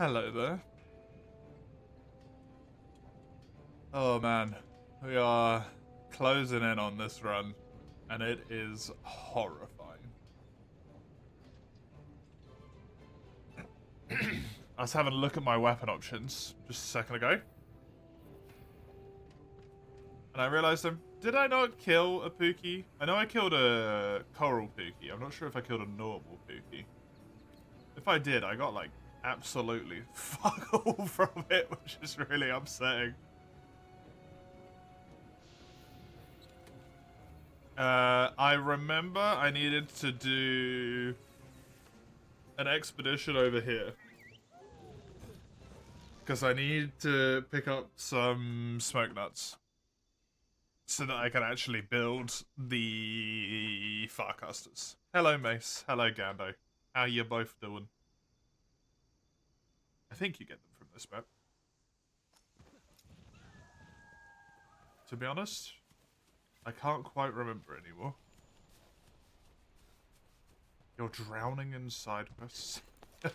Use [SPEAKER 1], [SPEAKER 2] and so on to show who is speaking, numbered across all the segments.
[SPEAKER 1] Hello there. Oh man, we are closing in on this run, and it is horrifying. I was having a look at my weapon options just a second ago, and I realized did I not kill a Pookie? I know I killed a coral Pookie. I'm not sure if I killed a normal Pookie. If I did, I got like absolutely fuck all from it, which is really upsetting. I remember I needed to do an expedition over here. Because I need to pick up some smoke nuts. So that I can actually build the Farcasters. Hello Mace, hello Gando. How you both doing? I think you get them from this map. To be honest, I can't quite remember anymore. You're drowning in side quests. But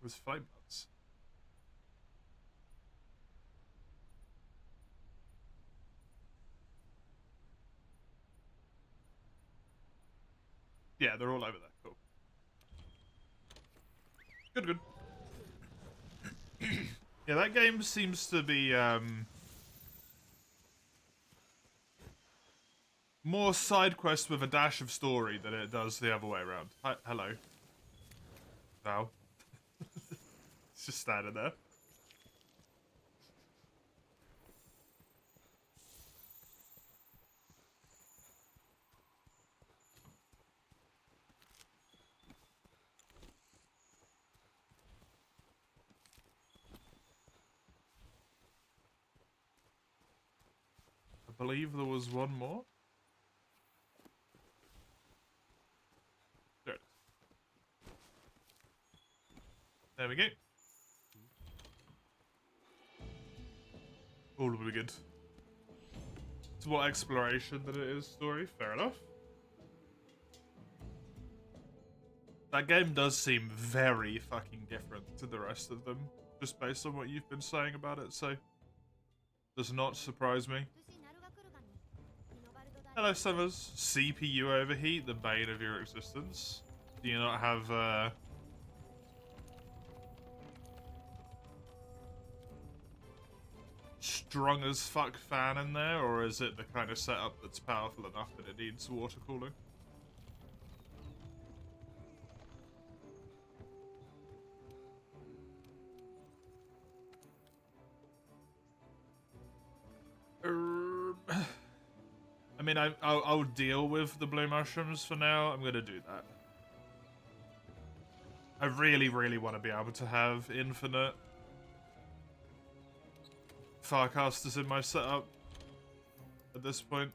[SPEAKER 1] was flame nuts. Yeah, they're all over there. Cool. Good, good. Yeah, that game seems to be, more side quests with a dash of story than it does the other way around. Hi, hello. Val. It's just standing there. I believe there was one more. There it is. There we go. All will be good. It's more exploration than it is story. Fair enough. That game does seem very fucking different to the rest of them, just based on what you've been saying about it, so does not surprise me. Hello, Summers. CPU overheat, the bane of your existence. Do you not have, strong as fuck fan in there, or is it the kind of setup that's powerful enough that it needs water cooling? I mean, I'll deal with the blue mushrooms for now. I'm gonna do that. I really, really want to be able to have infinite Farcasters in my setup at this point.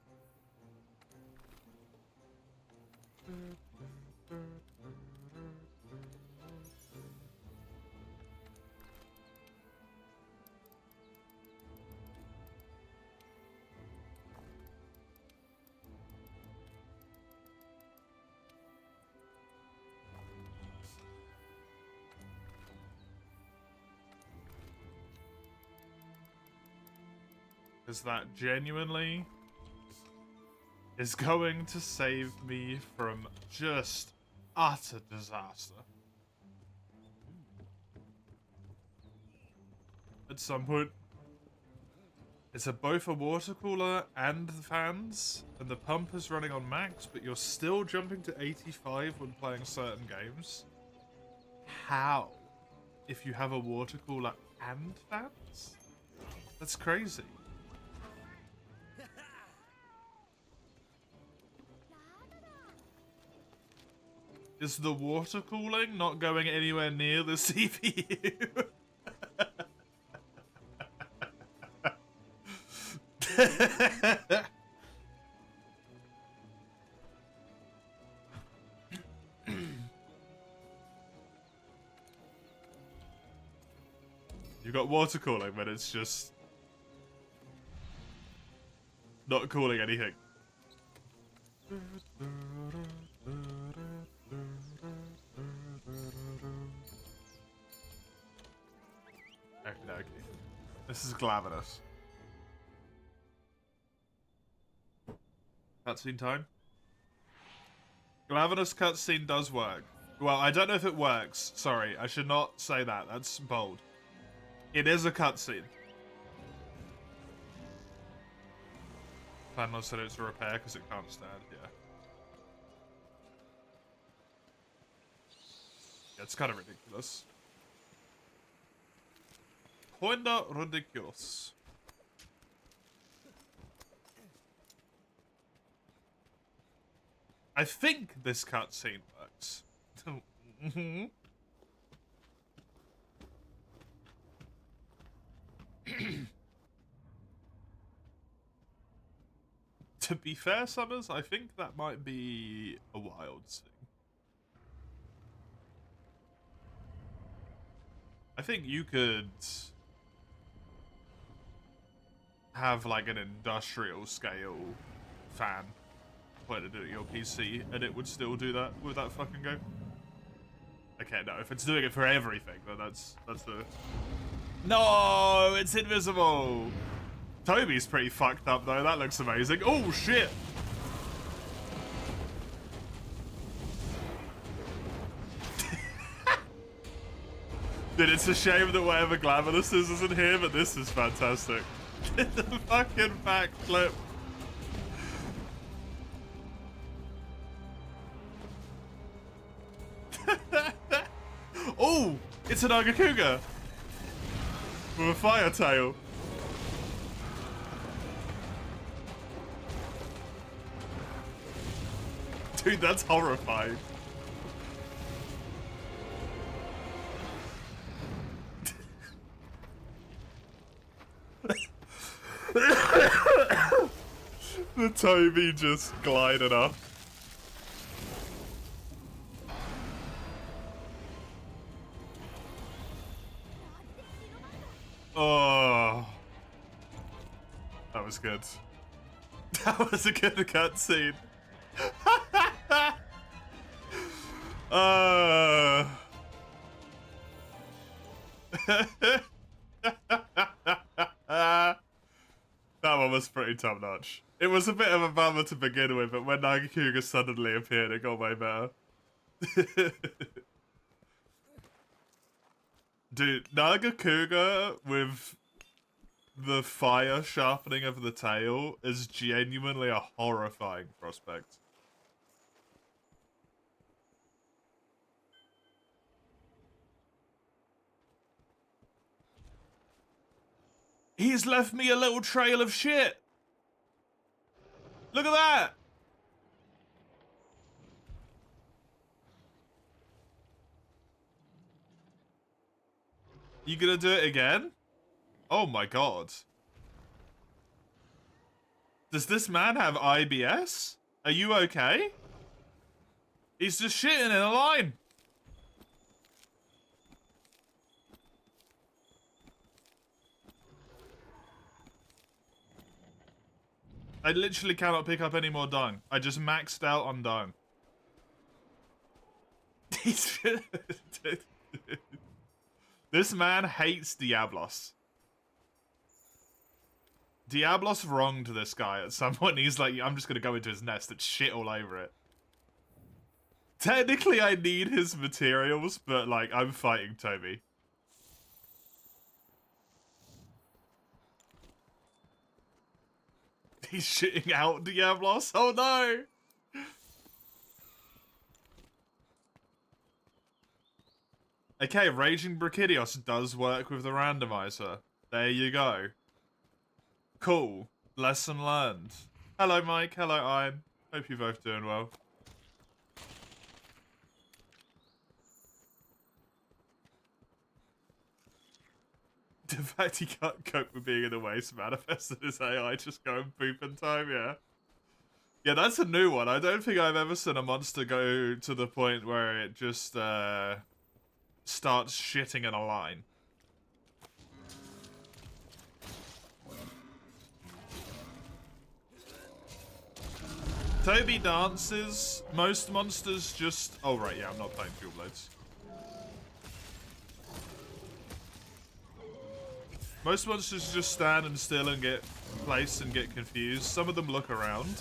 [SPEAKER 1] Because that genuinely is going to save me from just utter disaster. At some point. It's both a water cooler and the fans, and the pump is running on max, but you're still jumping to 85 when playing certain games. How? If you have a water cooler and fans? That's crazy. Is the water cooling not going anywhere near the CPU? You got water cooling, but it's just Not calling anything. Okay. This is glamorous. Cutscene time. Glamorous cutscene does work. Well, I don't know if it works. Sorry, I should not say that. That's bold. It is a cutscene. Plan not set it to repair because it can't stand. Yeah. It's kind of ridiculous. Kinda ridiculous. I think this cutscene works. To be fair, Summers, I think that might be a wild thing. I think you could have like an industrial scale fan pointed at your PC and it would still do that with that fucking game. Okay, no, if it's doing it for everything, then that's the... No, it's invisible! Toby's pretty fucked up though, that looks amazing. Oh shit! Dude, it's a shame that whatever glamorous is isn't here, but this is fantastic. The fucking back flip. Oh, it's an Agakuga with a fire tail. Dude, that's horrifying. The Toby just glided up. Oh, that was good. That was a good cutscene. That one was pretty top notch. It was a bit of a bummer to begin with, but when Nagakuga suddenly appeared, it got way better. Dude, Nagakuga with the fire sharpening of the tail is genuinely a horrifying prospect. He's left me a little trail of shit. Look at that. You gonna do it again? Oh my god. Does this man have IBS? Are you okay? He's just shitting in a line. I literally cannot pick up any more dung. I just maxed out on dung. This man hates Diablos. Diablos wronged this guy at some point. He's like, I'm just going to go into his nest and shit all over it. Technically, I need his materials, but, like, I'm fighting Toby. He's shitting out Diablos? Oh, no! Okay, Raging Brachydios does work with the randomizer. There you go. Cool. Lesson learned. Hello, Mike. Hello, Iron. Hope you're both doing well. The fact he can't cope with being in the waste manifested his AI just going poop in time, yeah. Yeah, that's a new one. I don't think I've ever seen a monster go to the point where it just starts shitting in a line. Toby dances. Most monsters just... Oh, right, yeah, I'm not playing Fuel Blades. Most monsters just stand and still and get placed and get confused. Some of them look around.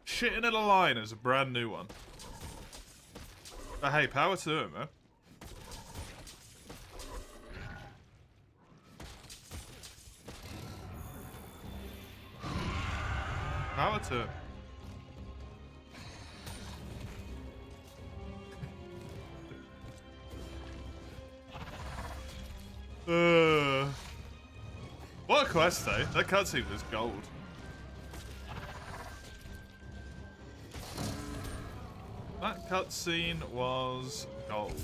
[SPEAKER 1] Shitting in a line is a brand new one. But hey, power to him, man. Power to him. What a quest, eh? That cutscene was gold. That cutscene was gold.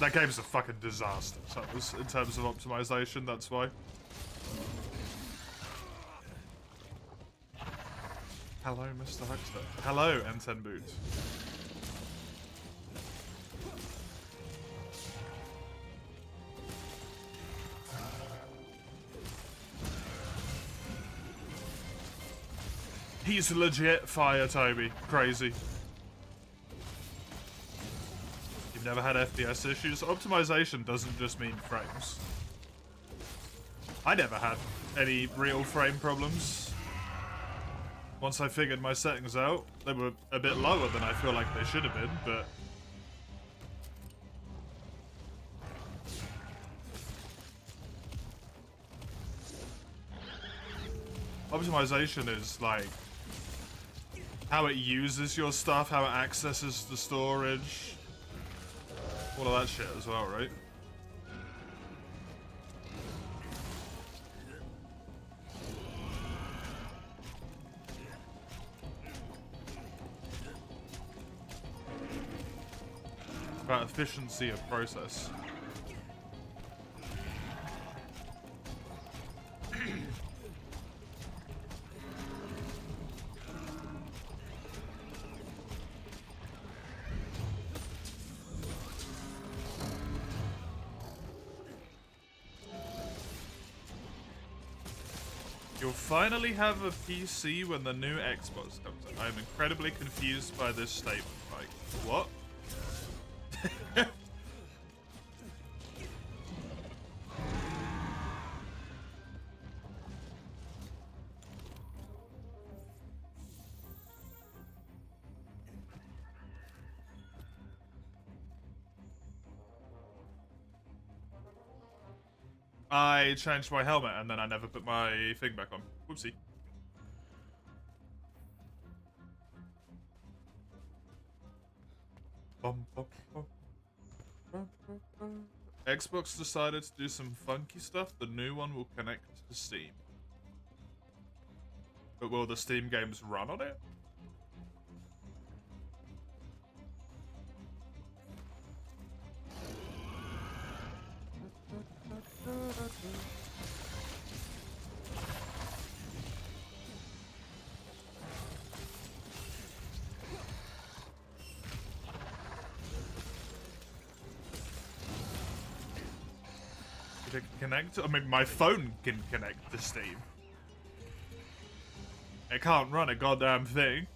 [SPEAKER 1] That game's a fucking disaster, so it was, in terms of optimization, that's why. Hello, Mr. Huckster. Hello, N10 Boot. He's legit fire, Toby. Crazy. You've never had FPS issues? Optimization doesn't just mean frames. I never had any real frame problems. Once I figured my settings out, they were a bit lower than I feel like they should have been, but... Optimization is like how it uses your stuff, how it accesses the storage. All of that shit as well, right? About efficiency of process. You'll finally have a PC when the new Xbox comes out. I am incredibly confused by this statement. Like, what? I changed my helmet and then I never put my thing back on. Whoopsie. Xbox decided to do some funky stuff. The new one will connect to Steam. But will the Steam games run on it? If it can connect, I mean, my phone can connect to Steam. It can't run a goddamn thing.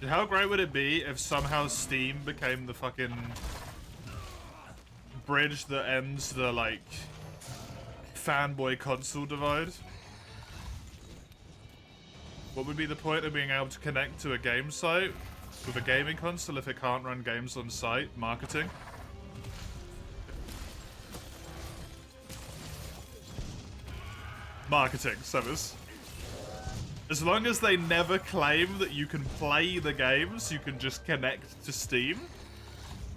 [SPEAKER 1] How great would it be if somehow Steam became the fucking bridge that ends the, like, fanboy console divide? What would be the point of being able to connect to a game site with a gaming console if it can't run games on site? Marketing? Marketing, Severs. As long as they never claim that you can play the games, you can just connect to Steam.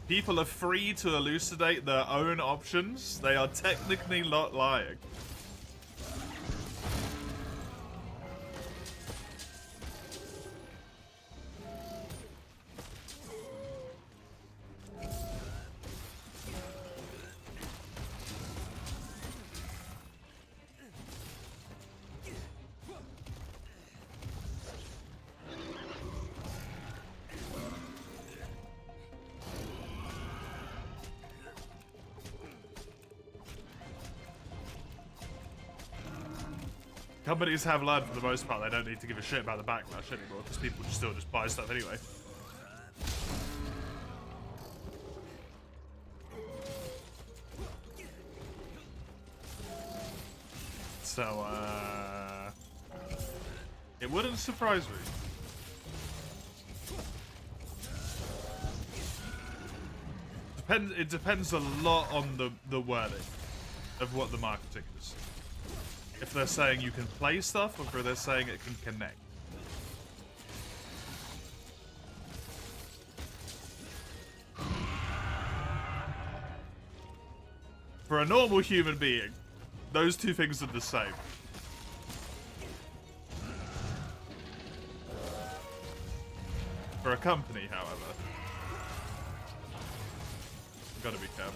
[SPEAKER 1] People are free to elucidate their own options. They are technically not lying. Companies have learned, for the most part, they don't need to give a shit about the backlash anymore, because people still just buy stuff anyway. So, it wouldn't surprise me. It depends a lot on the wording of what the marketing is. If they're saying you can play stuff, or if they're saying it can connect. For a normal human being, those two things are the same. For a company, however, you've got to be careful.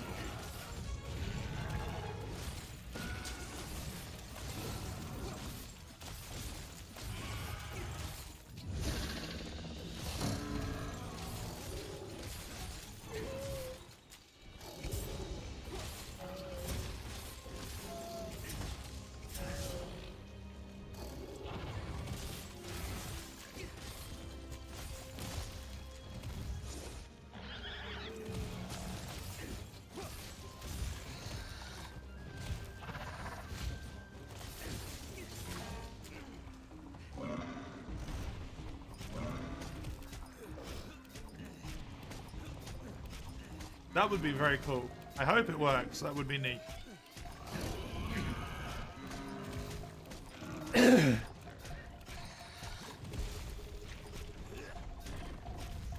[SPEAKER 1] That would be very cool. I hope it works. That would be neat.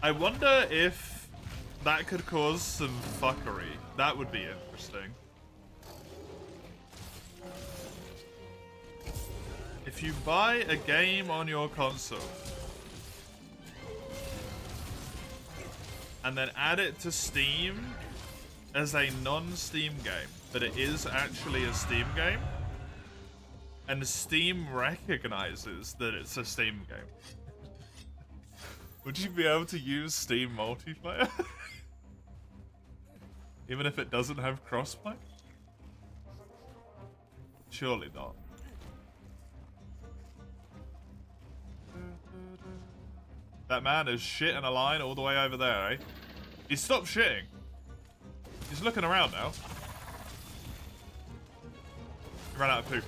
[SPEAKER 1] I wonder if that could cause some fuckery. That would be interesting. If you buy a game on your console and then add it to Steam as a non-Steam game, but it is actually a Steam game, and Steam recognizes that it's a Steam game, would you be able to use Steam multiplayer? Even if it doesn't have crossplay? Surely not. That man is shitting a line all the way over there, eh? He stopped shitting. He's looking around now. He ran out of poop.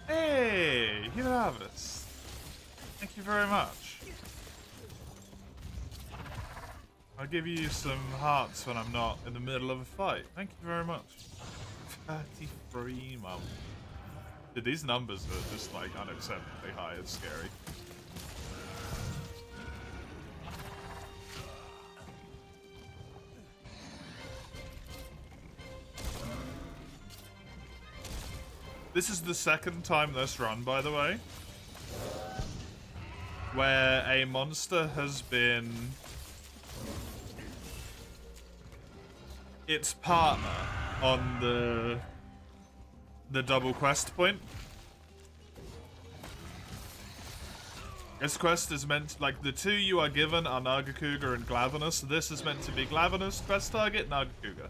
[SPEAKER 1] Hey, you have this. Thank you very much. I'll give you some hearts when I'm not in the middle of a fight. Thank you very much. 33, mum. Dude, these numbers are just like unacceptably high. It's scary. This is the second time this run, by the way, where a monster has been its partner on the double quest point. This quest is meant, like, the two you are given are Nagakuga and Glavenus. This is meant to be Glavenus, quest target, Nagakuga.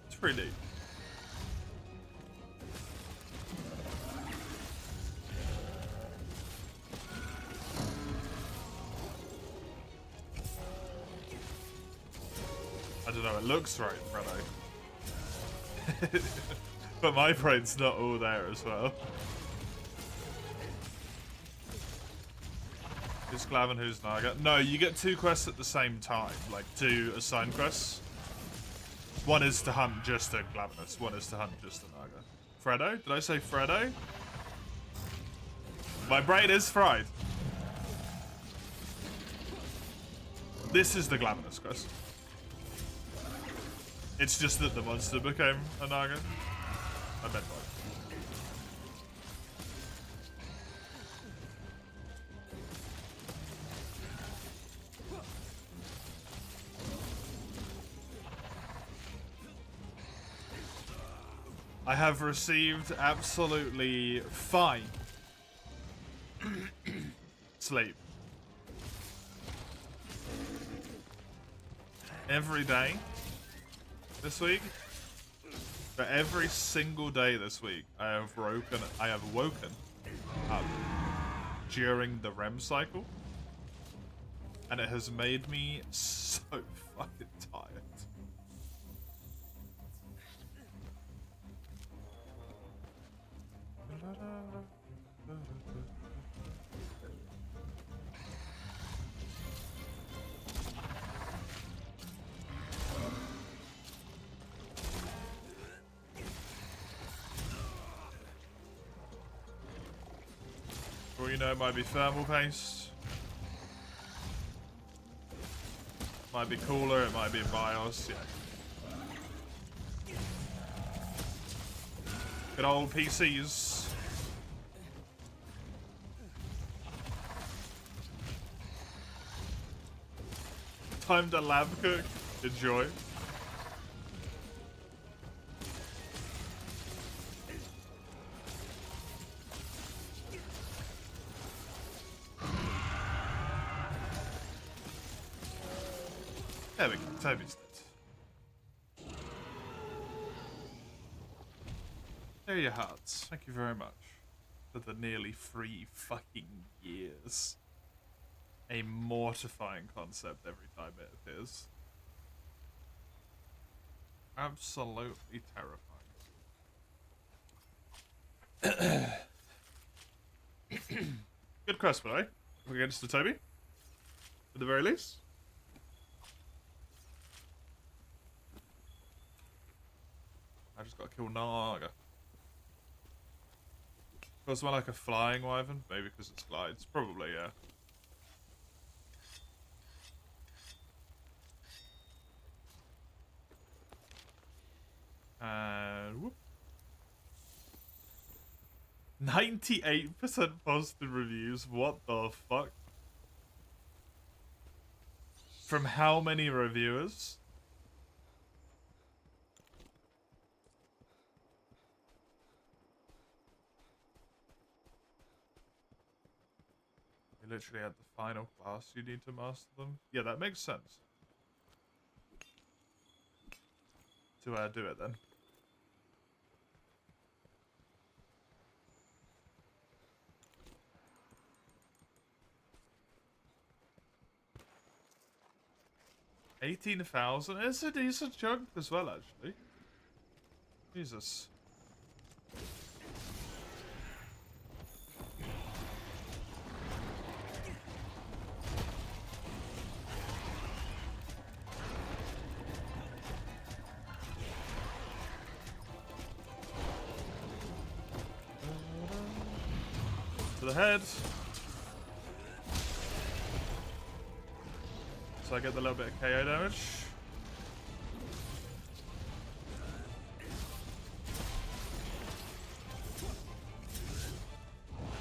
[SPEAKER 1] It's pretty neat. I don't know, it looks right, Fredo. But my brain's not all there as well. Who's Glav and who's Naga? No, you get two quests at the same time, like two assigned quests. One is to hunt just a Glavenus, one is to hunt just a Naga. Fredo? Did I say Fredo? My brain is fried. This is the Glavenus quest. It's just that the monster became a Naga. I meant both. I have received absolutely fine sleep. Every day this week. For every single day this week, I have woken up during the REM cycle, and it has made me so fucking tired. Or you know, it might be thermal paste. Might be cooler, it might be a BIOS, yeah. Good old PCs. Time to lab cook. Enjoy. There we go, Toby's dead. There are your hearts. Thank you very much for the nearly 3 fucking years. A mortifying concept every time it appears. Absolutely terrifying. Good quest, by the way. Against the Toby. At the very least. I just got to kill Naga. Was one like a flying wyvern? Maybe because it's glides. Probably, yeah. And whoop. 98% positive reviews. What the fuck? From how many reviewers? You literally had the final class. You need to master them. Yeah, that makes sense. To do it then. $18,000. It's a decent chunk as well, actually. Jesus. To the head. So I get the little bit of KO damage.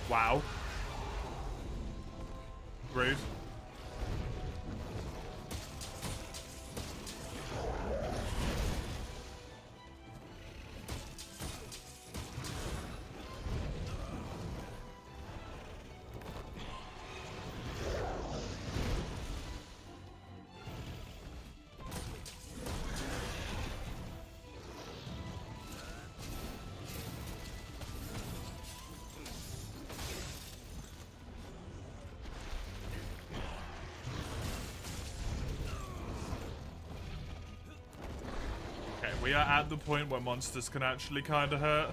[SPEAKER 1] Wow. Rude. We are at the point where monsters can actually kind of hurt.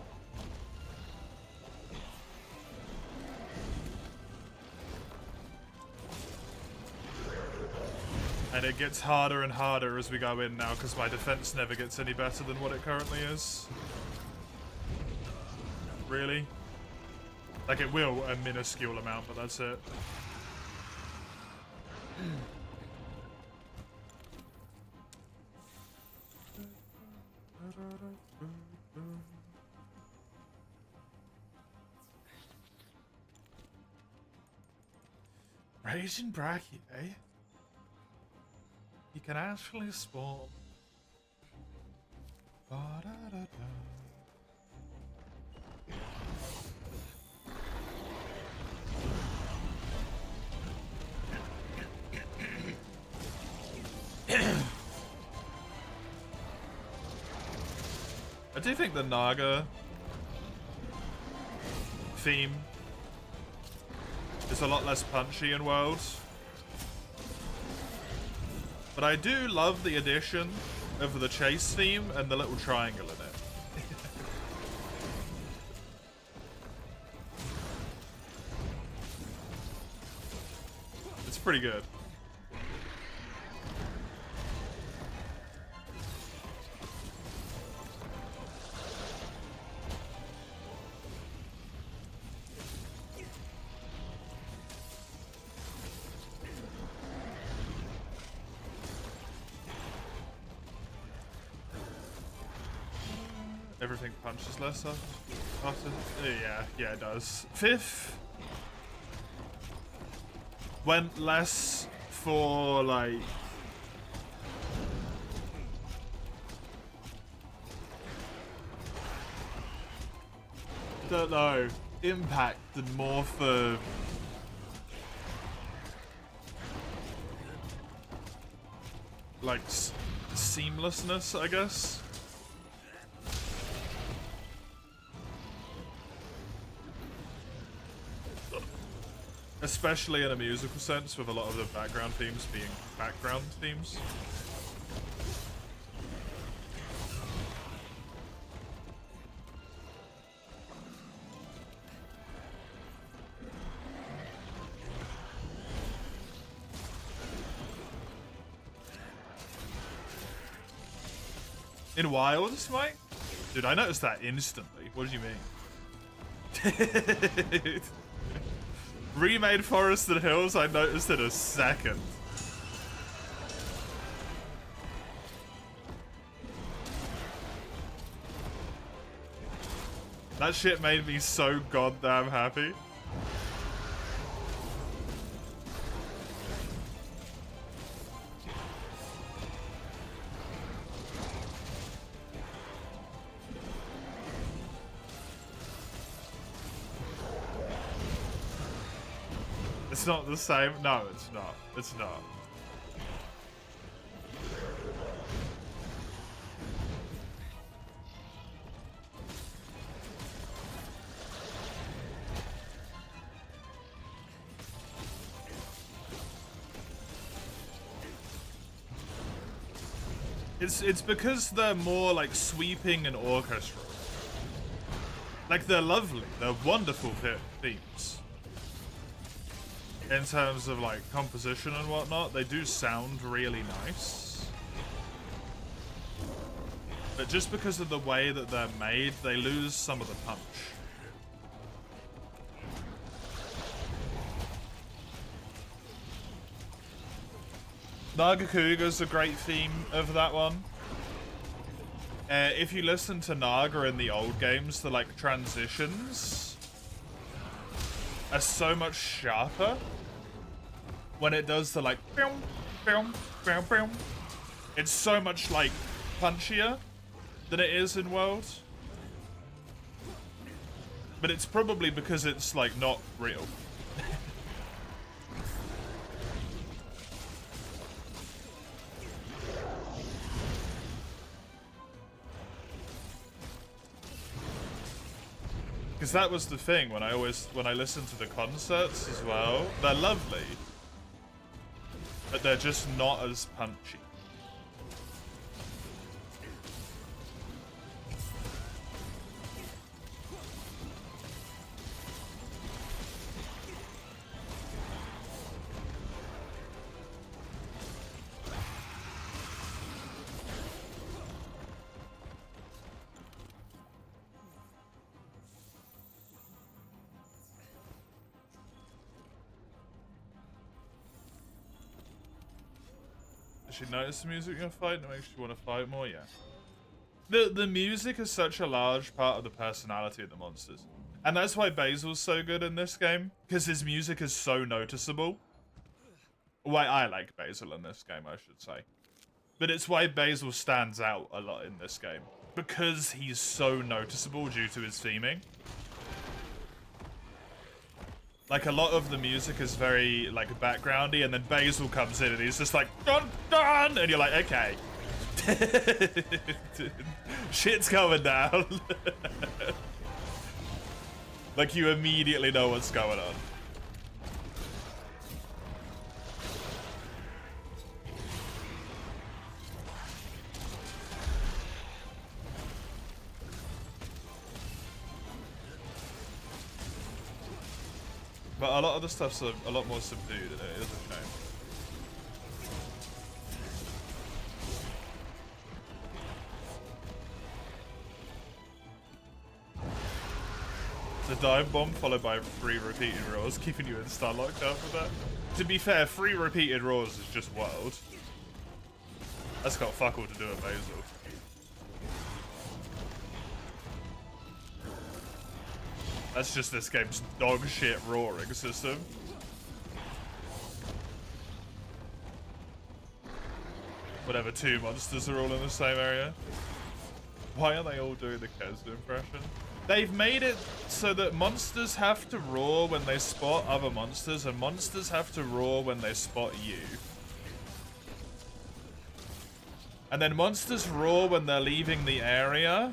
[SPEAKER 1] And it gets harder and harder as we go in now, because my defense never gets any better than what it currently is. Really? Like, it will a minuscule amount, but that's it. Raging Bracky, eh? You can actually spawn. Ba-da-da-da. I do think the Naga theme is a lot less punchy in Worlds. But I do love the addition of the chase theme and the little triangle in it. It's pretty good. Everything punches less after. Yeah, it does. Fifth went less for like don't know impact and more for like seamlessness, I guess. Especially in a musical sense, with a lot of the background themes being background themes. In Wilds, Mike? Dude, I noticed that instantly. What did you mean? Remade Forest and Hills, I noticed in a second. That shit made me so goddamn happy. It's not the same. No, it's not. It's not. It's because they're more like sweeping and orchestral. Like, they're lovely. They're wonderful themes. In terms of like composition and whatnot, they do sound really nice. But just because of the way that they're made, they lose some of the punch. Nagakuga's a great theme of that one. If you listen to Naga in the old games, the like transitions are so much sharper when it does the like boom, boom, boom, boom. It's so much like punchier than it is in World. But it's probably because it's like not real. Because that was the thing when I listen to the concerts as well. They're lovely, but they're just not as punchy. actually notice the music you're fighting? It makes you want to fight more, yeah. The music is such a large part of the personality of the monsters. And that's why Basil's so good in this game, because his music is so noticeable. Why I like Basil in this game, I should say. But it's why Basil stands out a lot in this game. Because he's so noticeable due to his theming. Like, a lot of the music is very, like, backgroundy, and then Basil comes in and he's just like, dun dun! And you're like, okay. Shit's going down. Like, you immediately know what's going on. But a lot of the stuff's a lot more subdued, and it is a shame. The dive bomb followed by 3 repeated roars, keeping you in stun lockdown for that. To be fair, 3 repeated roars is just wild. That's got fuck all to do with Basil. That's just this game's dog shit roaring system. Whatever, 2 monsters are all in the same area. Why are they all doing the Kesda impression? They've made it so that monsters have to roar when they spot other monsters, and monsters have to roar when they spot you. And then monsters roar when they're leaving the area.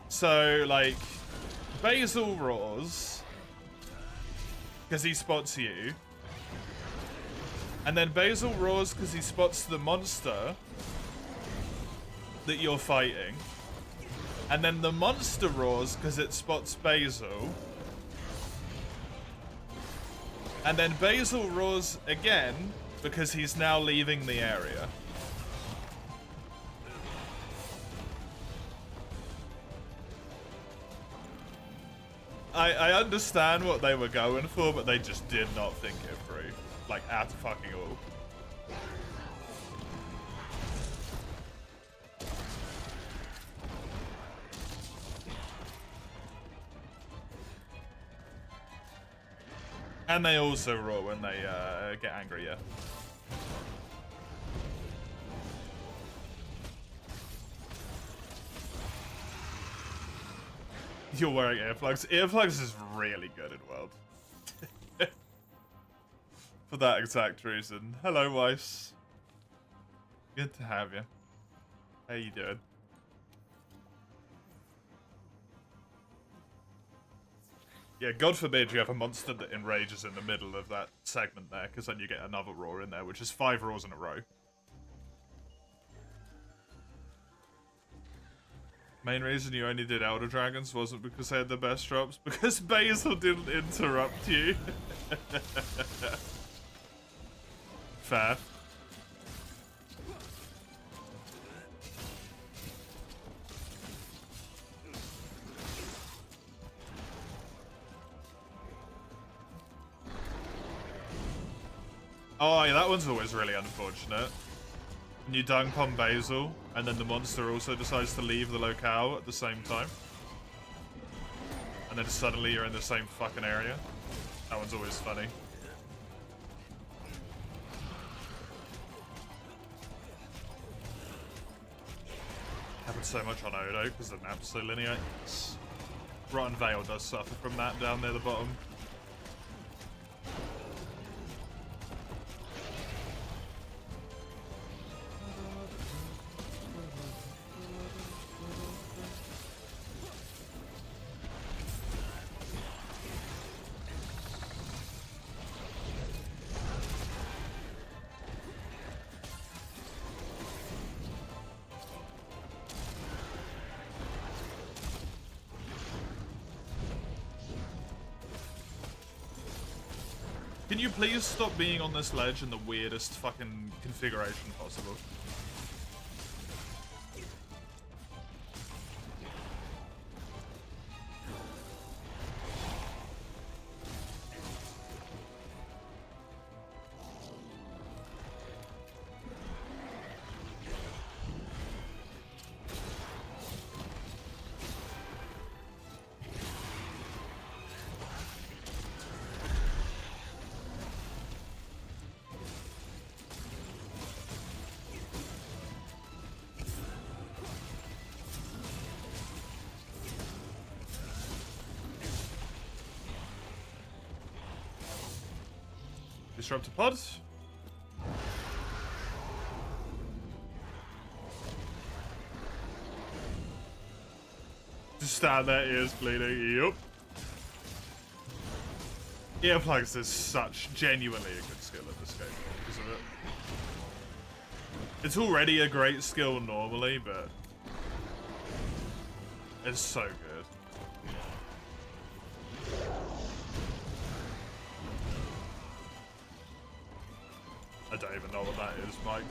[SPEAKER 1] So, like, Basil roars because he spots you. And then Basil roars because he spots the monster that you're fighting. And then the monster roars because it spots Basil. And then Basil roars again because he's now leaving the area. I understand what they were going for, but they just did not think it through. Like, at fucking all. And they also roar when they get angry, yeah. You're wearing earplugs. Earplugs is really good in World. For that exact reason. Hello, Weiss. Good to have you. How you doing? Yeah, God forbid you have a monster that enrages in the middle of that segment there, because then you get another roar in there, which is 5 roars in a row. Main reason you only did Elder Dragons wasn't because they had the best drops, because Basil didn't interrupt you. Fair. Oh yeah, that one's always really unfortunate. When you dunk on Basil, and then the monster also decides to leave the locale at the same time. And then suddenly you're in the same fucking area. That one's always funny. Happens so much on Odo, because the map's so linear. Rotten Vale does suffer from that down near the bottom. Can you please stop being on this ledge in the weirdest fucking configuration possible? Disruptor pod. Just stand there, ears bleeding. Yup. Earplugs is such genuinely a good skill in this game because of it. It's already a great skill normally, but it's so good. I don't even know what that is, Mike.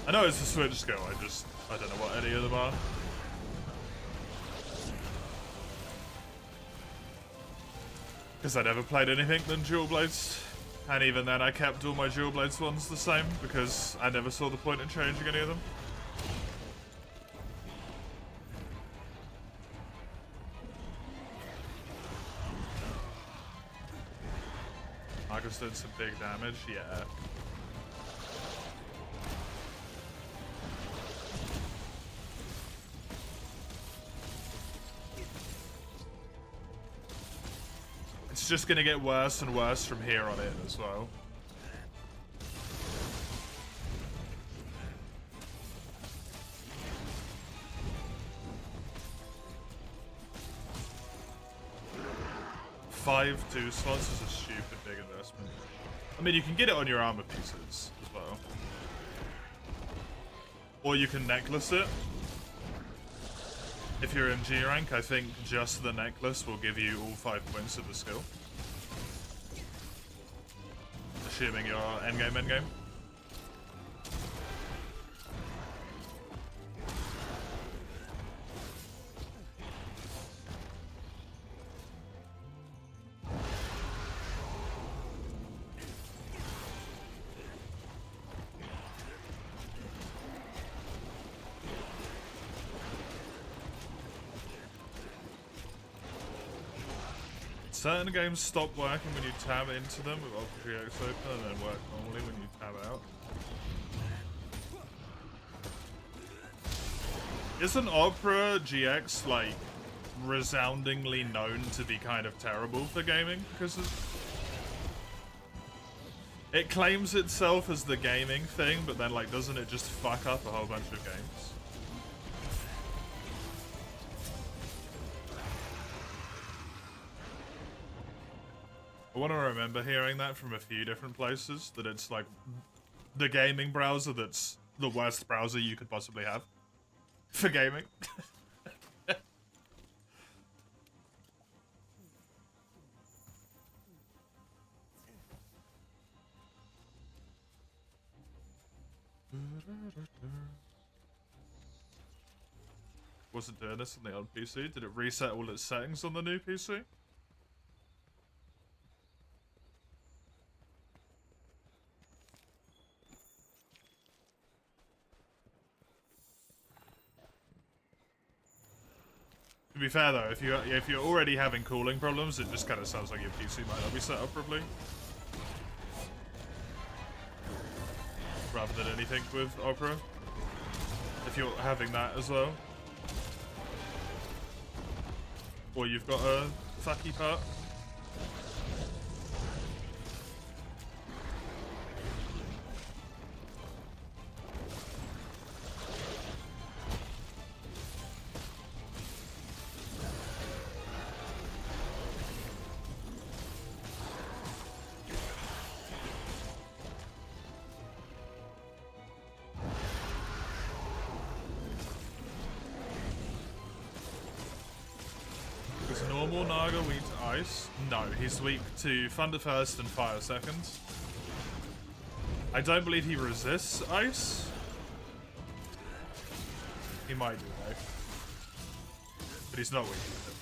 [SPEAKER 1] I know it's a Switch skill, I don't know what any of them are. Because I never played anything than Dual Blades. And even then I kept all my Dual Blades ones the same, because I never saw the point in changing any of them. Marcus did some big damage, yeah. It's just gonna get worse and worse from here on in as well. Five 2 slots is a stupid big investment. I mean, you can get it on your armor pieces as well. Or you can necklace it. If you're in G rank, I think just the necklace will give you all 5 points of the skill. Assuming you're endgame. Certain games stop working when you tab into them with Ultra GX open and then work normally when you tab out. Isn't Opera GX like resoundingly known to be kind of terrible for gaming? Because it claims itself as the gaming thing, but then like doesn't it just fuck up a whole bunch of games? I want to remember hearing that from a few different places, that it's like the gaming browser that's the worst browser you could possibly have for gaming. Wasn't doing this on the old PC. Did it reset all its settings on the new PC? To be fair though, if you're already having cooling problems, it just kind of sounds like your PC might not be set up properly. Rather than anything with Opera. If you're having that as well. Or you've got a fucky part. Normal Naga weak to ice? No, he's weak to Thunder first and Fire second. I don't believe he resists ice. He might do though. But he's not weak to it.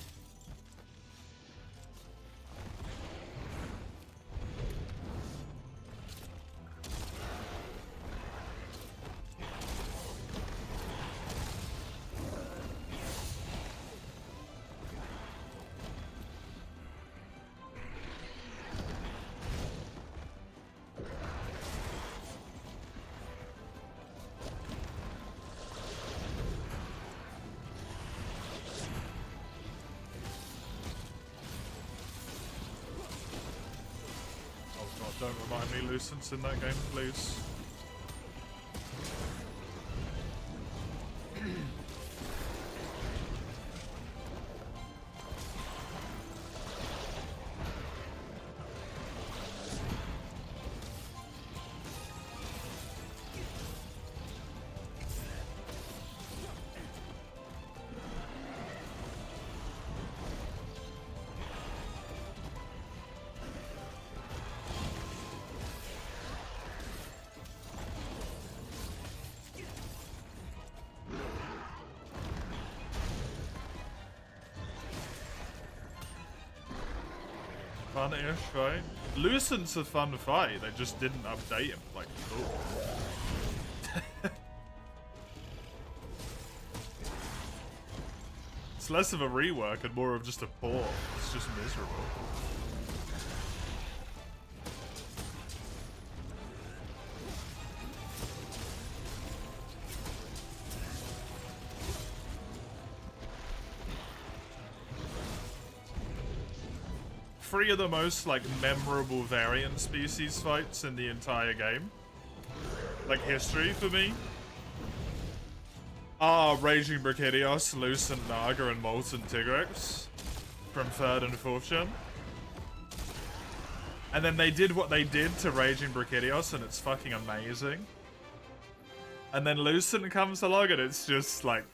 [SPEAKER 1] Don't remind me Lucent's in that game, please. Fun-ish, right? Lucent's a fun fight, they just didn't update him like cool. It's less of a rework and more of just a port. It's just miserable. Three of the most, like, memorable variant species fights in the entire game. Like, history for me. are Raging Brachydios, Lucent Naga, and Molten Tigrex from 3rd and 4th gen. And then they did what they did to Raging Brachydios, and it's fucking amazing. And then Lucent comes along, and it's just like,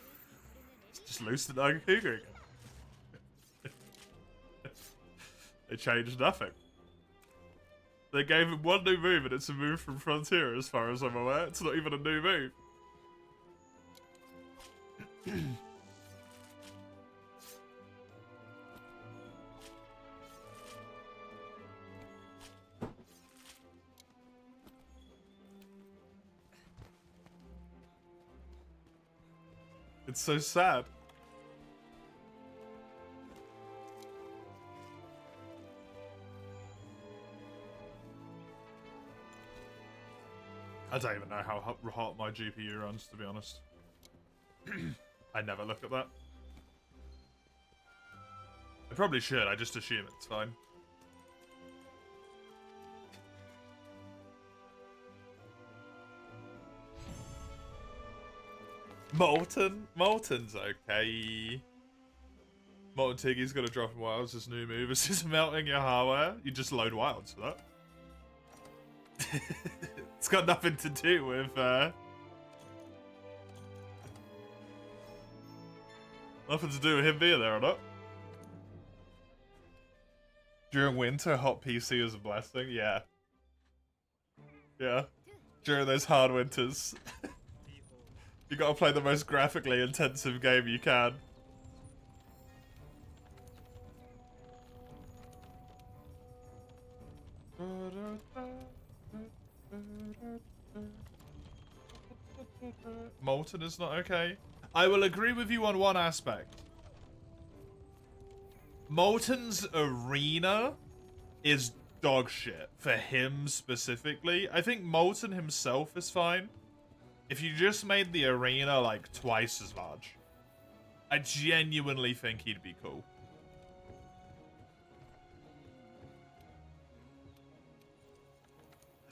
[SPEAKER 1] it's just Lucent Naga Cougar again. They changed nothing. They gave him one new move, and it's a move from Frontier, as far as I'm aware. It's not even a new move. It's so sad. I don't even know how hot my GPU runs, to be honest. I never look at that. I probably should, I just assume it's fine. Molten? Molten's okay. Molten Tiggy's got to drop in wilds, his new move. It's just melting your hardware. You just load wilds for that. It's got nothing to do with, nothing to do with him being there or not. During winter, hot PC is a blessing. Yeah. Yeah. During those hard winters. You gotta play the most graphically intensive game you can. Molten is not okay. I will agree with you on one aspect. Molten's arena is dog shit for him specifically. I think Molten himself is fine. If you just made the arena like twice as large, I genuinely think he'd be cool.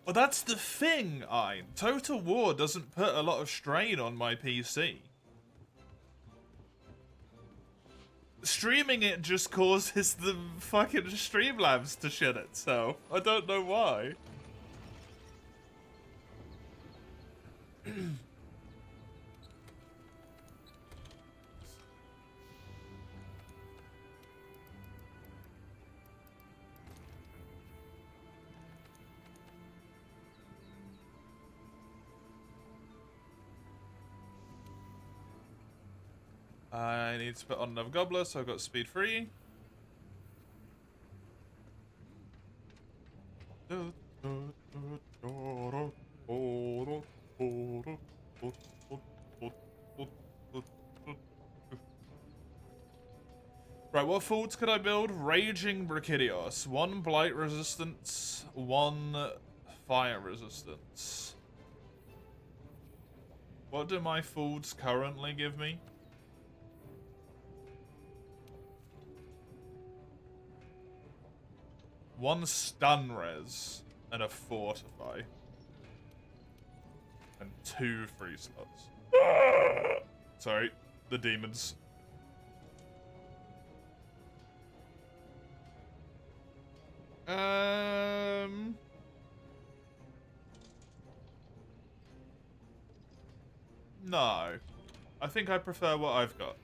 [SPEAKER 1] Well, that's the thing, Ein. Total War doesn't put a lot of strain on my PC. Streaming it just causes the fucking Streamlabs to shit itself. I don't know why. I need to put on another gobbler, so I've got speed 3. Right, what folds could I build? Raging Brachydios. 1 blight resistance, 1 fire resistance. What do my folds currently give me? One stun res. and a fortify. And 2 free slots. Sorry, the demons. No. I think I prefer what I've got.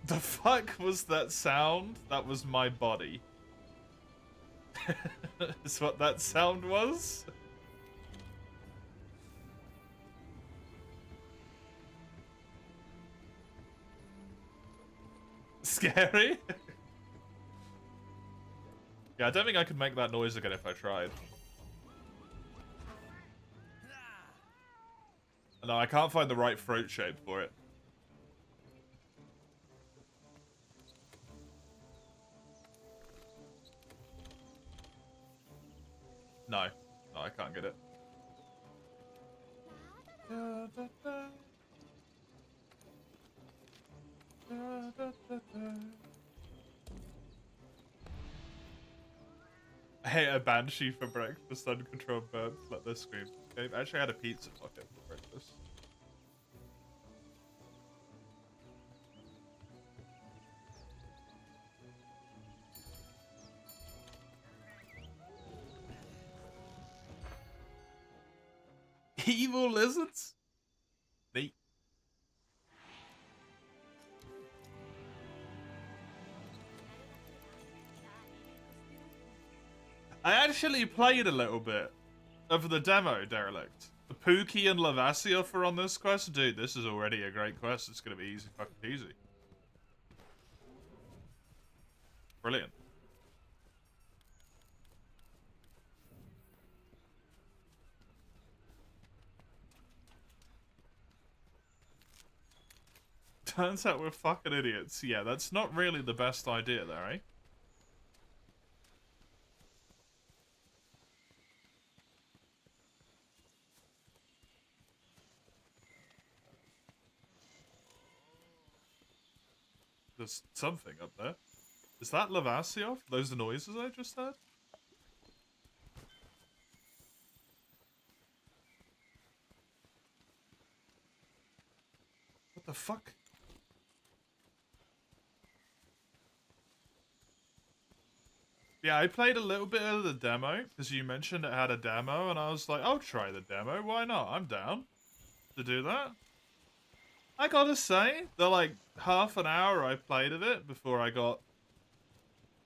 [SPEAKER 1] The fuck was that sound? That was my body. Is what that sound was? Scary? Yeah, I don't think I could make that noise again if I tried. No, I can't find the right throat shape for it. No. No, I can't get it. I ate a banshee for breakfast, uncontrolled birds, let this scream. Okay, I actually had a pizza pocket for breakfast. Evil lizards? Neat. I actually played a little bit of the demo, Derelict. The Pookie and Lavasioth are on this quest. Dude, this is already a great quest. It's gonna be easy fucking easy. Brilliant. Turns out we're fucking idiots. Yeah, that's not really the best idea there, eh? There's something up there. Is that Lavasioth? Those are noises I just heard? What the fuck? Yeah, I played a little bit of the demo, because you mentioned it had a demo, and I was like, I'll try the demo, why not? I'm down to do that. I gotta say, the like half an hour I played of it before I got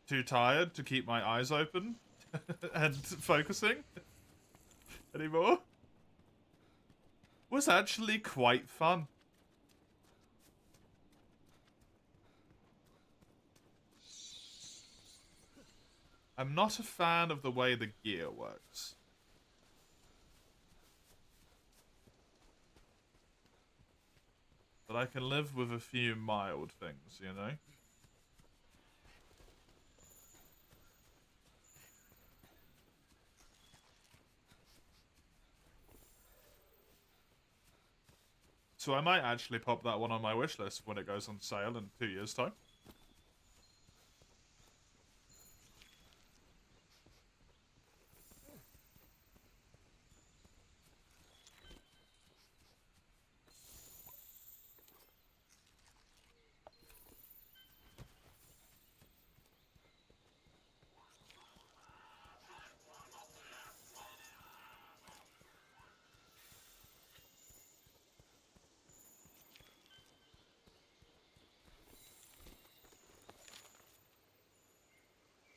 [SPEAKER 1] too tired to keep my eyes open and focusing anymore was actually quite fun. I'm not a fan of the way the gear works. But I can live with a few mild things, you know? So I might actually pop that one on my wish list when it goes on sale in 2 years' time.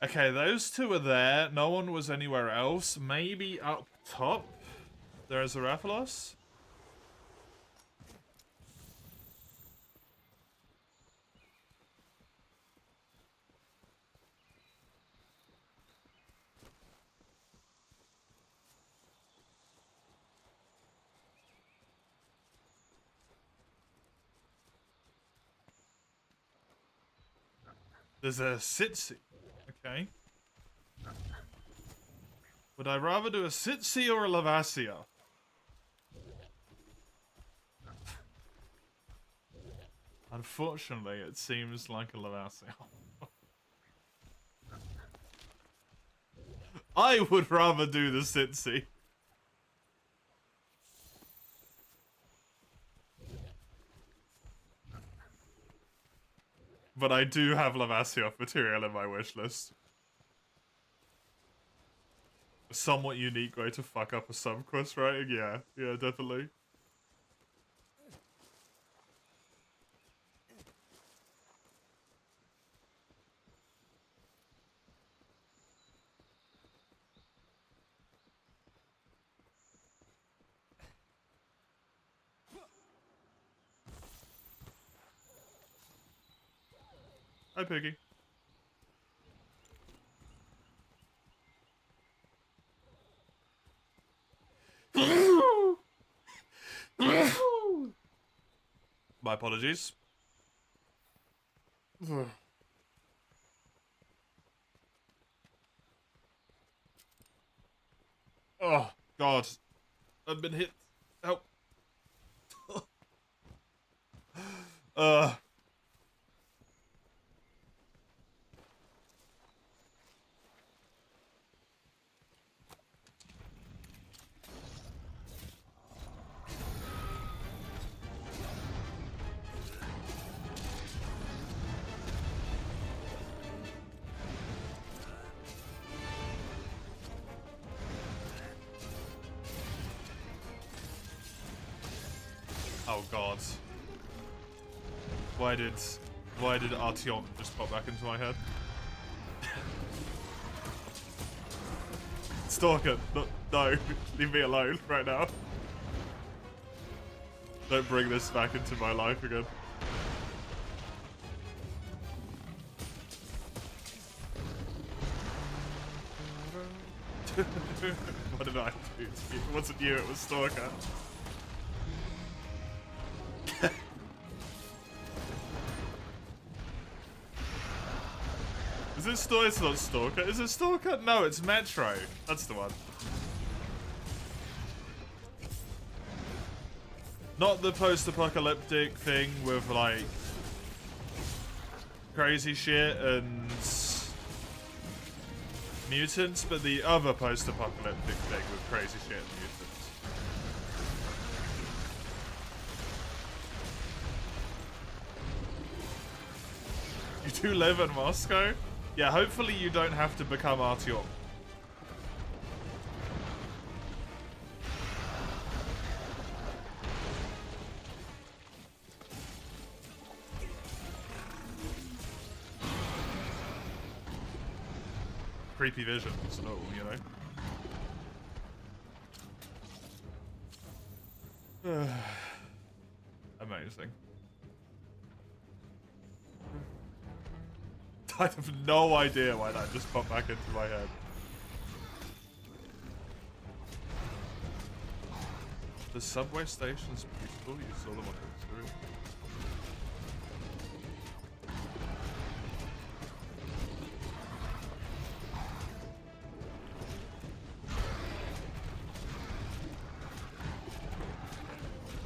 [SPEAKER 1] Okay, those two are there. No one was anywhere else. Maybe up top there's a Rathalos. There's a Sitsi. Okay. Would I rather do a Sitsi or a Lavasioth? Unfortunately, it seems like a Lavassio. I would rather do the Sitsi. But I do have Lavasioth material in my wish list. A somewhat unique way to fuck up a subquest writing, yeah. Yeah, definitely. Hi, Piggy. My apologies. Oh, God. I've been hit. Help. uh. Oh, God. Why did Artyom just pop back into my head? Stalker, no, leave me alone right now. Don't bring this back into my life again. What did I do to you? It wasn't you, it was Stalker. Is it Stalker? It's not Stalker. Is it Stalker? No, it's Metro. That's the one. Not the post-apocalyptic thing with, like, crazy shit and mutants, but the other post-apocalyptic thing with crazy shit and mutants. You do live in Moscow? Yeah, hopefully you don't have to become Artyom. Creepy visions, no, you know? Amazing. I have no idea why that just popped back into my head. The subway station's beautiful, you saw them on Instagram.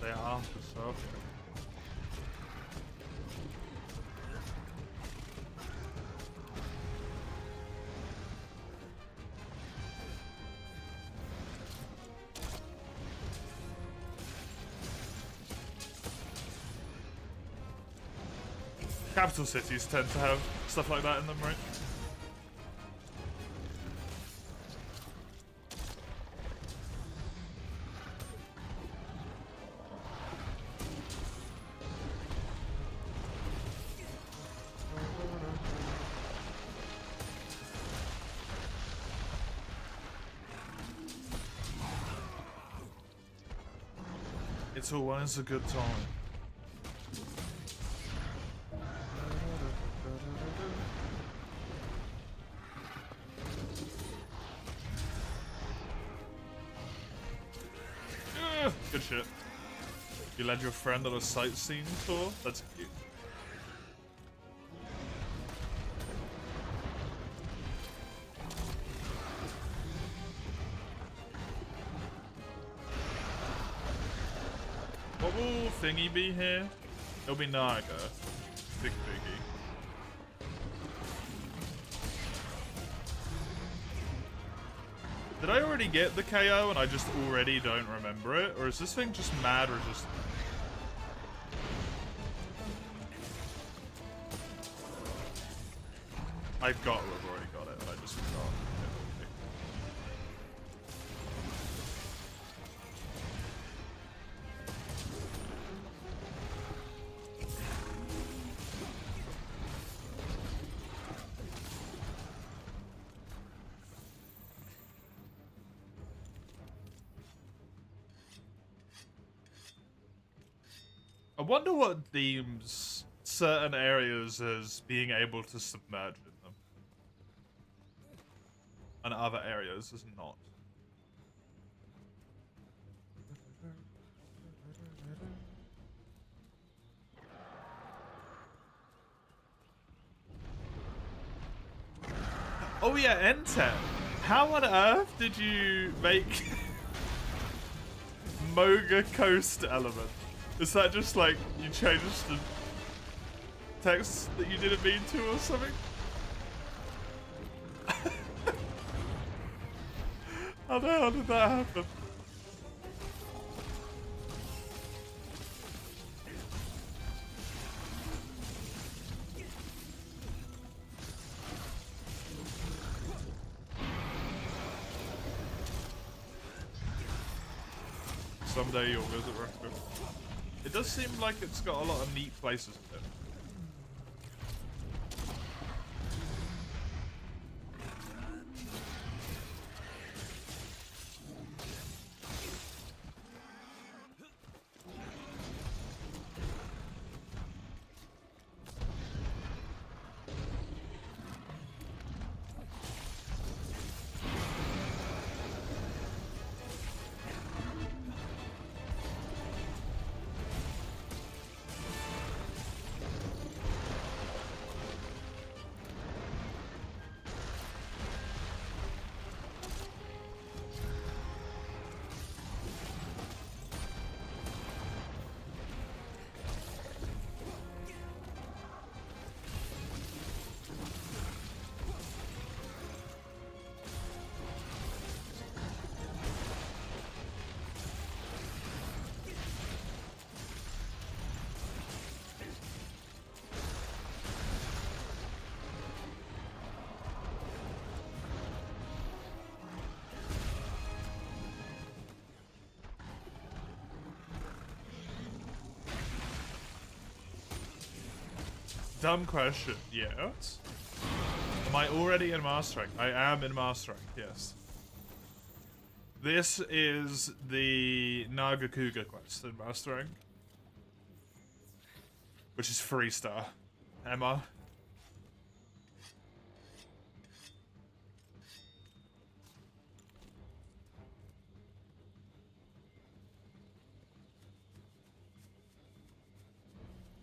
[SPEAKER 1] They are for sure. Capital cities tend to have stuff like that in them, right? It's always a good time. Good shit. You led your friend on a sightseeing tour? That's cute. What will thingy be here? It'll be Naga. Big biggie. Did I already get the KO and I just already don't remember it? Or is this thing just mad resistant? I've got to have already got it, and I just forgot. I wonder what deems certain areas as being able to submerge in them. And other areas as not. Oh yeah, Enter. How on earth did you make Moga Coast element? Is that just like you changed the text that you didn't mean to or something? How the hell did that happen? Someday you'll visit Recto. It does seem like it's got a lot of neat places in it. Dumb question, yes. Am I already in Master Rank? I am in Master Rank, yes. This is the Nagakuga quest in Master Rank. Which is 3-star. Emma.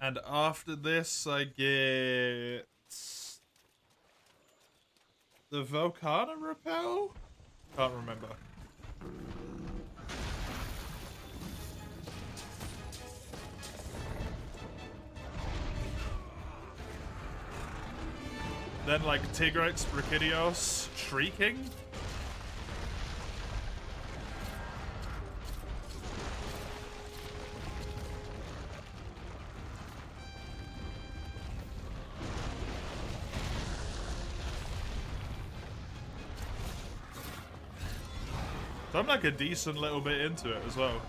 [SPEAKER 1] And after this, I get the Volcano Repel? Can't remember. Then like Tigrex, Brachydios, Shrieking? So I'm like a decent little bit into it as well.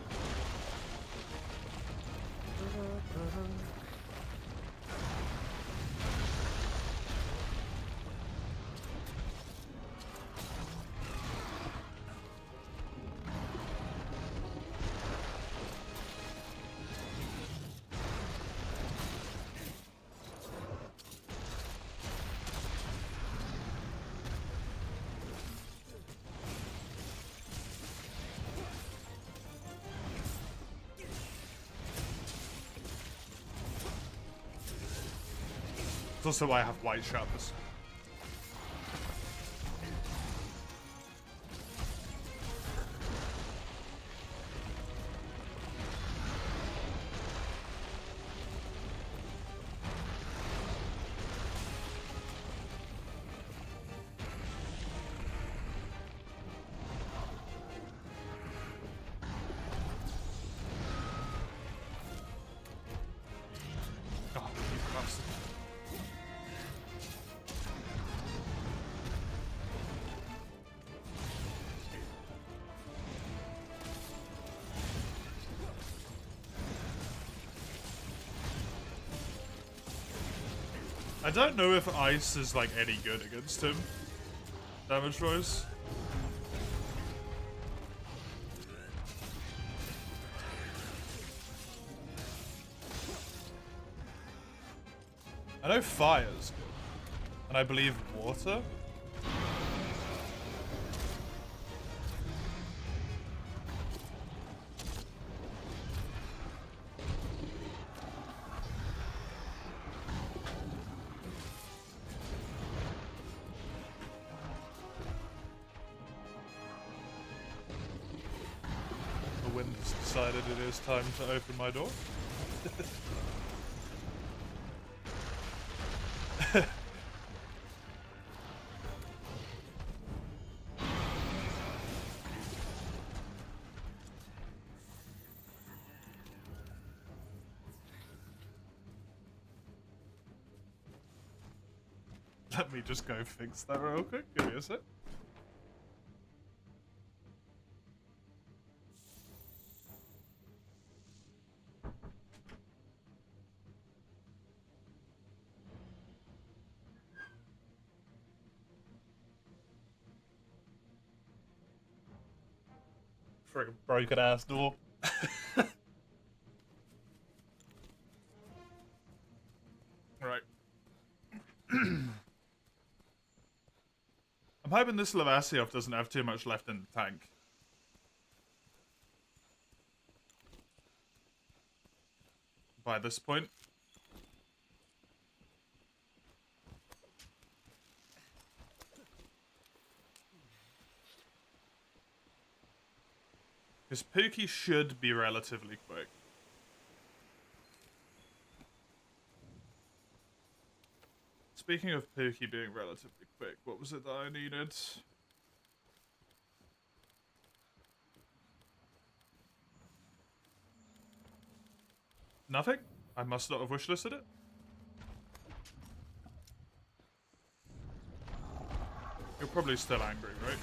[SPEAKER 1] It's also why I have white sharpness. I don't know if ice is like any good against him, damage-wise. I know fire's good, and I believe water. The wind has decided it is time to open my door. Let me just go fix that real quick. Give me a sec. Friggin' broken ass door. Right. I'm hoping this Lavasioff doesn't have too much left in the tank. By this point. Because Pookie should be relatively quick. Speaking of Pookie being relatively quick, what was it that I needed? Nothing? I must not have wishlisted it? You're probably still angry, right?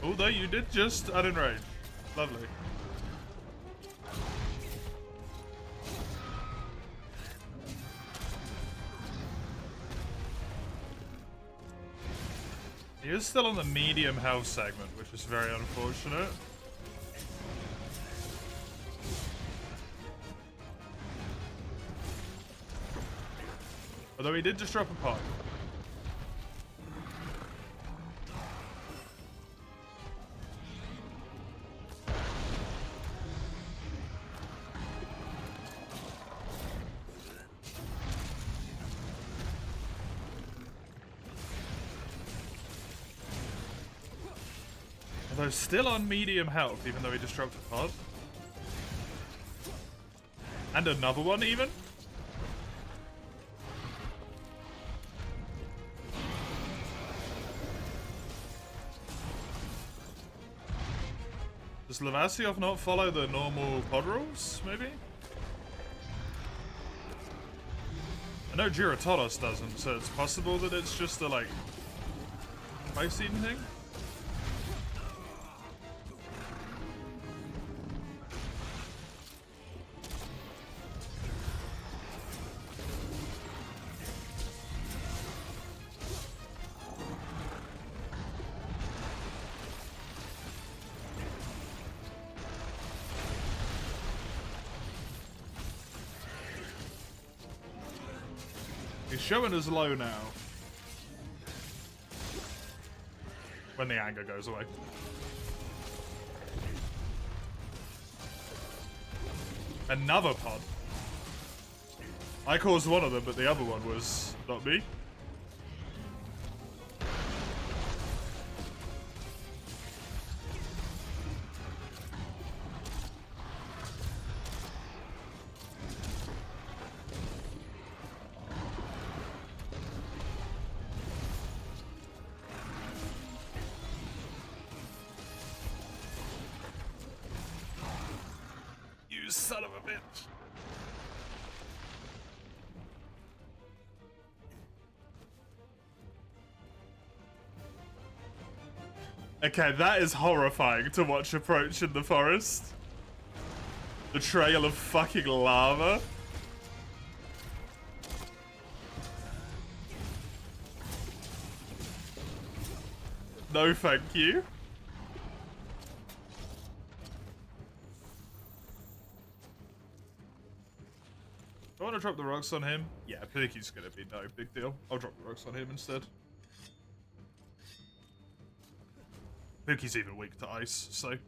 [SPEAKER 1] Although you did just unenrage. Lovely. He is still on the medium health segment, which is very unfortunate. Although he did just drop a pot. Although still on medium health, even though he just dropped a pod. And another one, even? Does Lavasioff not follow the normal pod rules, maybe? I know Giratodos doesn't, so it's possible that it's just a, like, spicy thing? He's showing us low now. When the anger goes away. Another pod. I caused one of them, but the other one was not me. You son of a bitch. Okay, that is horrifying to watch approach in the forest. The trail of fucking lava. No, thank you. I want to drop the rocks on him. Yeah, I think he's gonna be no big deal. I'll drop the rocks on him instead. I think he's even weak to ice, so.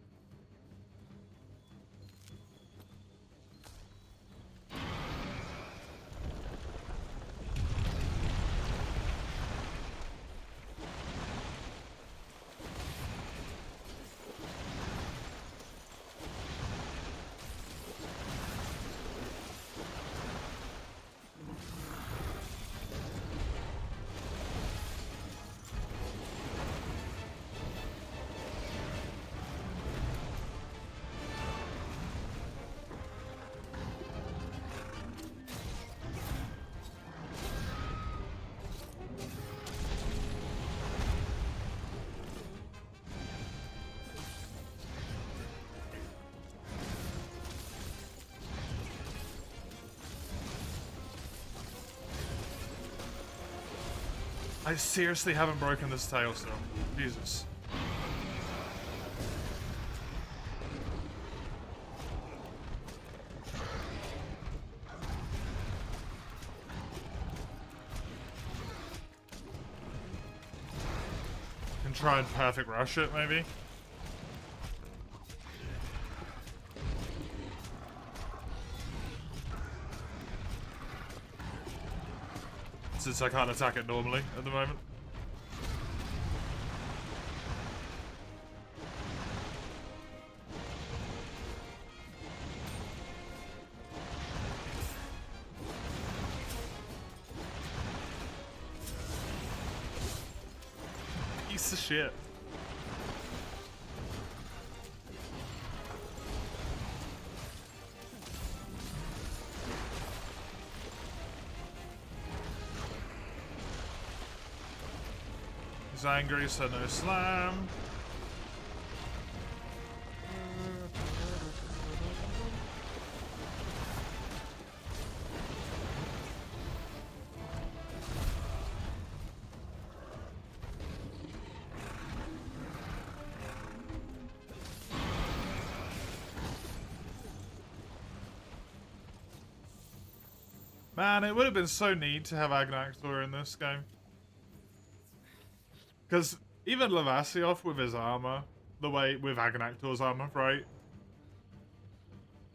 [SPEAKER 1] I seriously haven't broken this tail still. Jesus. Can try and perfect rush it, maybe. Since I can't attack it normally at the moment. Piece of shit. He's angry, so no slam. Man, it would have been so neat to have Agnactor in this game. Because even Lavasioth with his armor, the way with Agnactor's armor, right?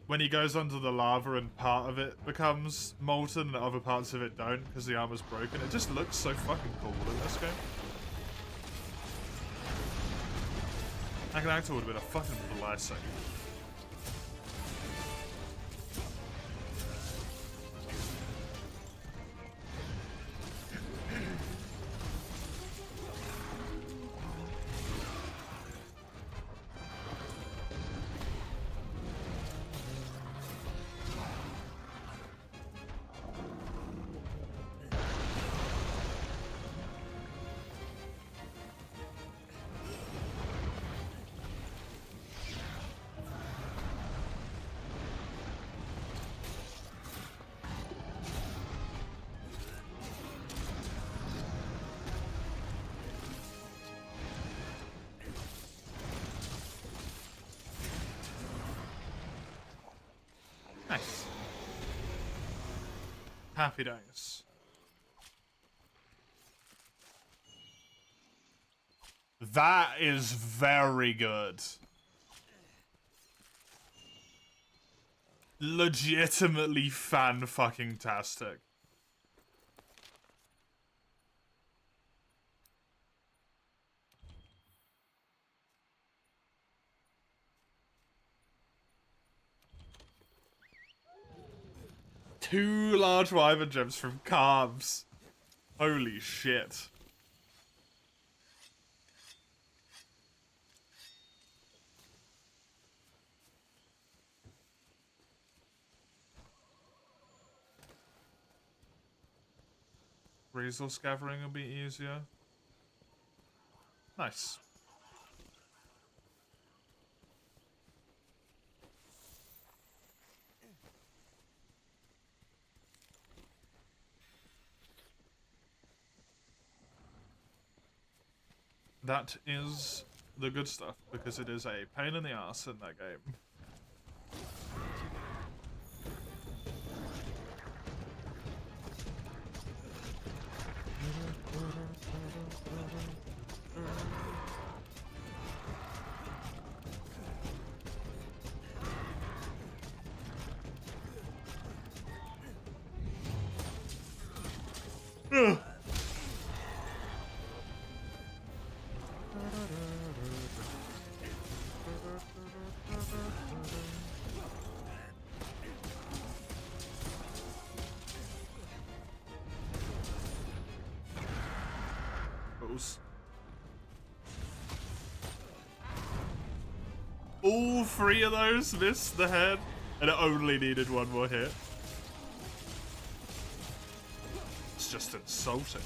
[SPEAKER 1] When he goes under the lava and part of it becomes molten and other parts of it don't because the armor's broken, it just looks so fucking cool in this game. Agnactor would have been a fucking blessing. Nice. Happy days. That is very good. Legitimately fan-fucking-tastic. Two large wyvern gems from Carbs. Holy shit. Resource gathering will be easier. Nice. That is the good stuff, because it is a pain in the ass in that game. All three of those missed the head, and it only needed one more hit. It's just insulting.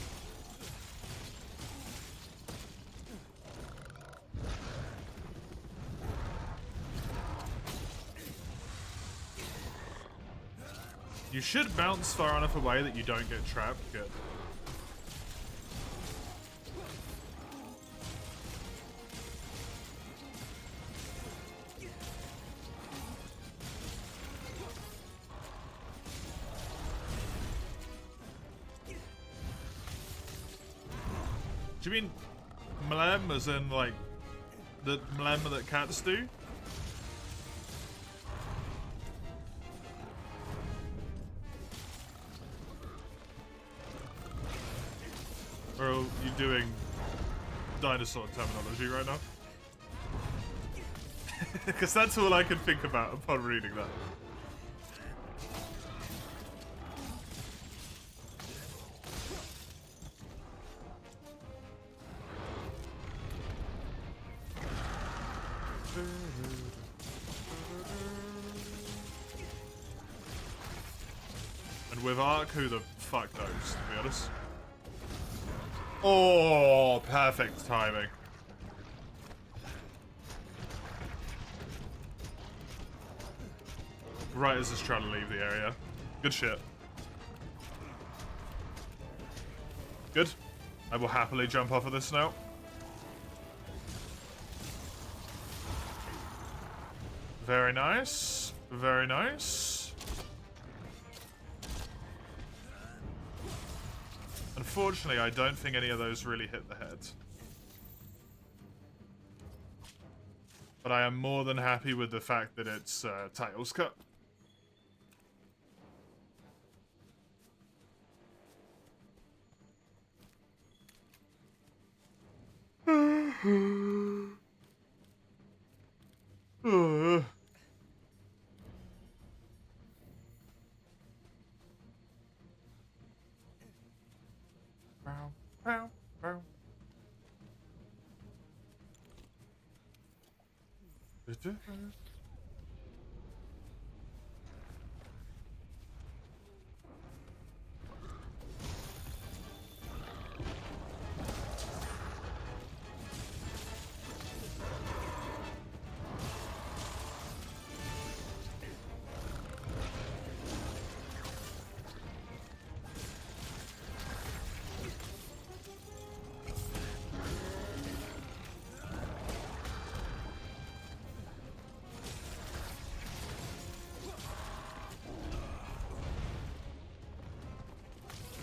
[SPEAKER 1] You should bounce far enough away that you don't get trapped. Good. Do you mean mlem as in like the mlem that cats do? Or are you doing dinosaur terminology right now? Because that's all I can think about upon reading that. And with Arc, who the fuck knows, to be honest. Oh, perfect timing. Right as it's trying to leave the area. Good shit. Good. I will happily jump off of this now. Very nice. Very nice. Unfortunately, I don't think any of those really hit the head. But I am more than happy with the fact that it's Tails cut.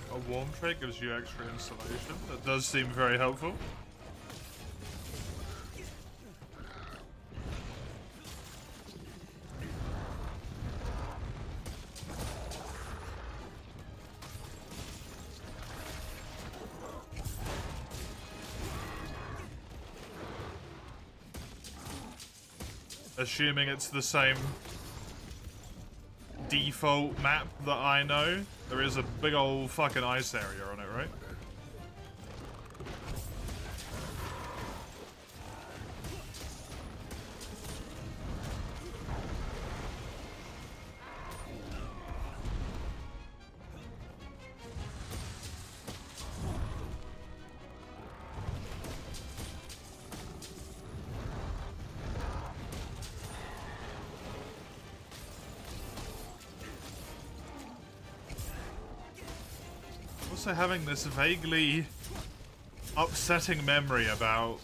[SPEAKER 1] A warm tray gives you extra insulation. That does seem very helpful. Assuming it's the same default map that I know, there is a big old fucking ice area on it, right? Also having this vaguely upsetting memory about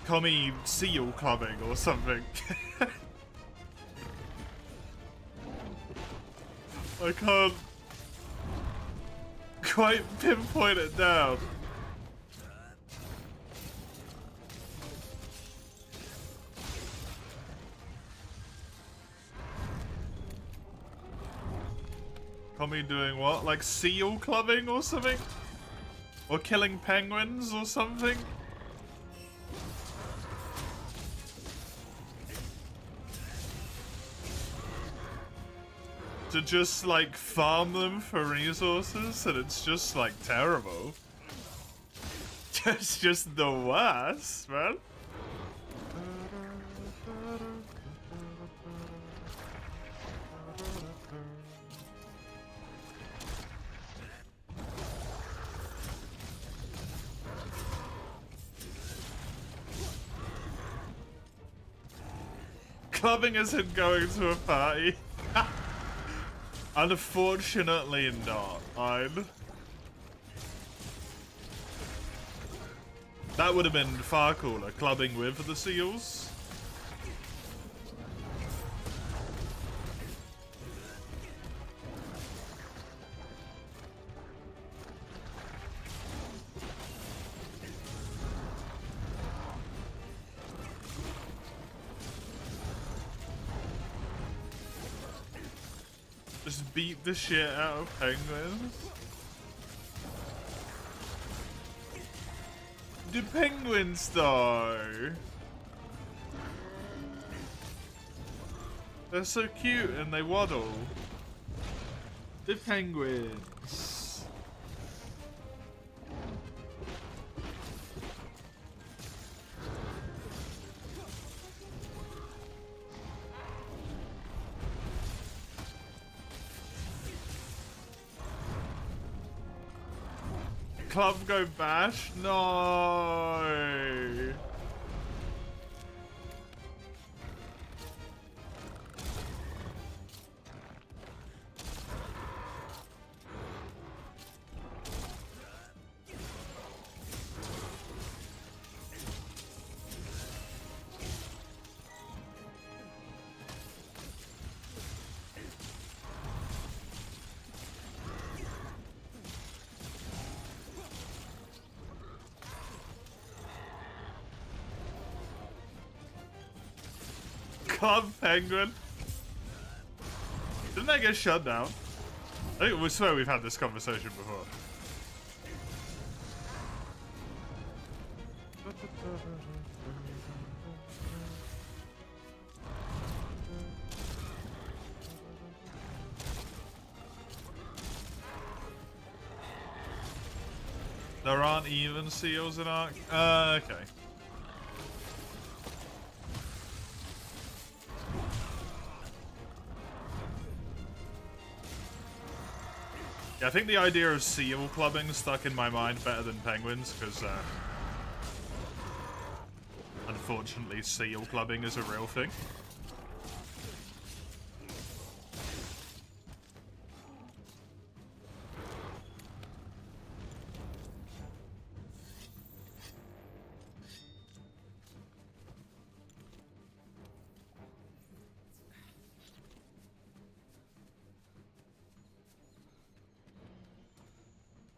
[SPEAKER 1] commie seal clubbing or something. I can't quite pinpoint it down. Commie doing what? Like seal clubbing or something? Or killing penguins or something? To just like farm them for resources, and it's just like terrible. It's just the worst, man. Clubbing isn't going to a party. Unfortunately not, That would have been far cooler, clubbing with the seals. Just beat the shit out of penguins. The penguins though. They're so cute and they waddle. The penguins. Club go bash? No. Club penguin. Didn't that get shut down? I think we swear we've had this conversation before. There aren't even seals in Ark? Okay. I think the idea of seal clubbing stuck in my mind better than penguins, because unfortunately seal clubbing is a real thing.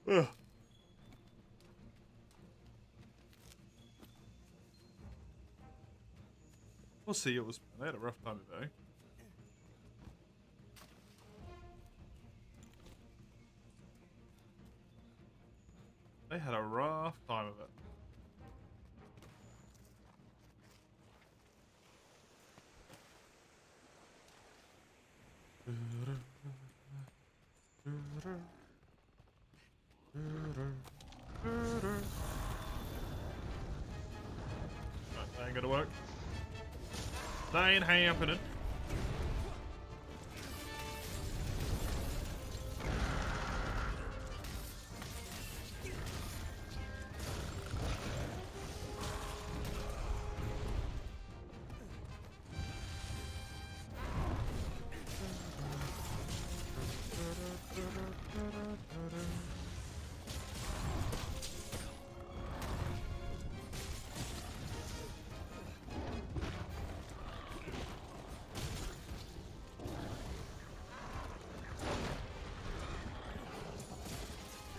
[SPEAKER 1] Ugh. We'll see. They had a rough time today. They had a rough time of it. That ain't gonna work. That ain't happening.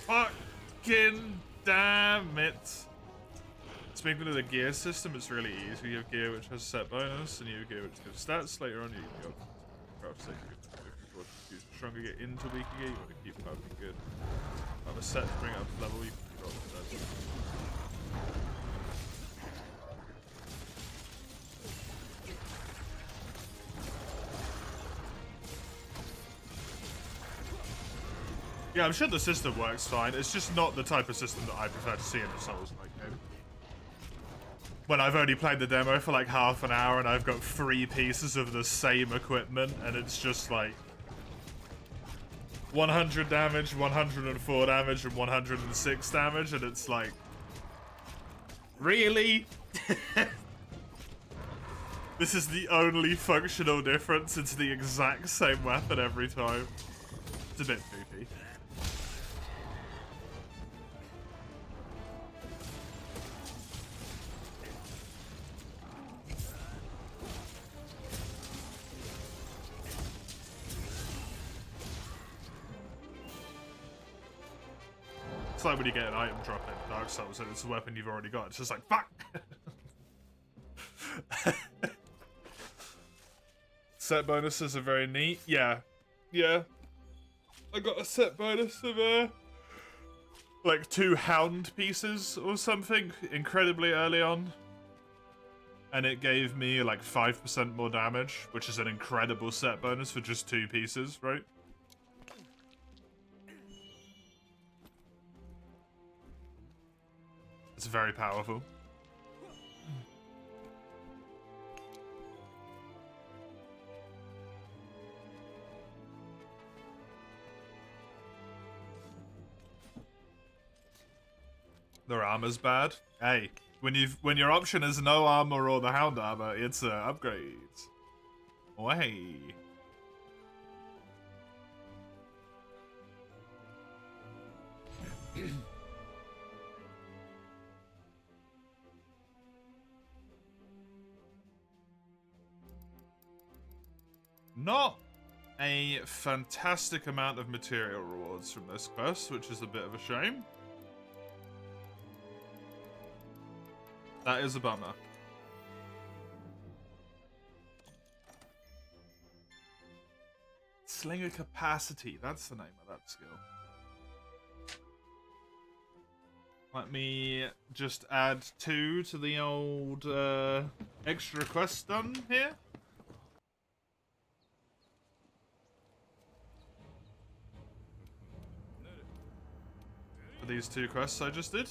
[SPEAKER 1] Fucking damn it. Speaking of the gear system, it's really easy. You have gear which has a set bonus, and you have gear which gives stats. Later on, you can go craft state. If you want to use stronger gear into weaker gear, you want to keep crafting good. Have a set to bring up level, you can drop stats. Yeah, I'm sure the system works fine. It's just not the type of system that I prefer to see in a Souls-like game. When I've only played the demo for like half an hour and I've got 3 pieces of the same equipment and it's just like 100 damage, 104 damage, and 106 damage, and it's like, really? This is the only functional difference. It's the exact same weapon every time. It's a bit poopy. It's like when you get an item drop in Dark Souls and it's a weapon you've already got. It's just like, fuck! Set bonuses are very neat. Yeah. Yeah. I got a set bonus of, like 2 hound pieces or something incredibly early on. And it gave me like 5% more damage, which is an incredible set bonus for just 2 pieces, right? It's very powerful. Their armor's bad. Hey, when your option is no armor or the hound armor, it's upgrades. Oh hey. Not a fantastic amount of material rewards from this quest, which is a bit of a shame. That is a bummer. Slinger capacity, that's the name of that skill. Let me just add 2 to the old extra quest done here. For these 2 quests I just did.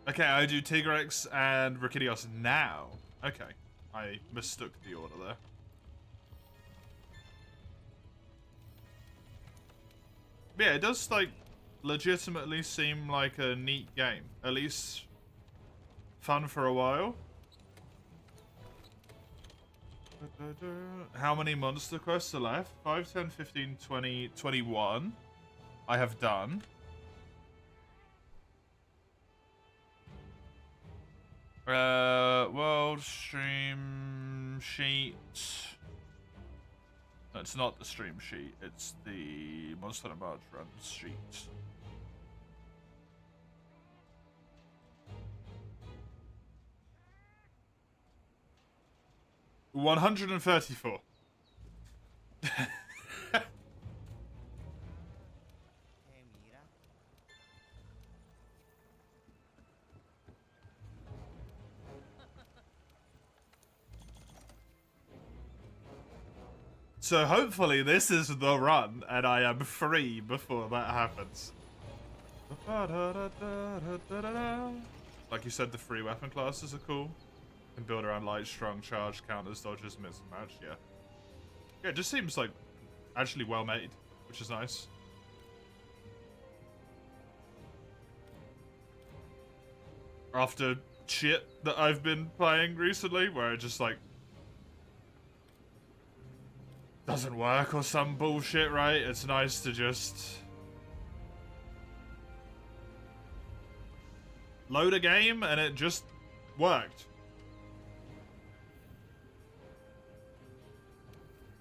[SPEAKER 1] Okay, I do Tigrex and Rakidios now. Okay, I mistook the order there. But yeah, it does, like, legitimately seem like a neat game. At least fun for a while. How many monster quests are left? 5, 10, 15, 20, 21. I have done. World stream sheet. No, it's not the stream sheet. It's the Monster Hunter March runs sheet. $134. So hopefully this is the run, and I am free before that happens. Like you said, the free weapon classes are cool. Can build around light, strong, charge, counters, dodges, miss and match, yeah. Yeah, it just seems like actually well made, which is nice. After shit that I've been playing recently, where it just like doesn't work or some bullshit, right? It's nice to just load a game and it just worked.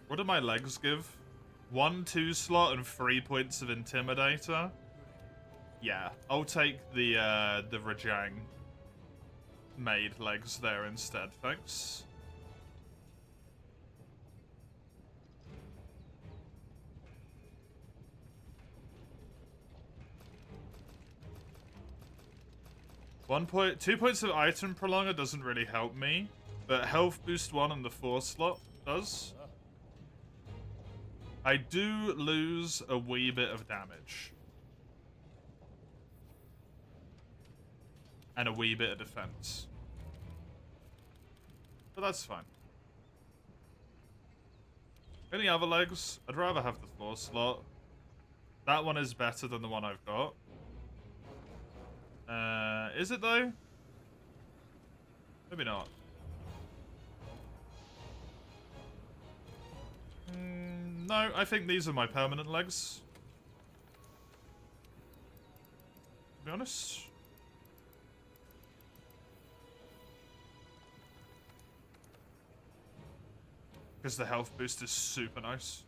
[SPEAKER 1] What do my legs give? 1-2 slot and 3 points of Intimidator. Yeah, I'll take the Rajang made legs there instead, thanks. One point, 2 points of item prolonger doesn't really help me, but health boost 1 on the 4 slot does. I do lose a wee bit of damage. And a wee bit of defense. But that's fine. Any other legs? I'd rather have the 4 slot. That one is better than the one I've got. Is it though? Maybe not. No, I think these are my permanent legs. To be honest. Because the health boost is super nice.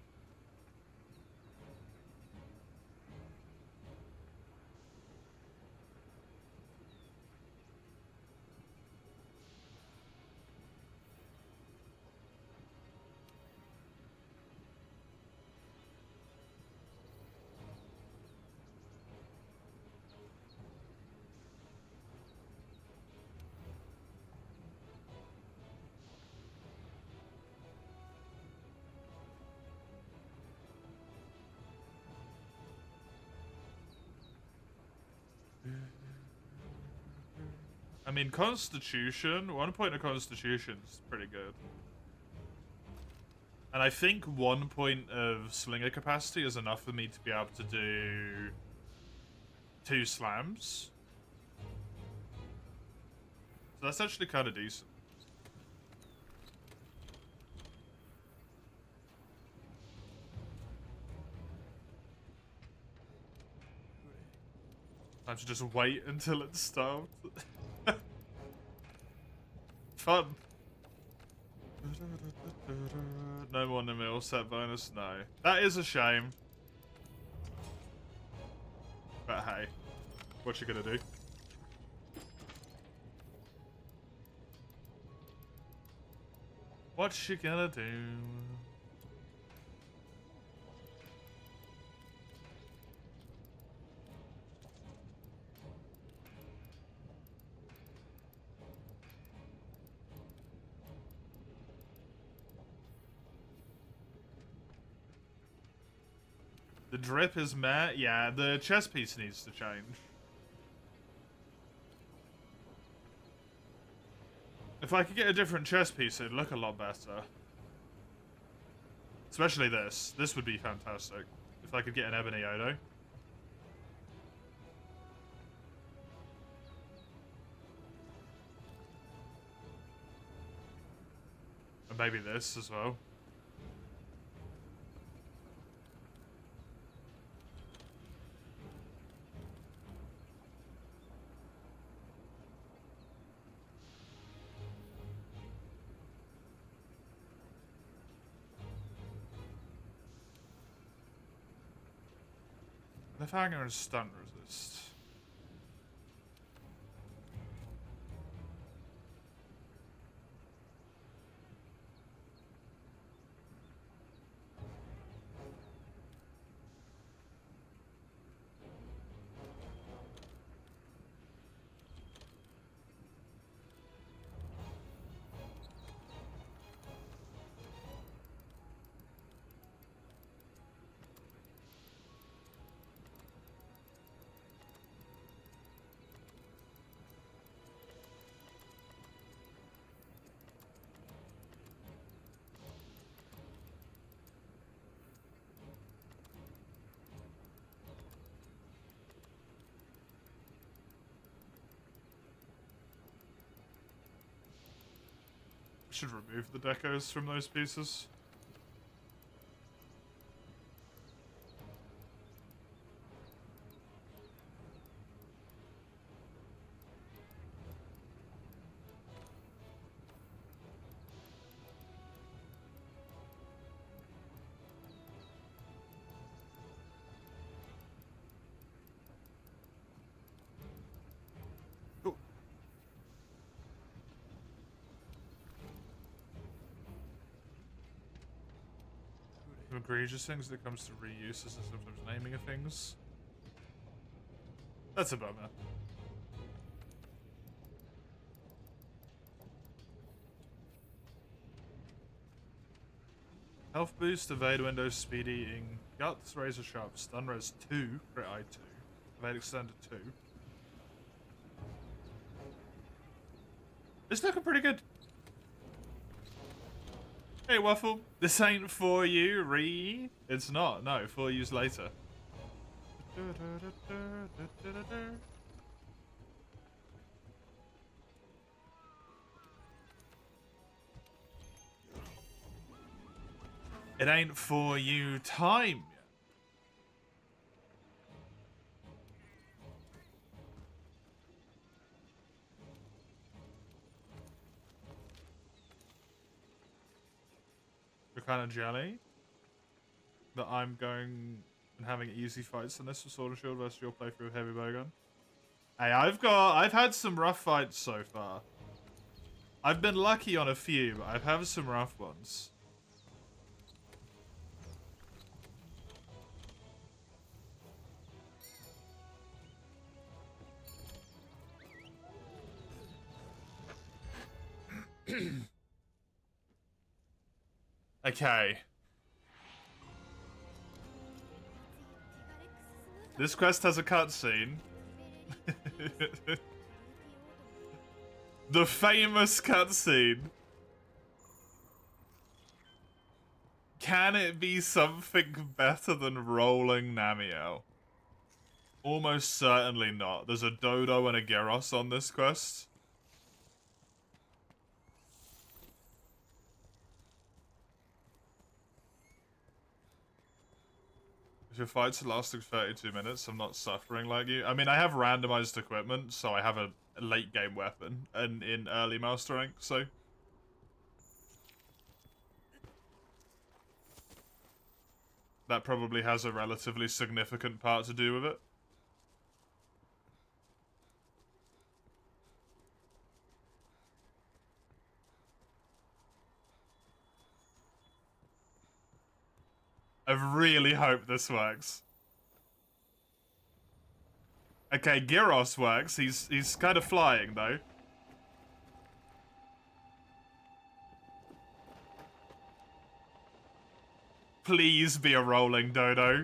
[SPEAKER 1] I mean, Constitution, 1 point of Constitution is pretty good. And I think 1 point of Slinger capacity is enough for me to be able to do 2 slams. So that's actually kind of decent. I have to just wait until it's starved. Fun. No more Namil set bonus, no. That is a shame. But hey, what you gonna do? What you gonna do? The drip is meh. Yeah, the chess piece needs to change. If I could get a different chess piece, it'd look a lot better. Especially this. This would be fantastic. If I could get an Ebony Odo. And maybe this as well. Cliffhanger and stun resist. Should remove the decos from those pieces. egregious things when it comes to reuses and sometimes naming of things. That's a bummer. Health boost, evade window, speed eating, guts, razor sharp, stun res 2, crit eye 2, evade extended 2. It's looking pretty good. Hey Waffle, this ain't for you, re. It's not, no, for use later. It ain't for you time yet. You're kind of jelly that I'm going and having easy fights in this for Sword and Shield versus your playthrough of Heavy Bowgun. Hey, I've had some rough fights so far. I've been lucky on a few, but I've had some rough ones. Okay. This quest has a cutscene. The famous cutscene. Can it be something better than rolling Namiel? Almost certainly not. There's a Dodo and a Gyros on this quest. If your fights are lasting 32 minutes, I'm not suffering like you. I mean, I have randomized equipment, so I have a late game weapon and in early master rank, so... that probably has a relatively significant part to do with it. I really hope this works. Okay, Gyros works. He's kind of flying though. Please be a rolling dodo.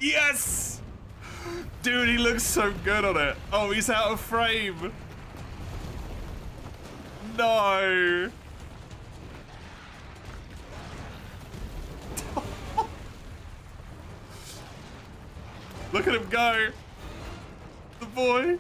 [SPEAKER 1] Yes! Dude, he looks so good on it. Oh, he's out of frame. No. Look at him go. The boy.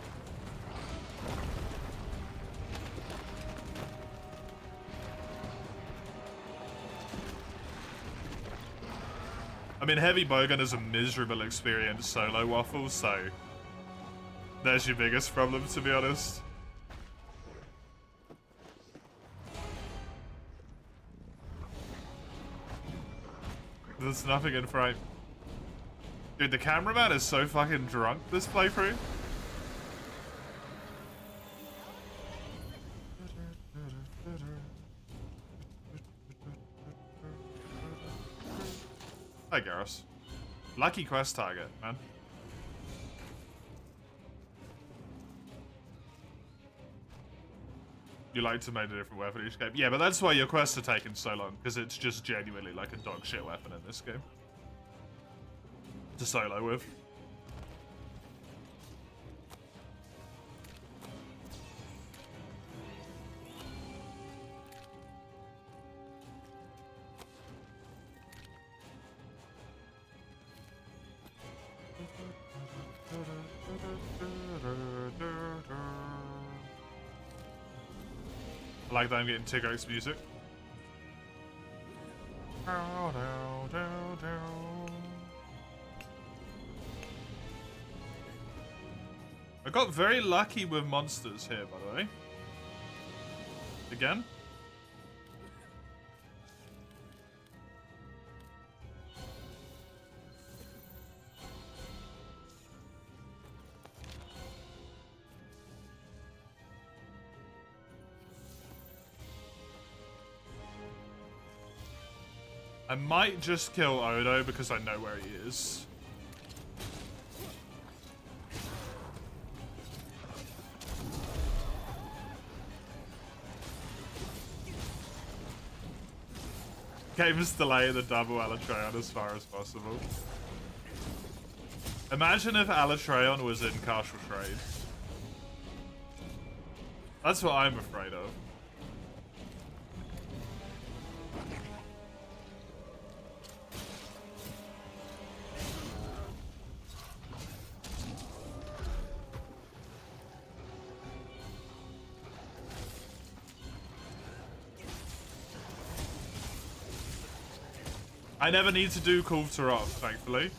[SPEAKER 1] I mean, Heavy Bowgun is a miserable experience solo, Waffle, so there's your biggest problem, to be honest. There's nothing in frame. Dude, the cameraman is so fucking drunk this playthrough. Hi, Garrus. Lucky quest target, man. You like to make a different weapon each game. Yeah, but that's why your quests are taking so long, because it's just genuinely like a dog shit weapon in this game to solo with. I like that I'm getting Tigrex music. I got very lucky with monsters here, by the way. Again. I might just kill Odo because I know where he is. Game's delay the double Alatreon as far as possible. Imagine if Alatreon was in Castle Trade. That's what I'm afraid of. I never need to do Kulter off, thankfully.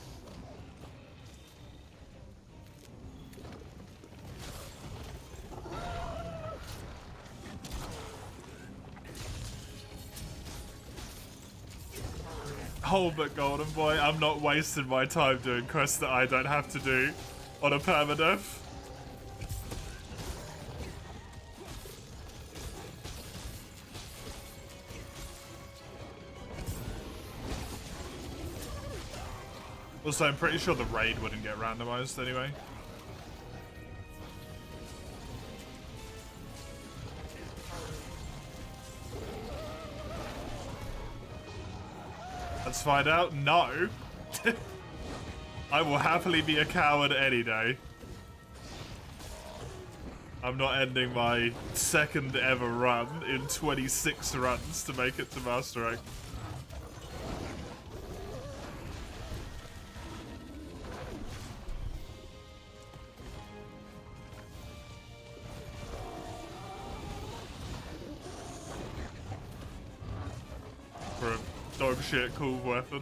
[SPEAKER 1] Oh, but Golden Boy, I'm not wasting my time doing quests that I don't have to do on a permadeath. Also, I'm pretty sure the raid wouldn't get randomized anyway. Let's find out. No. I will happily be a coward any day. I'm not ending my second ever run in 26 runs to make it to Master Rank. For a dog shit cool weapon.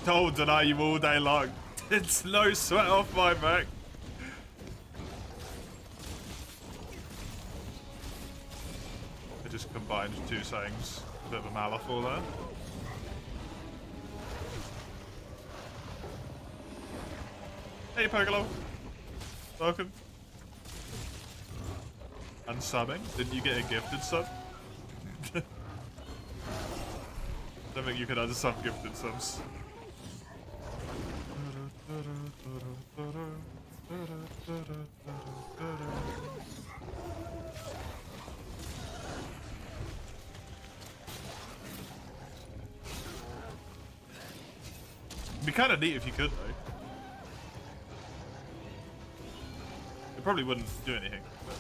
[SPEAKER 1] I'll deny you all day long. It's no sweat off my back. I just combined two sayings. A bit of a mouthful there. Hey, Pogolo. Welcome. Unsubbing? Didn't you get a gifted sub? I don't think you could unsub gifted subs. It'd be kind of neat if you could, though. It probably wouldn't do anything. But...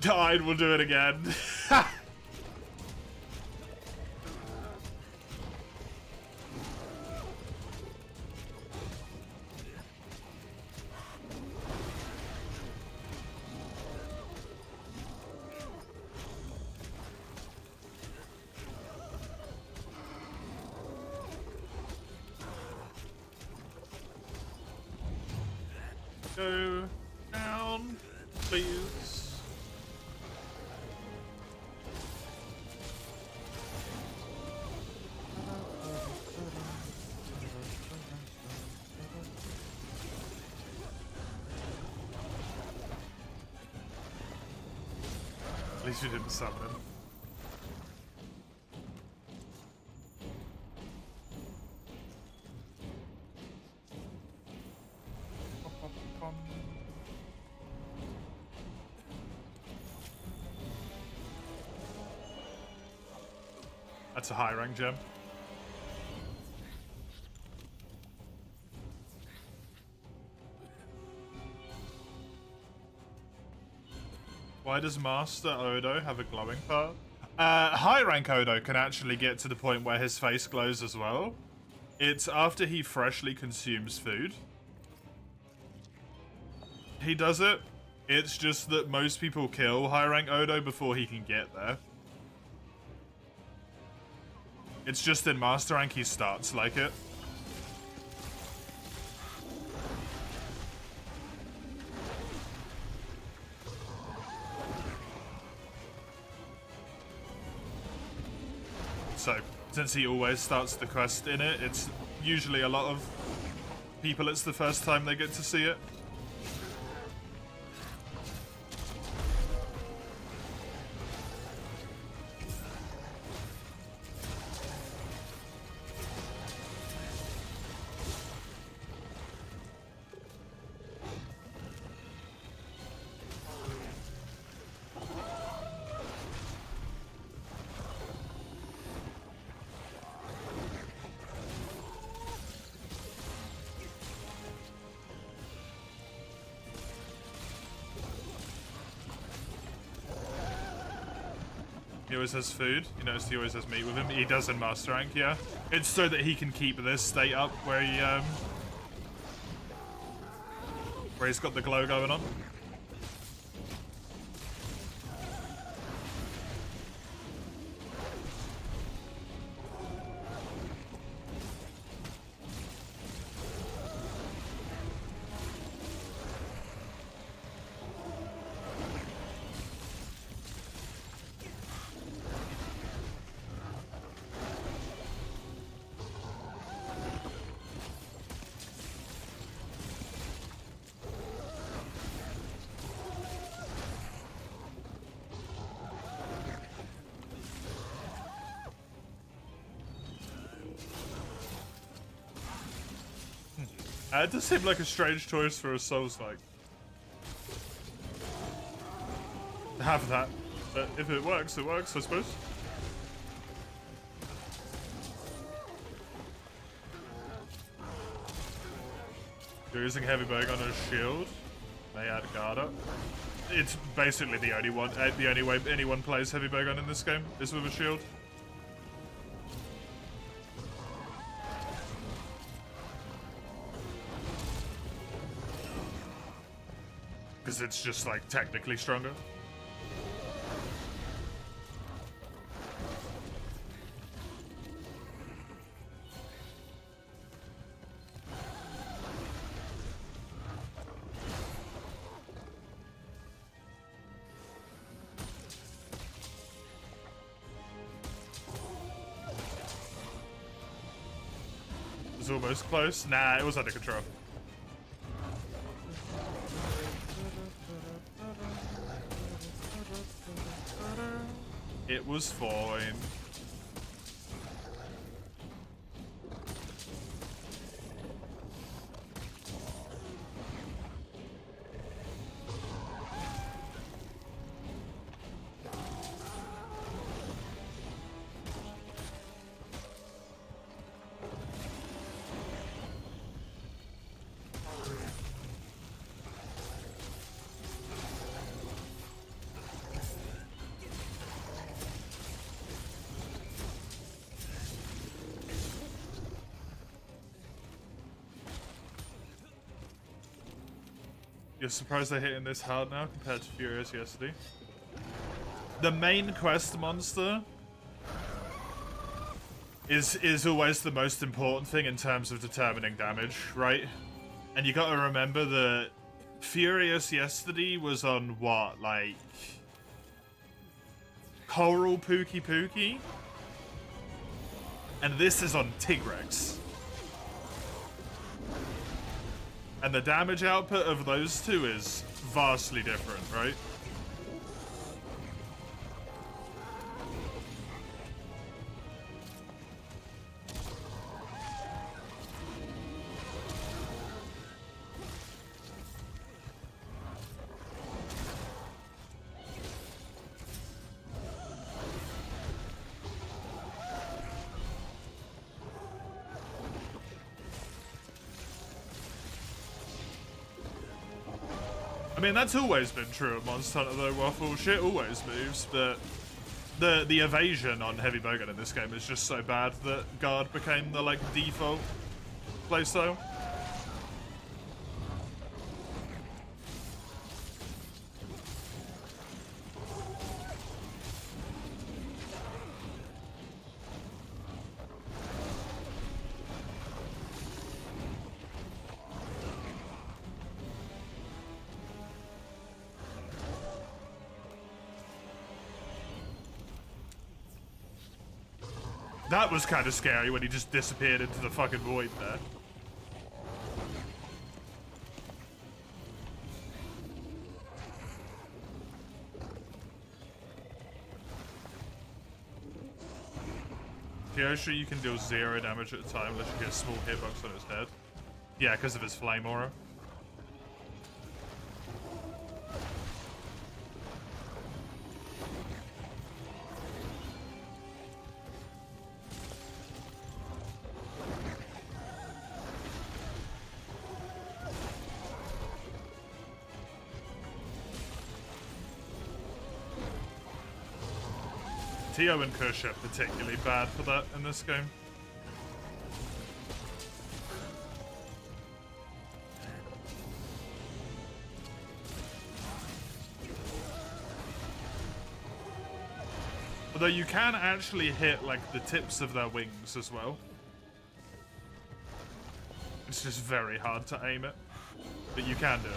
[SPEAKER 1] Died, we'll do it again. Go down, please. At least you didn't summon him. That's a high rank gem. Why does Master Odo have a glowing part? High rank Odo can actually get to the point where his face glows as well. It's after he freshly consumes food. He does it. It's just that most people kill high rank Odo before he can get there. It's just in Master Rank he starts like it. So, since he always starts the quest in it, it's usually a lot of people, it's the first time they get to see it. He always has food. You notice he always has meat with him. He does in Master Rank, yeah. It's so that he can keep this state up where he's got the glow going on. It does seem like a strange choice for a Souls-like. To have that. But if it works, I suppose. You're using Heavy Bowgun on a shield. May add guard up. It's basically the only way anyone plays Heavy Bowgun in this game is with a shield. Because it's just, like, technically stronger. It was almost close. Nah, it was under control. It was fine. You're surprised they're hitting this hard now compared to Furious yesterday? The main quest monster is always the most important thing in terms of determining damage, right? And you gotta remember that Furious yesterday was on what, like Coral Pookie Pookie? And this is on Tigrex. And the damage output of those two is vastly different, right? I mean, that's always been true of Monster Hunter, though, Waffle. Shit always moves, but the evasion on Heavy Bowgun in this game is just so bad that guard became the, like, default playstyle. That was kind of scary when he just disappeared into the fucking void there. Kyosho, you can deal 0 damage at a time unless you get a small hitbox on his head. Yeah, because of his flame aura. Tio and Kush are particularly bad for that in this game. Although you can actually hit like the tips of their wings as well. It's just very hard to aim it, but you can do it.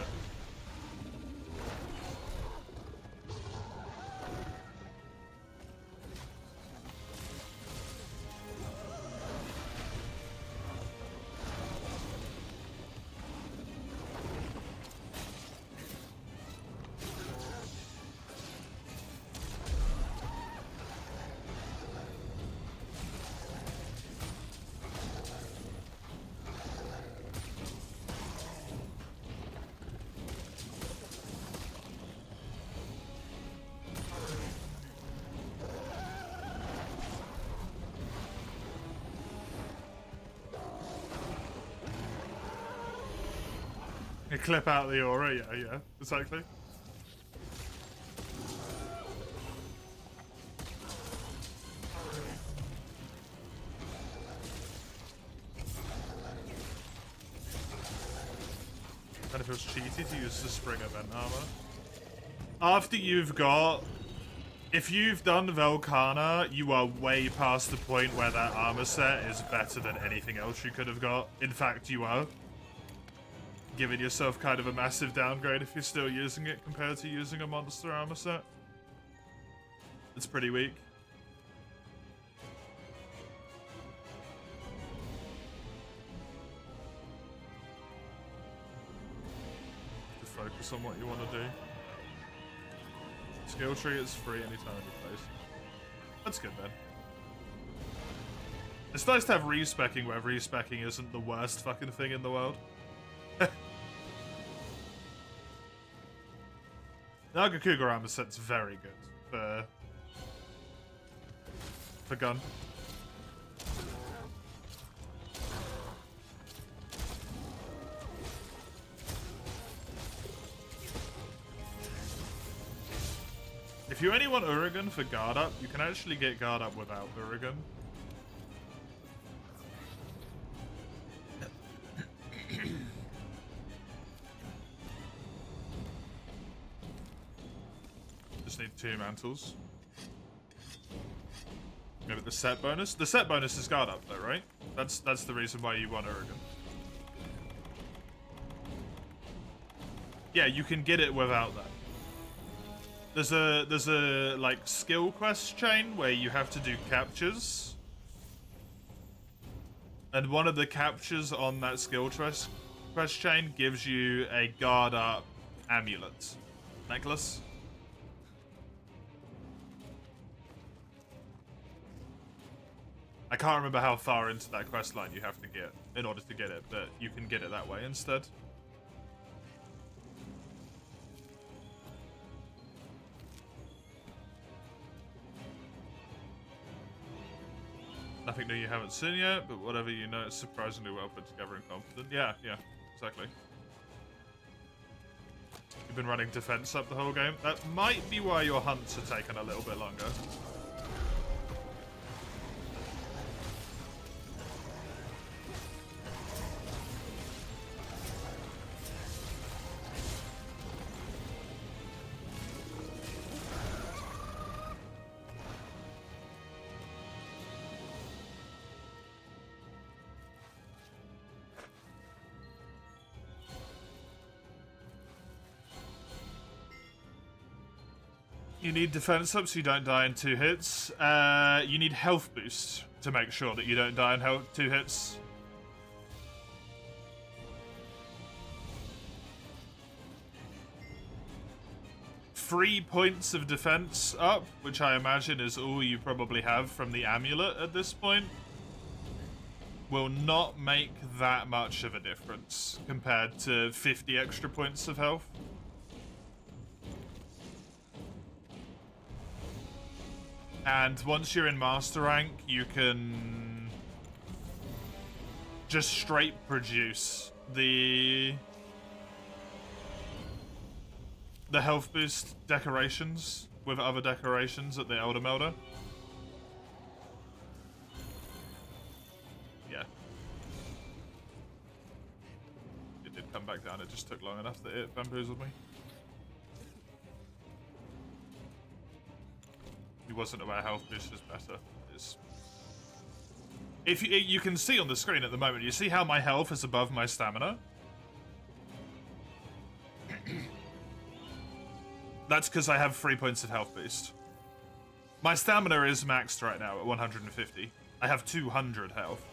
[SPEAKER 1] You clip out the aura, yeah, exactly. And it feels cheaty to use the spring event armor. After you've got... If you've done Velkhana, you are way past the point where that armor set is better than anything else you could have got. In fact, you are. Giving yourself kind of a massive downgrade if you're still using it compared to using a monster armor set. It's pretty weak. To focus on what you want to do. Skill tree is free anytime you place. That's good then. It's nice to have respecking where respecking isn't the worst fucking thing in the world. Nagakuga armor set's very good for gun. If you only want Urigan for guard up, you can actually get guard up without Urigan. Just need 2 mantles. Maybe the set bonus? The set bonus is guard up though, right? That's the reason why you want Urigan. Yeah, you can get it without that. There's a like skill quest chain where you have to do captures. And one of the captures on that skill quest chain gives you a guard up amulet necklace. I can't remember how far into that quest line you have to get in order to get it, but you can get it that way instead. Nothing new you haven't seen yet, but whatever you know, it's surprisingly well put together and confident. Yeah, exactly. You've been running defense up the whole game. That might be why your hunts are taking a little bit longer. You need defense up so you don't die in 2 hits. You need health boost to make sure that you don't die in 2 hits. Three points of defense up, which I imagine is all you probably have from the amulet at this point, will not make that much of a difference compared to 50 extra points of health. And once you're in master rank, you can just straight produce the health boost decorations with other decorations at the Elder Melder. Yeah. It did come back down, it just took long enough that it bamboozled me. He wasn't aware health boost is better. If you can see on the screen at the moment, you see how my health is above my stamina? That's because I have 3 points of health boost. My stamina is maxed right now at 150. I have 200 health.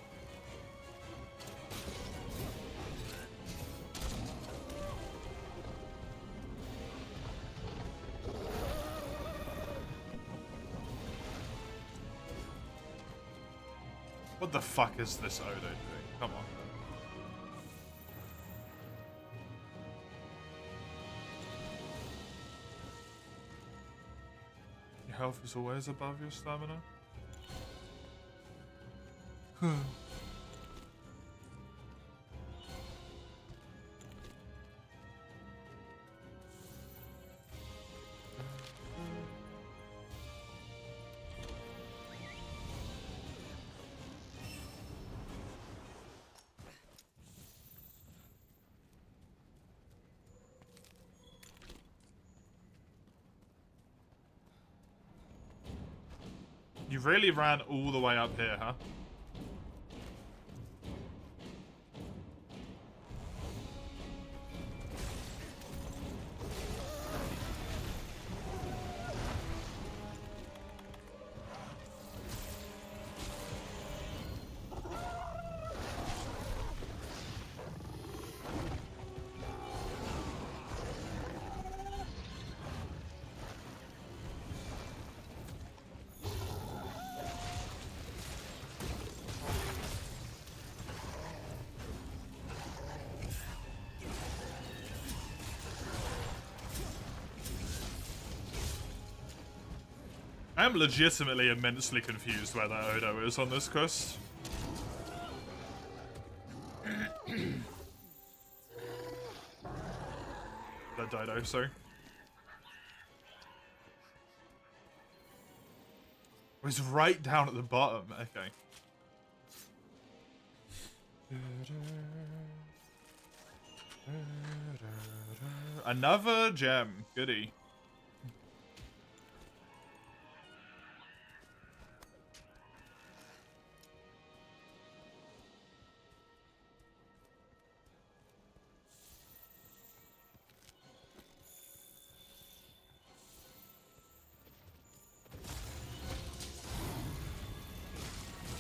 [SPEAKER 1] What the fuck is this Odo doing? Come on. Your health is always above your stamina? You really ran all the way up here, huh? I am legitimately immensely confused where that Odo is on this quest. That Dodo, sorry. Oh, he's right down at the bottom, okay. Another gem, goody.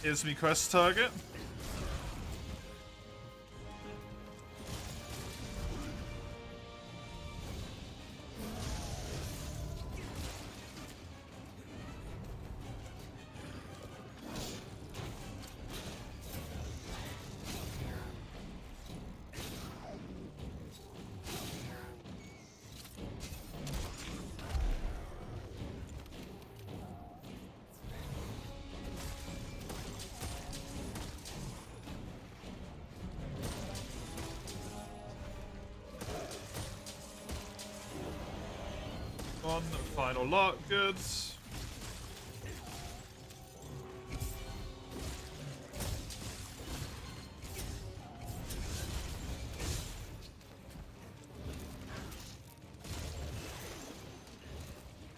[SPEAKER 1] Here's me quest target. On final lock, good.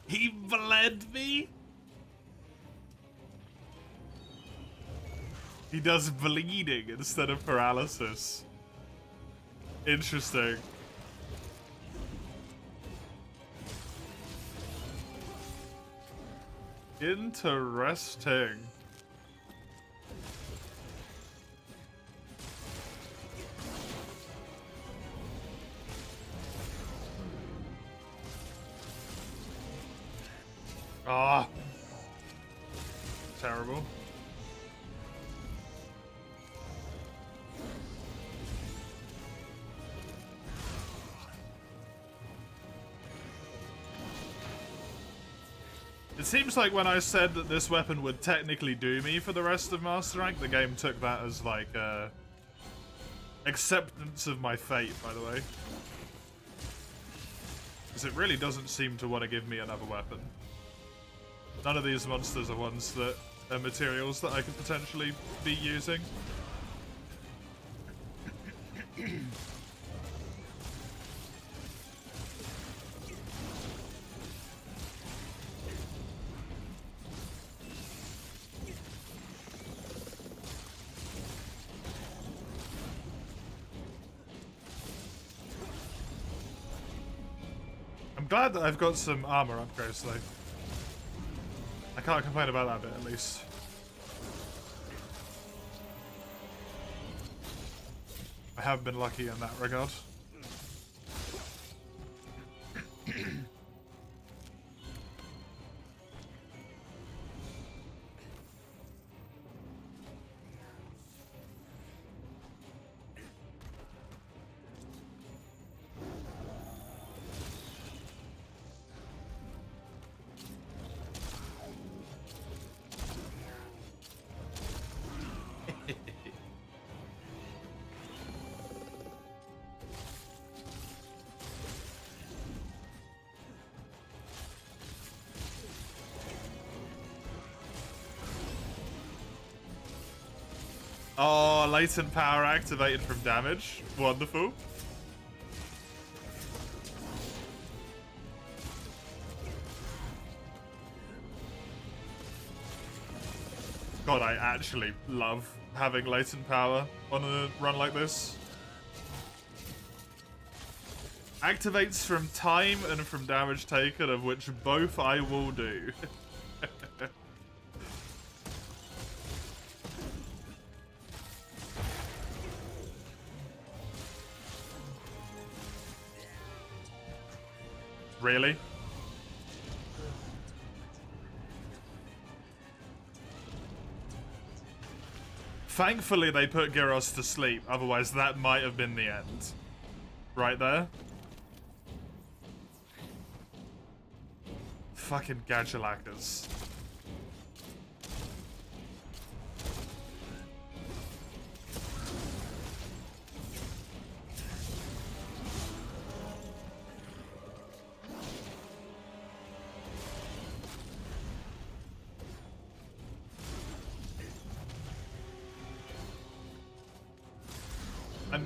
[SPEAKER 1] He bled me? He does bleeding instead of paralysis. Interesting. Interesting. Ah. Terrible. It seems like when I said that this weapon would technically do me for the rest of Master Rank, the game took that as like acceptance of my fate, by the way. Because it really doesn't seem to want to give me another weapon. None of these monsters are ones that are materials that I could potentially be using. I'm glad that I've got some armor upgrades though. I can't complain about that bit at least. I have been lucky in that regard. Oh, latent power activated from damage. Wonderful. God, I actually love having latent power on a run like this. Activates from time and from damage taken, of which both I will do. Really? Thankfully they put Gyros to sleep, otherwise that might have been the end. Right there. Fucking Gadgelackers.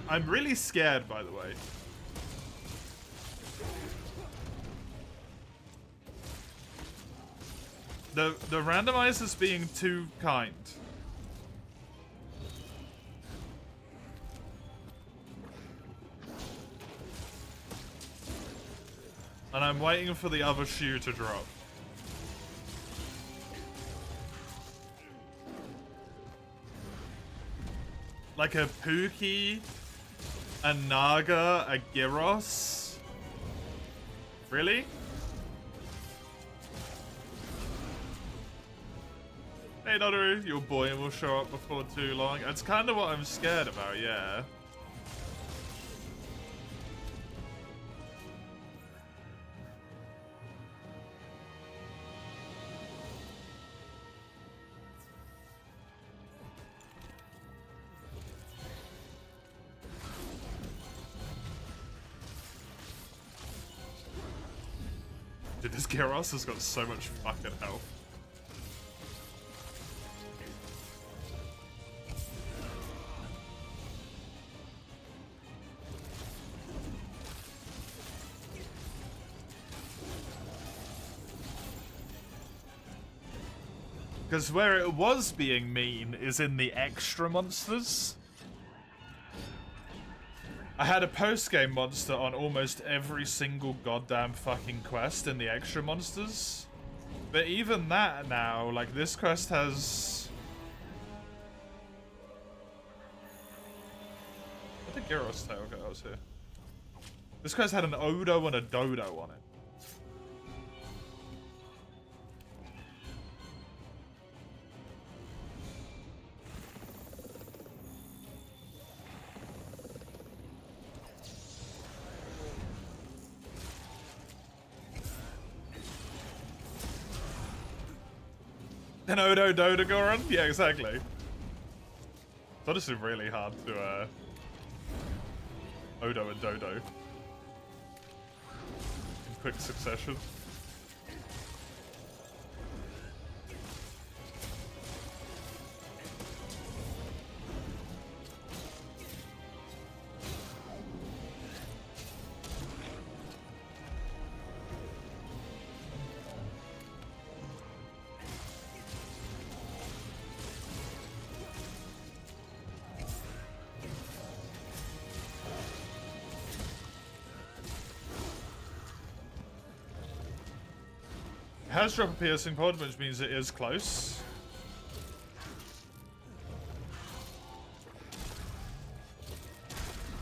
[SPEAKER 1] I'm really scared, by the way. The randomizer's being too kind. And I'm waiting for the other shoe to drop. Like a Pookie, a Naga, a Gyros? Really? Hey Nodaru, your boy will show up before too long. That's kind of what I'm scared about, yeah. Dude, this Gyros has got so much fucking health. Because where it was being mean is in the extra monsters. I had a post-game monster on almost every single goddamn fucking quest in the extra monsters. But even that now, like, this quest has... What did Gyros tail go? I was here. This quest had an Odo and a Dodo on it. An Odo Dodogoron? Yeah, exactly. It's honestly really hard to, Odo and Dodo in quick succession. It has dropped a piercing pod, which means it is close.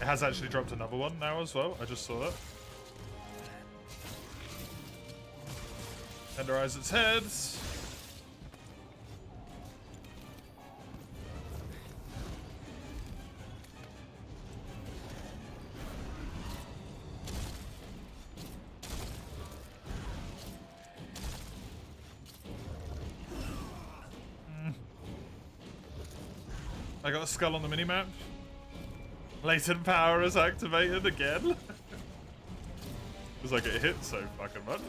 [SPEAKER 1] It has actually dropped another one now as well. I just saw that. Tenderize its head. I got a skull on the minimap. Latent power is activated again. Because I get hit so fucking much.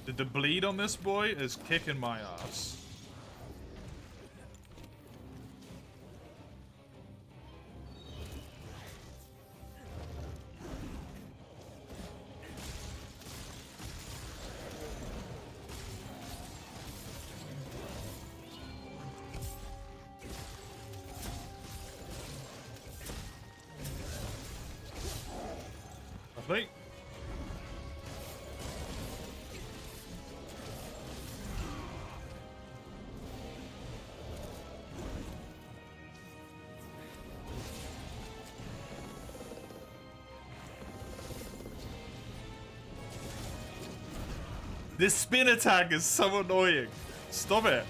[SPEAKER 1] The bleed on this boy is kicking my ass. Lovely. This spin attack is so annoying. Stop it.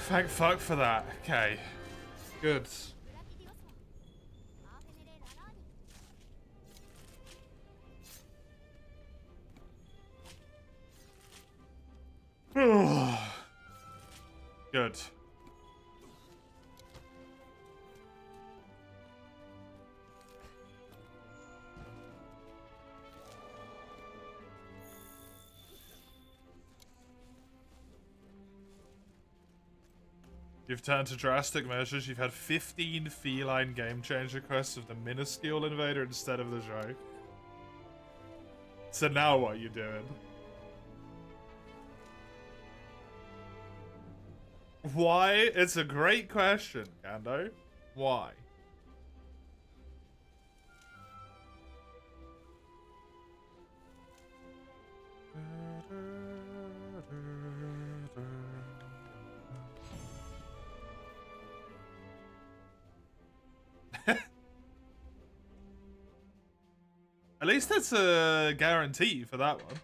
[SPEAKER 1] Thank fuck for that. Okay. Good. Good. You've turned to drastic measures. You've had 15 feline game changer quests of the minuscule invader instead of the Zhou. So now what are you doing? Why? It's a great question, Gando. Why? At least that's a guarantee for that one.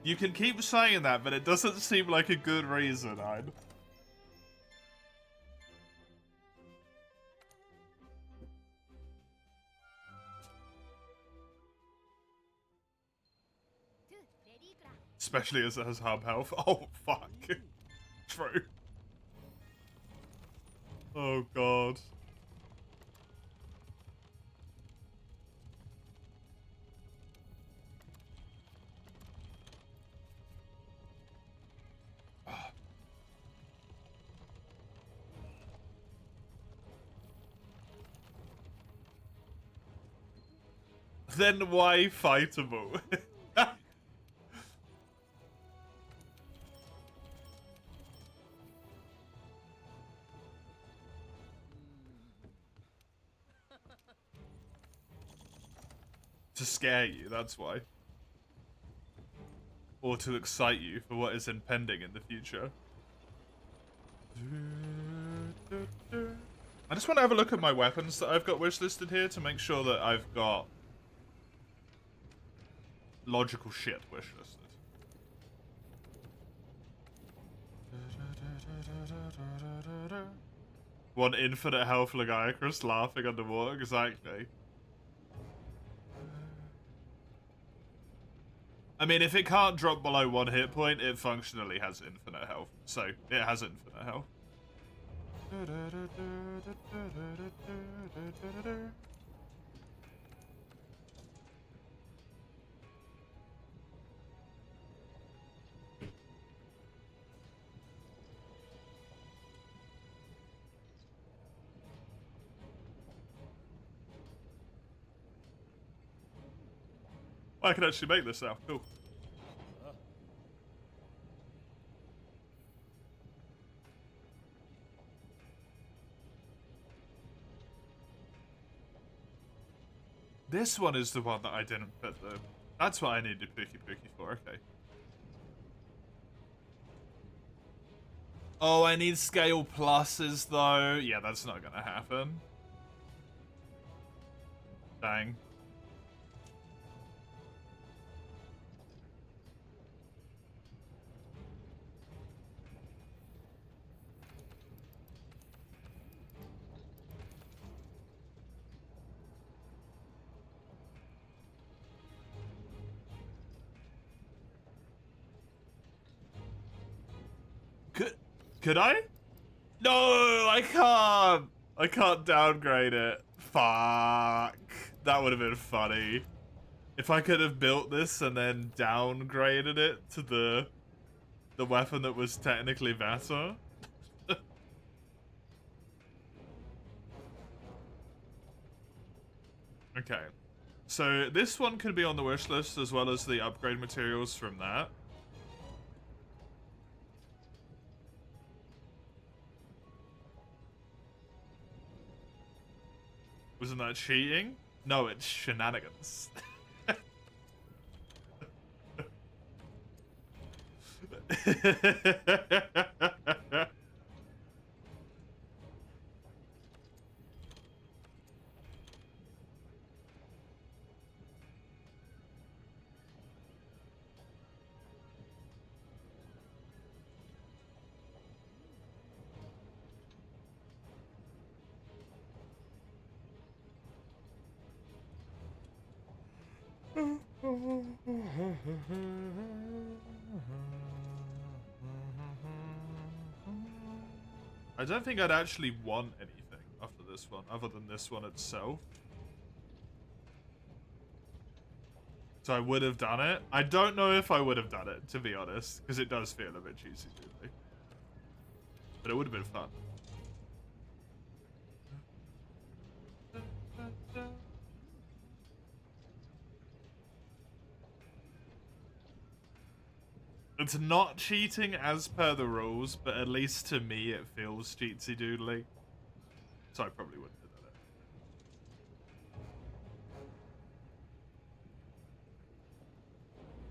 [SPEAKER 1] You can keep saying that, but it doesn't seem like a good reason, I'd. Especially as it has hub health. Oh, fuck. True. Oh, God. Then why fightable? To scare you, that's why. Or to excite you for what is impending in the future. I just want to have a look at my weapons that I've got wishlisted here to make sure that I've got logical shit wishlisted. One infinite health Lagiacrus laughing underwater, exactly. I mean, if it can't drop below 1 hit point, it functionally has infinite health. So, it has infinite health. I can actually make this now. Cool. This one is the one that I didn't put the... That's what I needed Pookie Pookie for, okay. Oh, I need scale pluses though. Yeah, that's not gonna happen. Dang. Could I? No, I can't. I can't downgrade it. Fuck. That would have been funny. If I could have built this and then downgraded it to the weapon that was technically better. Okay. So this one could be on the wish list as well as the upgrade materials from that. Wasn't that cheating? No, it's shenanigans. I don't think I'd actually want anything after this one, other than this one itself. So I would have done it. I don't know if I would have done it, to be honest, because it does feel a bit cheesy to me. But it would have been fun. It's not cheating as per the rules, but at least to me it feels cheatsy doodly. So I probably wouldn't have done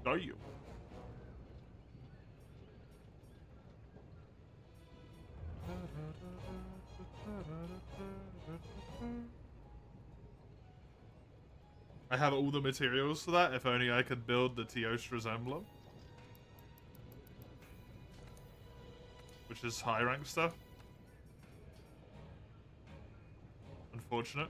[SPEAKER 1] it. Are you? I have all the materials for that. If only I could build the Teostra's emblem. Which is high rank stuff. Unfortunate.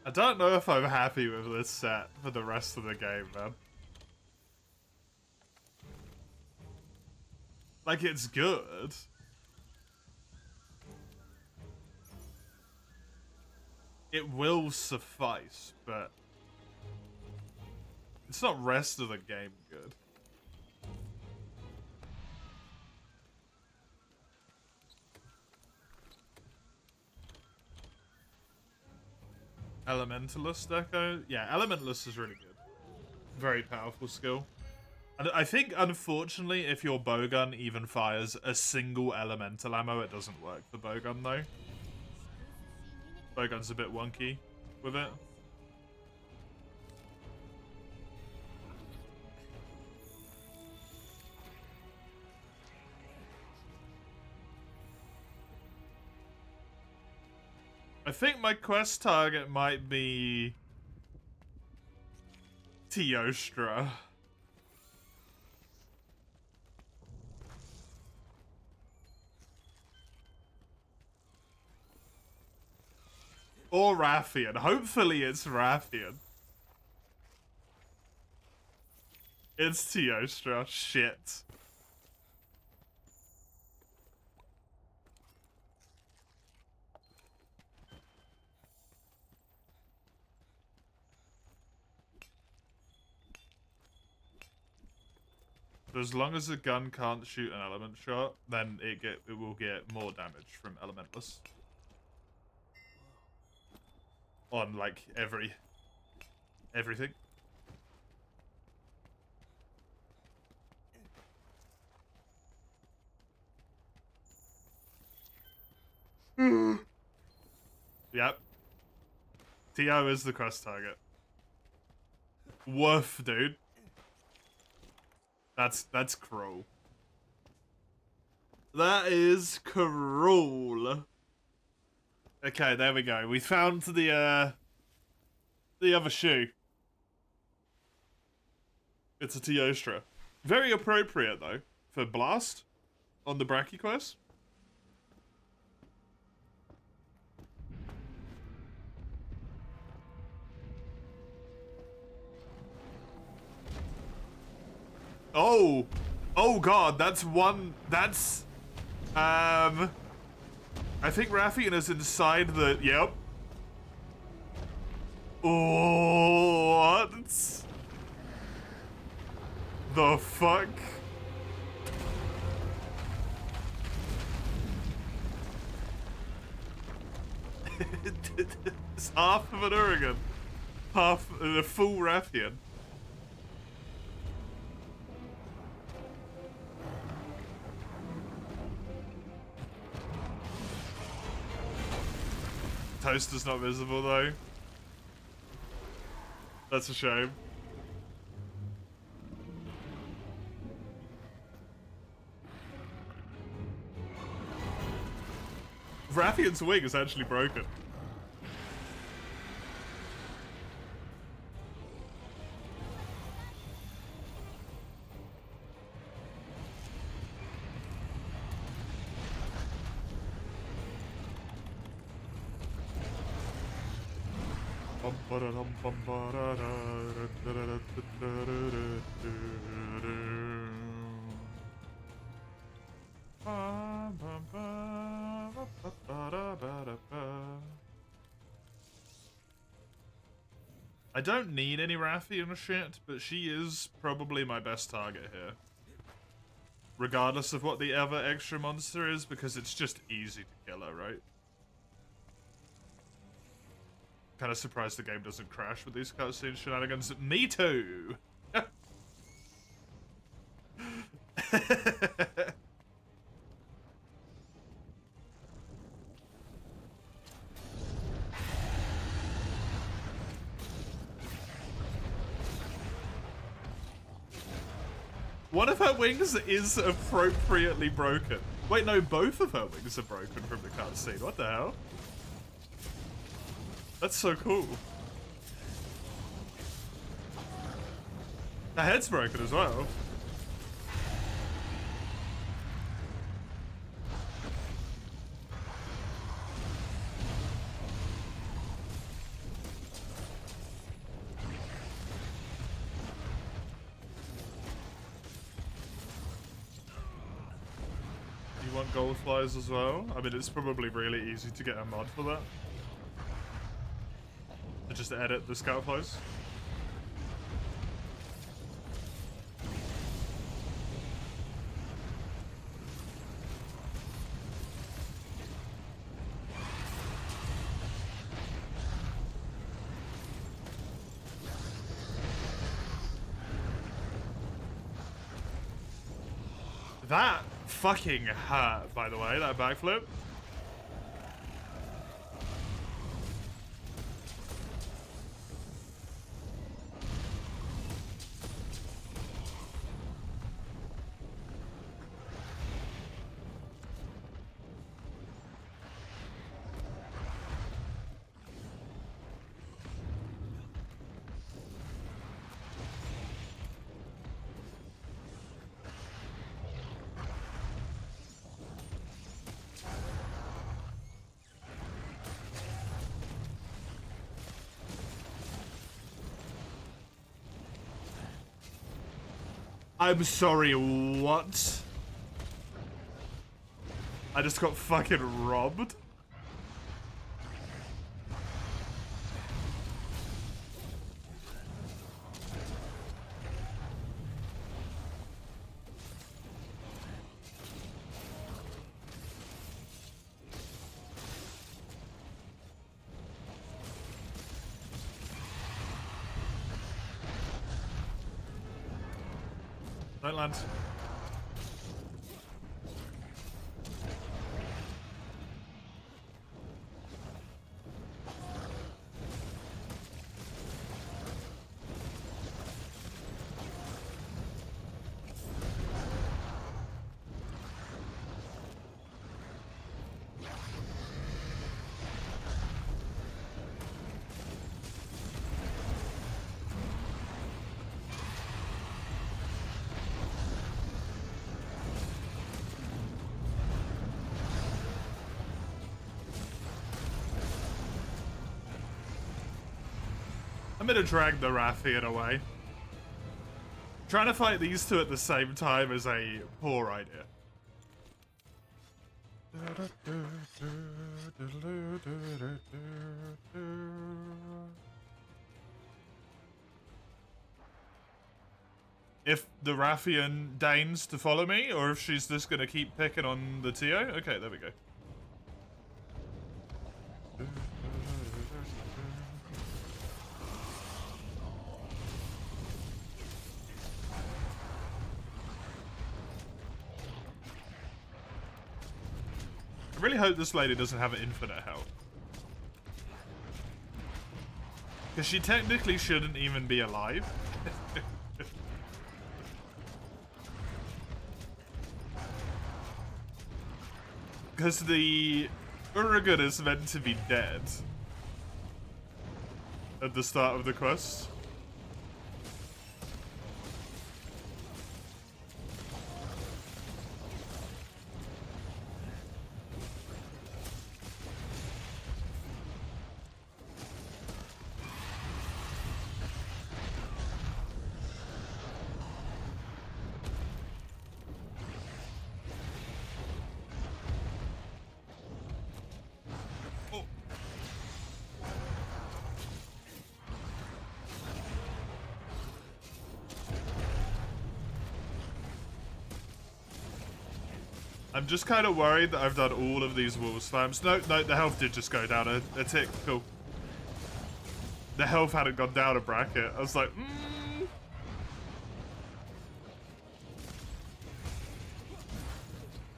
[SPEAKER 1] I don't know if I'm happy with this set for the rest of the game, man. Like, it's good. It will suffice, but it's not rest of the game good. Elementalist deco? Yeah, Elementalist is really good. Very powerful skill. And I think, unfortunately, if your bowgun even fires a single elemental ammo, it doesn't work for bowgun, though. Bowgun's a bit wonky with it. I think my quest target might be Teostra. Or Rathian. Hopefully it's Rathian. It's Teostra. Shit. So as long as the gun can't shoot an element shot, then it will get more damage from Elementless. On like everything. Yep. TO is the quest target. Woof, dude. That's cruel. That is cruel. Okay, there we go. We found the other shoe. It's a Teostra. Very appropriate though for Blast on the Bracky quest. Oh god, that's I think Rathian is inside the, yep. Oh, what? The fuck? It's half of an Urigan. Half, a full Rathian. Toaster's not visible though. That's a shame. Rathian's wing is actually broken. I don't need any Rathian shit, but she is probably my best target here. Regardless of what the other extra monster is, because it's just easy to kill her, right? Kind of surprised the game doesn't crash with these cutscene shenanigans. Me too! One of her wings is appropriately broken. Wait, no, both of her wings are broken from the cutscene. What the hell? That's so cool. Her head's broken as well. want gold flies as well. I mean, it's probably really easy to get a mod for that. To just edit the scout flies. That fucking hurt, by the way, that backflip. I'm sorry, what? I just got fucking robbed? Don't land. I'm gonna drag the Rathian away. Trying to fight these two at the same time is a poor idea. If the Rathian deigns to follow me, or if she's just gonna keep picking on the Tio. Okay, there we go. I really hope this lady doesn't have infinite health. Because she technically shouldn't even be alive. Because the Uragan is meant to be dead at the start of the quest. I'm just kind of worried that I've done all of these wall slams. No, the health did just go down a tick. Cool. The health hadn't gone down a bracket. I was like,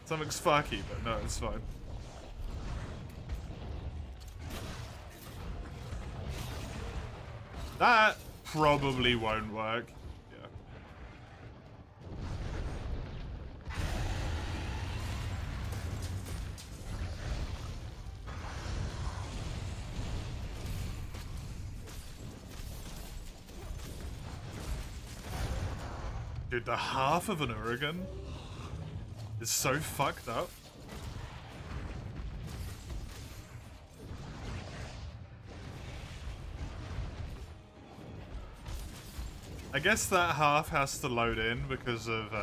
[SPEAKER 1] Something's fucky, but no, it's fine. That probably won't work. Dude, the half of an Uragan is so fucked up. I guess that half has to load in because of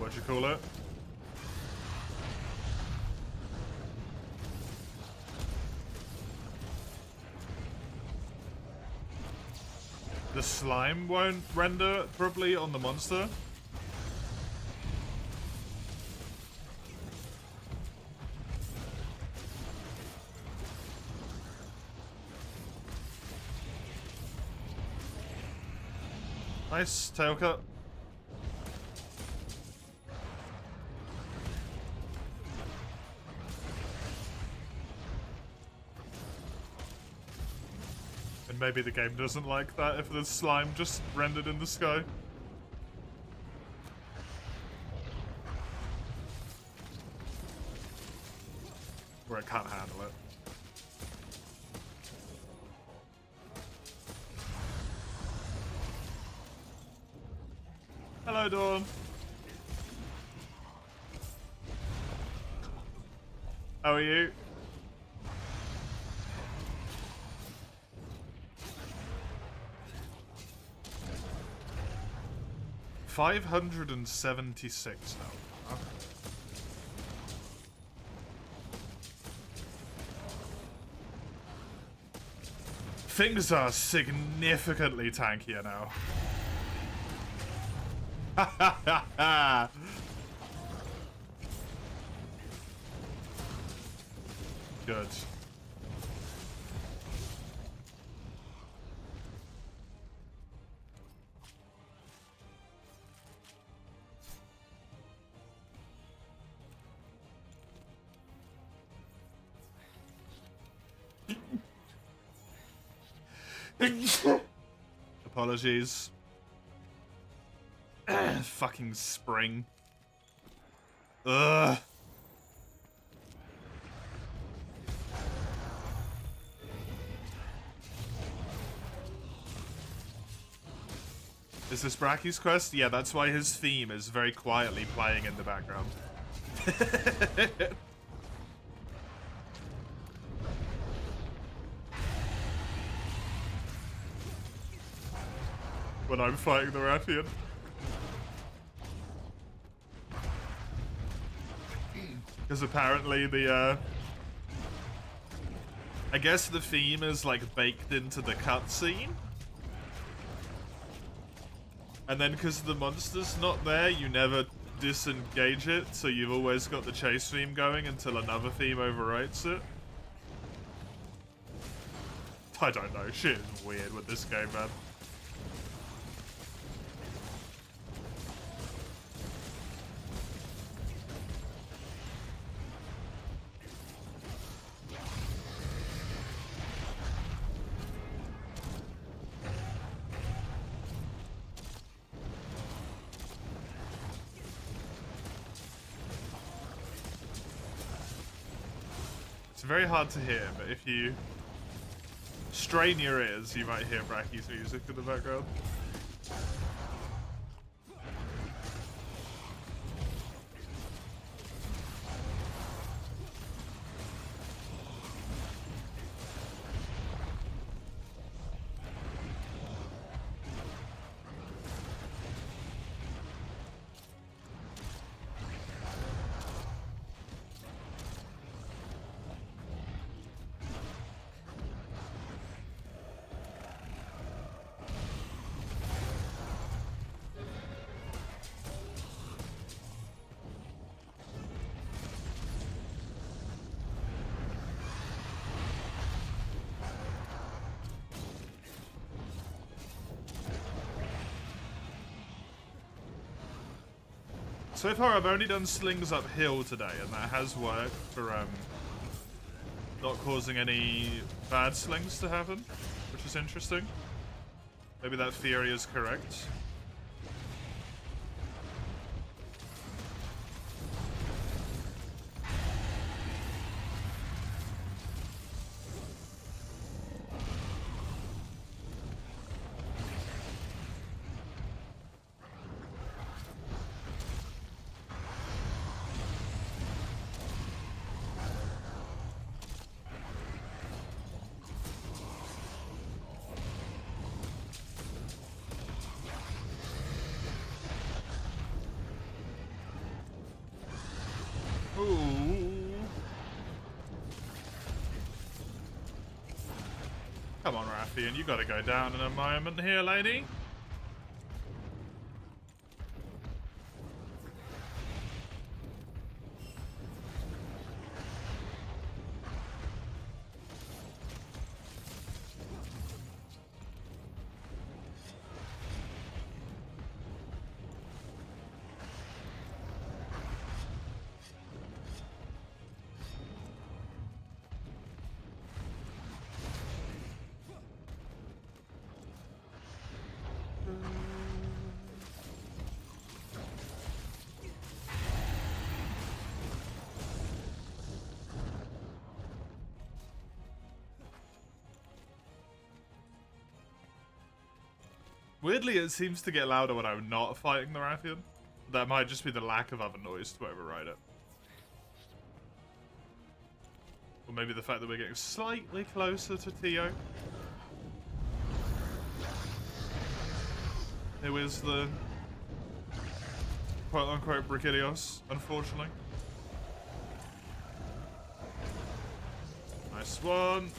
[SPEAKER 1] what you call it. The slime won't render probably on the monster. Nice tail cut. And maybe the game doesn't like that if the slime just rendered in the sky. Or it can't handle it. Hello, Dawn. How are you? $576 now. Okay. Things are significantly tankier now. Good. Apologies. Fucking spring. Ugh. Is this Bracky's quest? Yeah, that's why his theme is very quietly playing in the background. When I'm fighting the Rathian. Because apparently the, I guess the theme is like baked into the cutscene. And then because the monster's not there, you never disengage it, so you've always got the chase theme going until another theme overwrites it. I don't know, shit is weird with this game, man. Very hard to hear, but if you strain your ears, you might hear Bracky's music in the background. So far, I've only done slings uphill today, and that has worked for not causing any bad slings to happen, which is interesting. Maybe that theory is correct. Rathian, you gotta go down in a moment here, lady. Weirdly, it seems to get louder when I'm not fighting the Rathian. That might just be the lack of other noise to override it. Or maybe the fact that we're getting slightly closer to Tio. Who is the quote-unquote Brachilios, unfortunately. Nice one.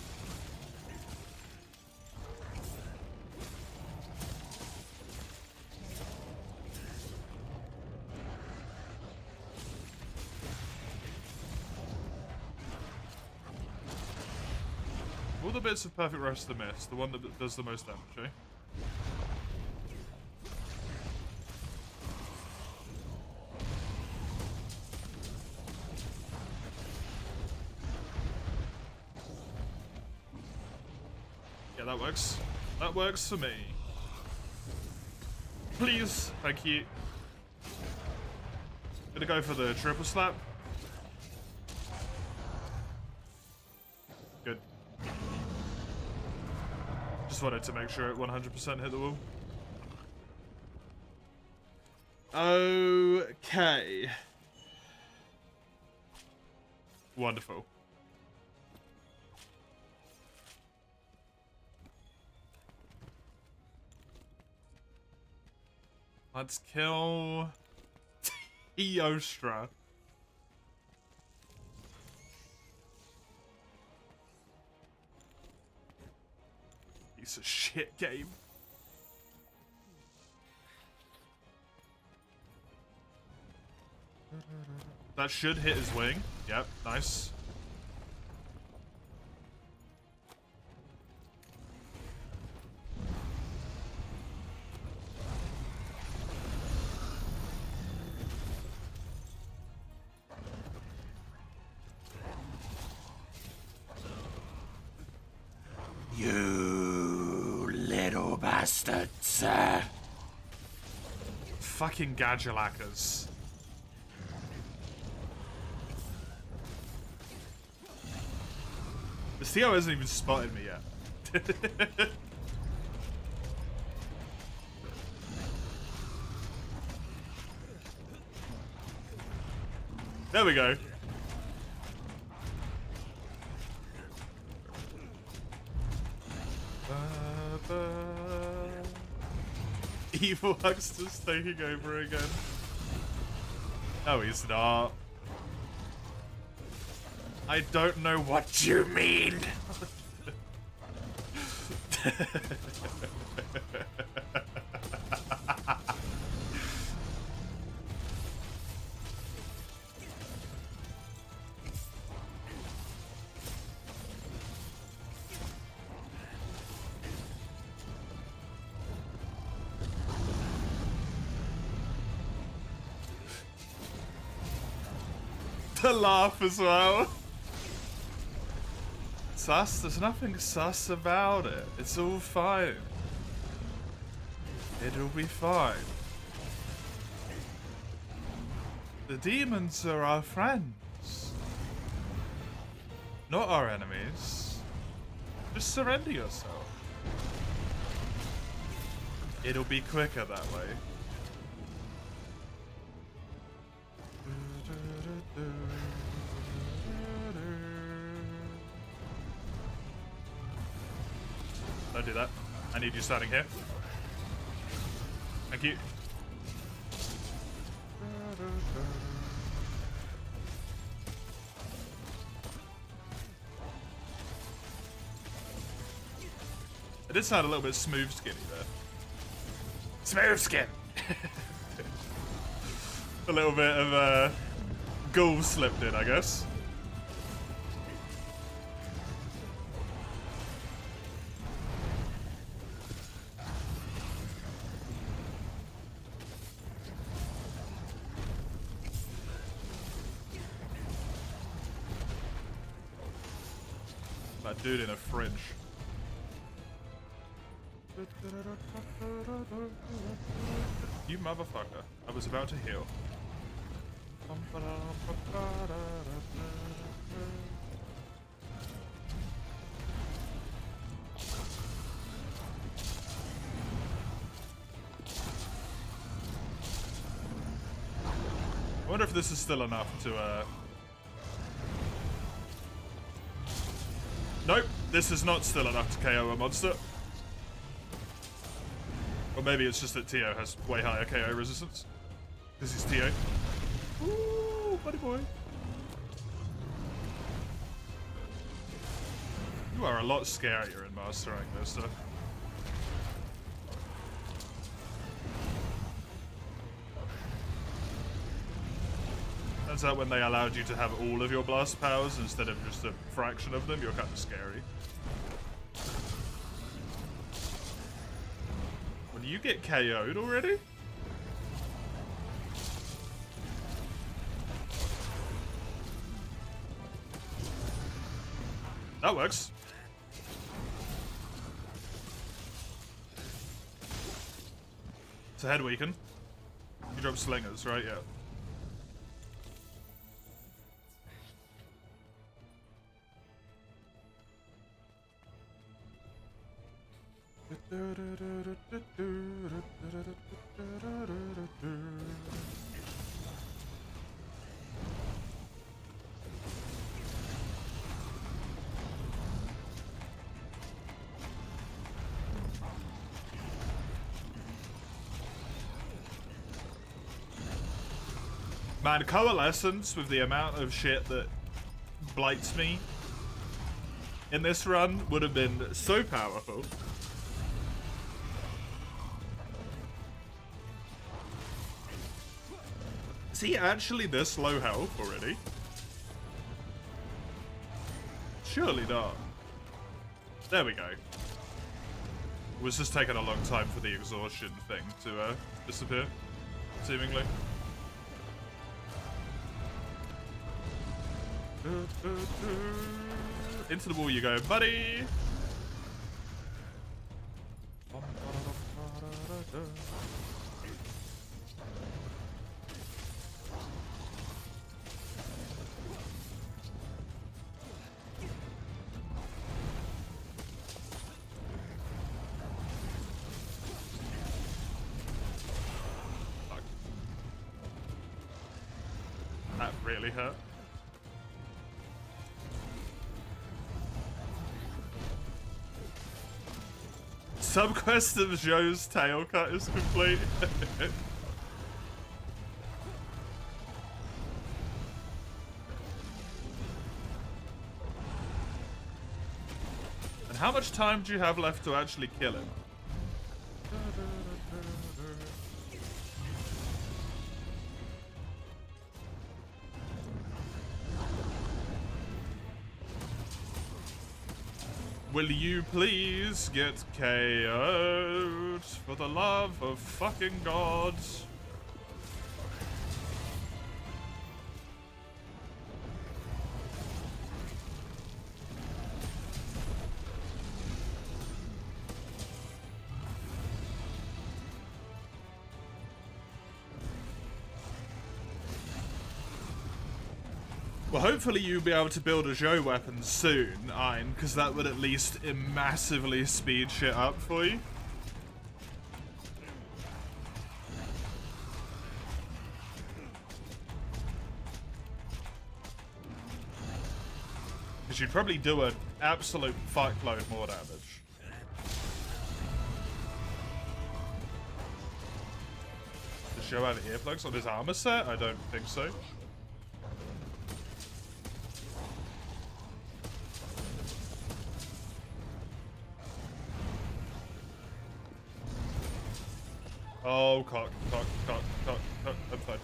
[SPEAKER 1] All the bits of Perfect Rest of the Mist, the one that does the most damage, eh? Yeah, that works. That works for me. Please, thank you. Gonna go for the triple slap. Good. Just wanted to make sure it 100% hit the wall. Okay. Wonderful. Let's kill Eostra. Piece of shit game. That should hit his wing. Yep, nice.
[SPEAKER 2] You little bastards.
[SPEAKER 1] Fucking Gadulakas. The CO hasn't even spotted me yet. There we go. Evil Huckster's taking over again. No, he's not. I don't know what you mean. The laugh as well. Sus, there's nothing sus about it. It's all fine. It'll be fine. The demons are our friends, not our enemies. Just surrender yourself. It'll be quicker that way. Don't do that. I need you standing here. Thank you. It did sound a little bit smooth skinny there. Smooth skin! A little bit of ghoul slipped in, I guess. That dude in a fridge. You motherfucker. I was about to heal. I wonder if this is still enough to, Nope, this is not still enough to KO a monster. Or maybe it's just that Tio has way higher KO resistance. This is Tio. Ooh, buddy boy. You are a lot scarier in Mastering this stuff. Turns out when they allowed you to have all of your blast powers instead of just a fraction of them, you're kind of scary. When you get KO'd already? That works. It's a head weaken. You drop slingers, right? Yeah. Man, Coalescence with the amount of shit that blights me in this run would have been so powerful. Is he actually this low health already? Surely not. There we go. It was just taking a long time for the exhaustion thing to disappear, seemingly. Into the wall you go, buddy! Fuck. That really hurt. Subquest of Joe's tail cut is complete. And how much time do you have left to actually kill him? Will you please get KO'd for the love of fucking God? Well, hopefully you'll be able to build a Zhou weapon soon, Ein, because that would at least massively speed shit up for you. Because you'd probably do an absolute fuckload more damage. Does Zhou have earplugs on his armor set? I don't think so. Oh, cock. I'm fine.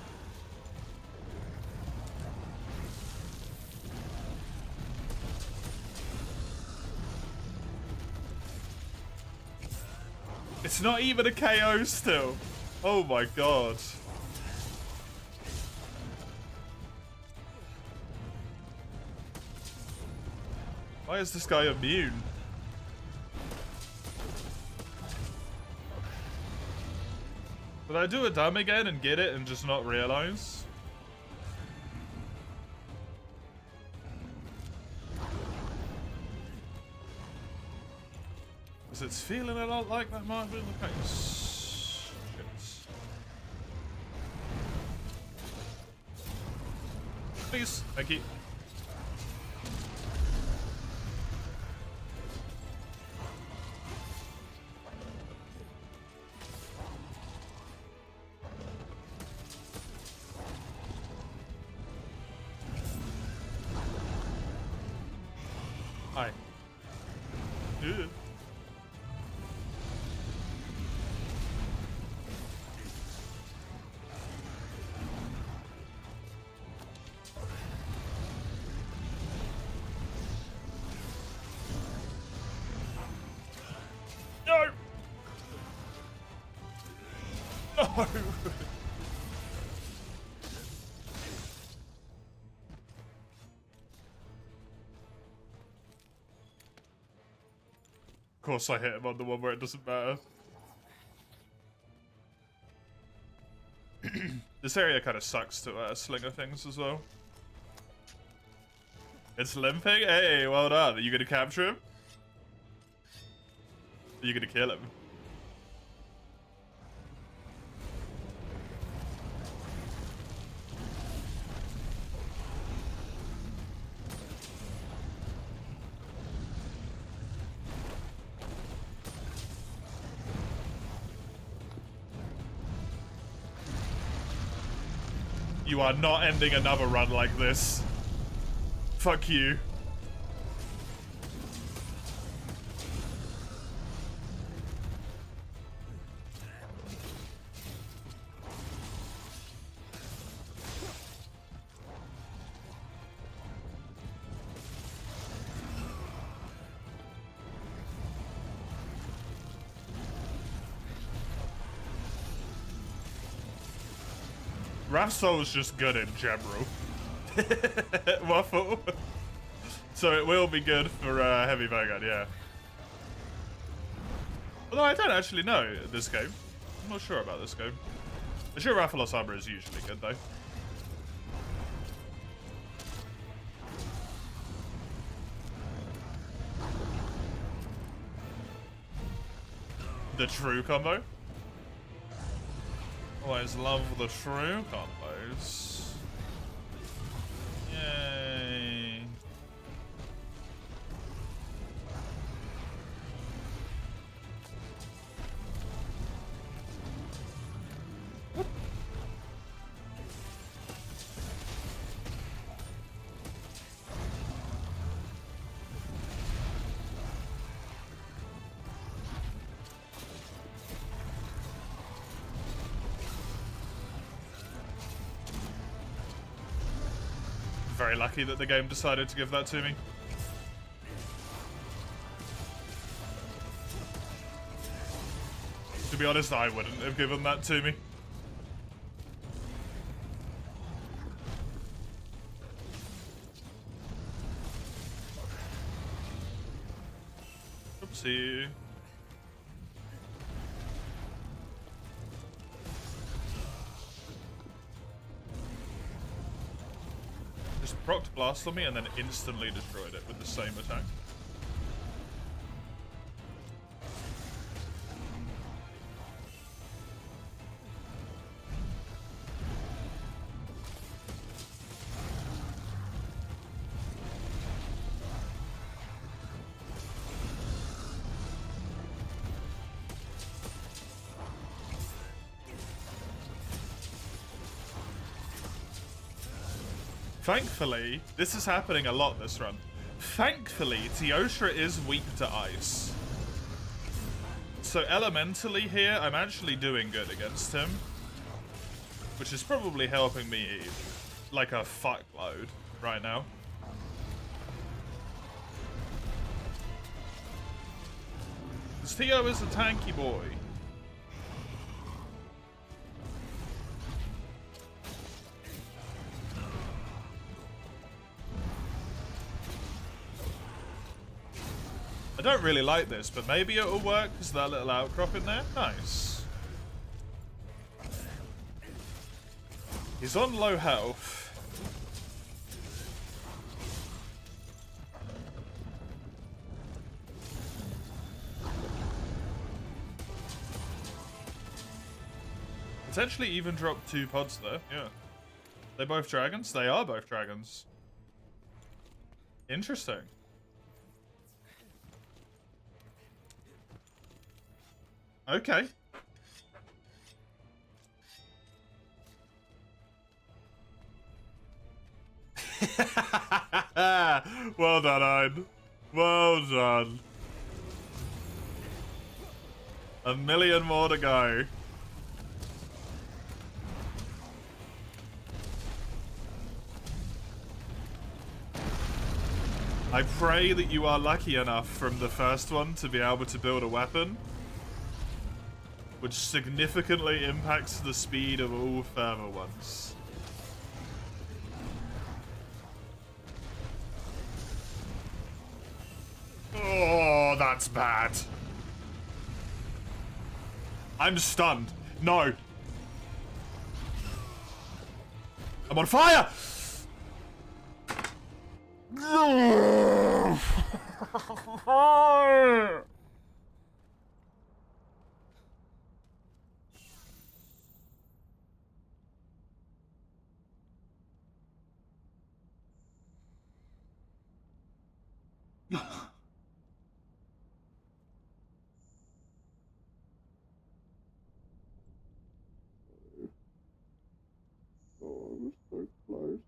[SPEAKER 1] It's not even a KO still. Oh my god. Why is this guy immune? Did I do a dumb again and get it and just not realize? Because it's feeling a lot like that might be the case. Shit. Please, thank you. Hi. Ew. No! No! Of course I hit him on the one where it doesn't matter. This area kind of sucks to slinger things as well. It's limping? Hey, well done. Are you gonna capture him? Are you gonna kill him? You are not ending another run like this. Fuck you. Rafsol's just good in general. Waffle. So it will be good for Heavy Vanguard, yeah. Although I don't actually know this game. I'm not sure about this game. I'm sure Rathalos Armor is usually good though. The true combo. Always love the true combos. Yay. Very lucky that the game decided to give that to me. To be honest, I wouldn't have given that to me. Oopsie. Just procced blast on me and then instantly destroyed it with the same attack. Thankfully, this is happening a lot this run. Thankfully, Teostra is weak to ice. So elementally here, I'm actually doing good against him. Which is probably helping me like a fuckload right now. Because Theo is a tanky boy. I don't really like this, but maybe it'll work because that little outcrop in there. Nice. He's on low health. Potentially even drop 2 pods there, yeah. They're both dragons? They are both dragons. Interesting. Okay. Well done, Ein. Well done. 1 million more to go. I pray that you are lucky enough from the first one to be able to build a weapon, which significantly impacts the speed of all further ones. Oh, that's bad. I'm stunned. No. I'm on fire! No! Oh, I was so close.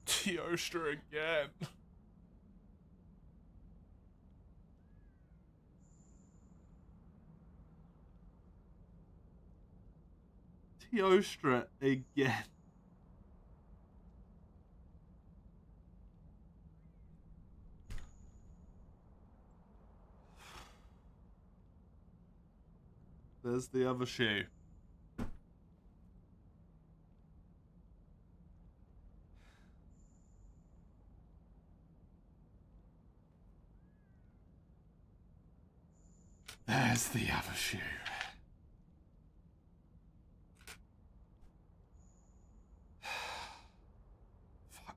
[SPEAKER 1] Teostra again. Teostra again. There's the other shoe. There's the other shoe. Fuck.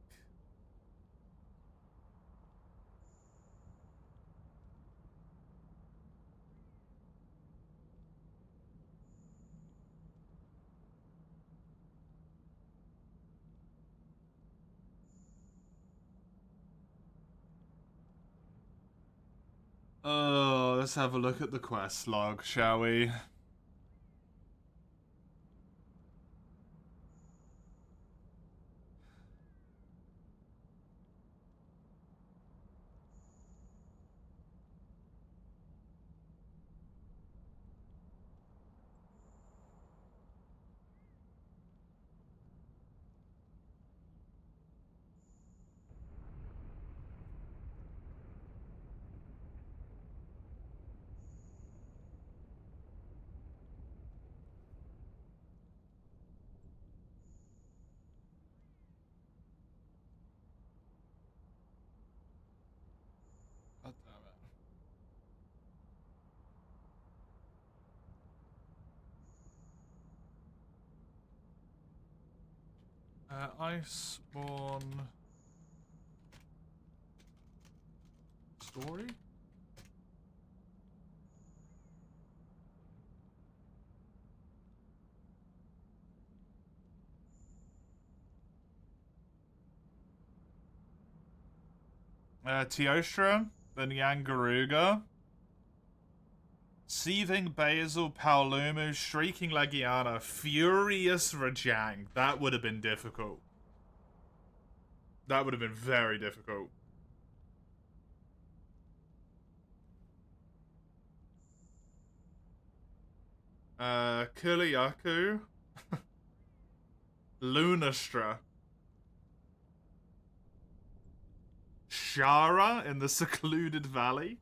[SPEAKER 1] Oh, let's have a look at the quest log, shall we? God damn it. Iceborne story? Teostra, then Yangaruga. Seething Basil, Paolumu, Shrieking Legiana, Furious Rajang. That would have been difficult. That would have been very difficult. Kuliyaku. Lunastra. Shara in the Secluded Valley.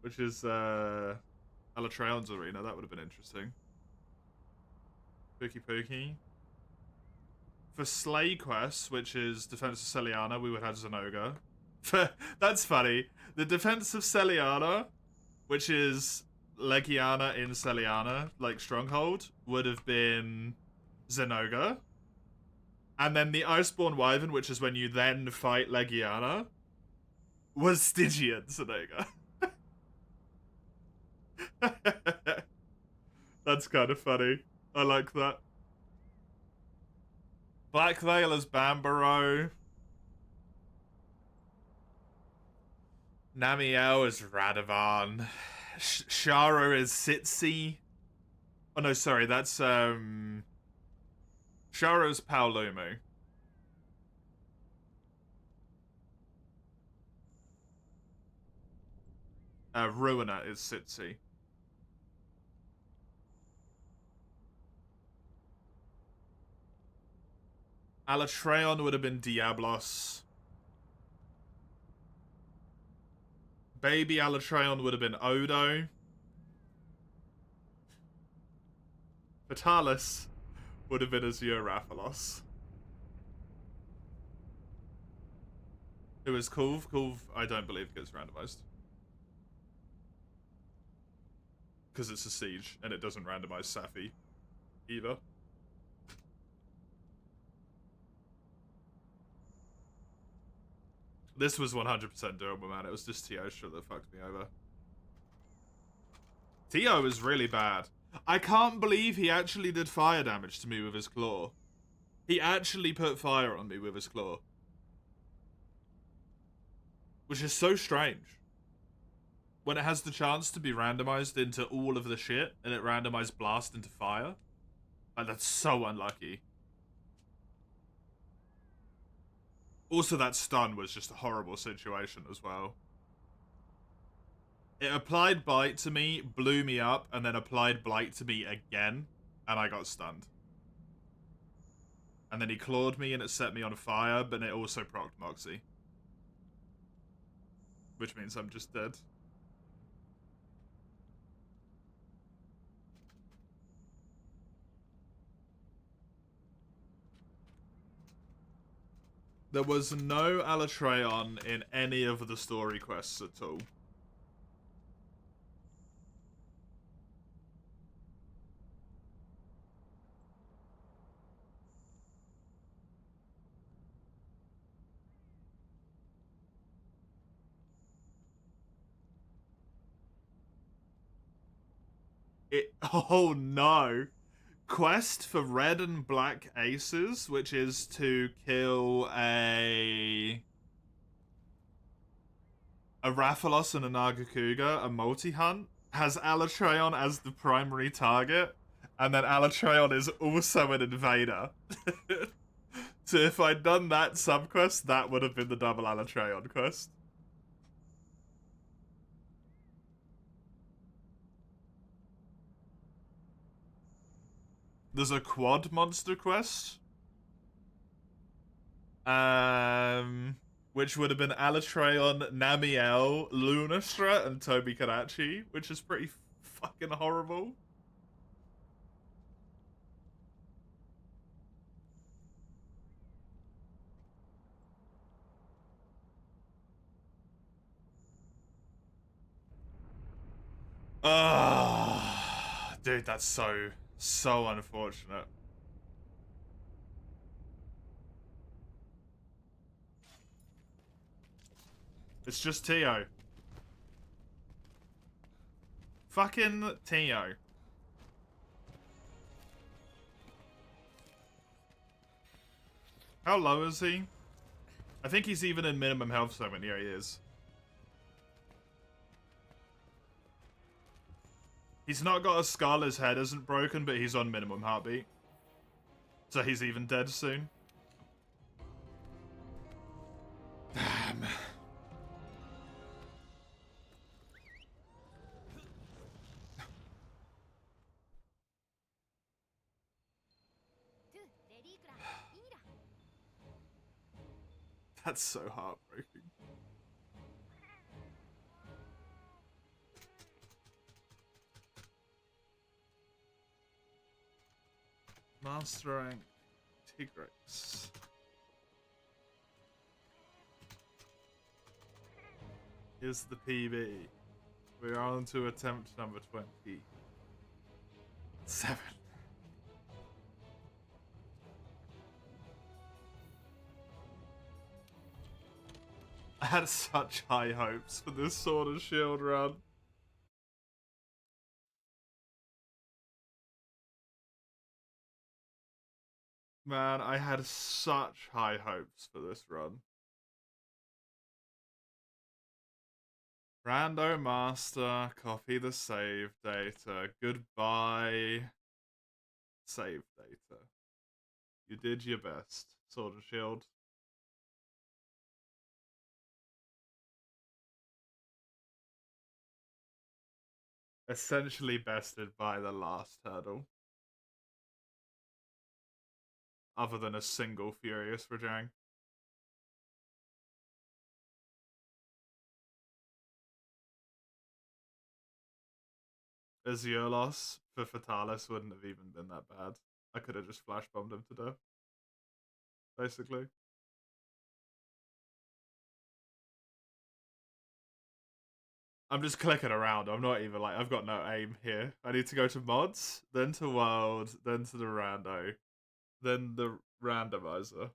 [SPEAKER 1] Which is, Alatreon's arena. That would have been interesting. Pookie. For Slay Quest, which is Defense of Celiana, we would have Zenoga. That's funny. The Defense of Celiana, which is Legiana in Celiana, like Stronghold, would have been Zenoga. And then the Iceborne Wyvern, which is when you then fight Legiana, was Stygian Zenoga. That's kind of funny. I like that. Black Veil as Bambaro. Namiel as Radovan. Sharo is Sitsi. Oh no, sorry, that's Sharo's Paolumu. Ruiner is Sitsi. Alatreon would have been Diablos. Baby Alatreon would have been Odo. Vitalis would have been Azure Rathalos. Who is Kulv? Kulv, I don't believe gets randomized. Because it's a siege, and it doesn't randomize Safi either. This was 100% doable, man. It was just Teostra that fucked me over. Teo is really bad. I can't believe he actually did fire damage to me with his claw. He actually put fire on me with his claw. Which is so strange. When it has the chance to be randomized into all of the shit, and it randomized blast into fire. Like, that's so unlucky. Also, that stun was just a horrible situation as well. It applied Bite to me, blew me up, and then applied Blight to me again, and I got stunned. And then he clawed me and it set me on fire, but it also procced Moxie. Which means I'm just dead. There was no Alatreon in any of the story quests at all. Oh no! Quest for red and black aces, which is to kill a Rathalos and a Nagakuga, a multi-hunt, has Alatreon as the primary target, and then Alatreon is also an invader. So if I'd done that subquest, that would have been the double Alatreon quest. There's a quad monster quest. Which would have been Alatreon, Namiel, Lunastra, and Tobi Karachi, which is pretty fucking horrible. Dude, that's so unfortunate. It's just Teo. Fucking Teo. How low is he? I think he's even in minimum health segment. Yeah, he is. He's not got a skull, his head isn't broken, but he's on minimum heartbeat. So he's even dead soon. Damn. That's so heartbreaking. Master rank Tigrex. Here's the PB. We are on to attempt number 27. I had such high hopes for this Sword and Shield run. Man, I had such high hopes for this run. Randomiser, copy the save data. Goodbye. Save data. You did your best, Sword and Shield. Essentially bested by the last hurdle. Other than a single Furious Rajang. Aziolos for Fatalis wouldn't have even been that bad. I could have just flash bombed him to death. Basically. I'm just clicking around. I'm not even like, I've got no aim here. I need to go to mods, then to world, then to the rando, then the randomizer.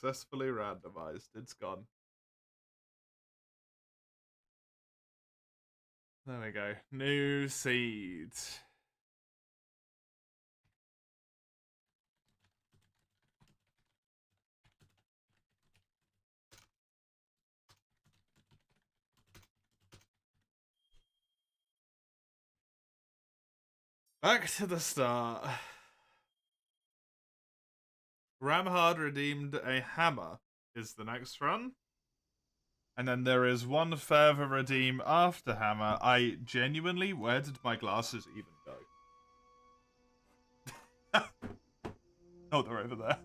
[SPEAKER 1] Successfully randomized. It's gone. There we go. New seed. Back to the start. Ramhard redeemed a hammer is the next run. And then there is one further redeem after hammer. I genuinely, where did my glasses even go? Oh, they're over there.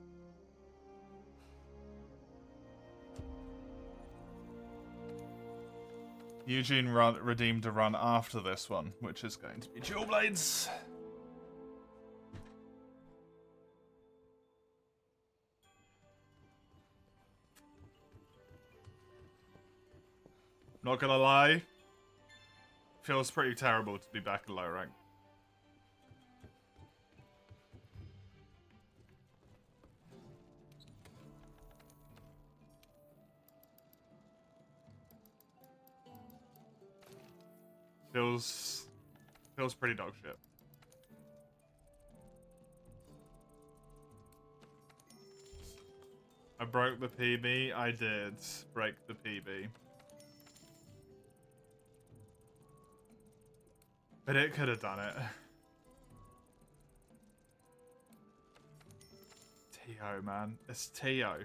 [SPEAKER 1] Eugene redeemed a run after this one, which is going to be Dual Blades. Not gonna lie, feels pretty terrible to be back in low rank. Feels pretty dog shit. I broke the PB. I did break the PB. But it could have done it. Tio, man. It's Tio.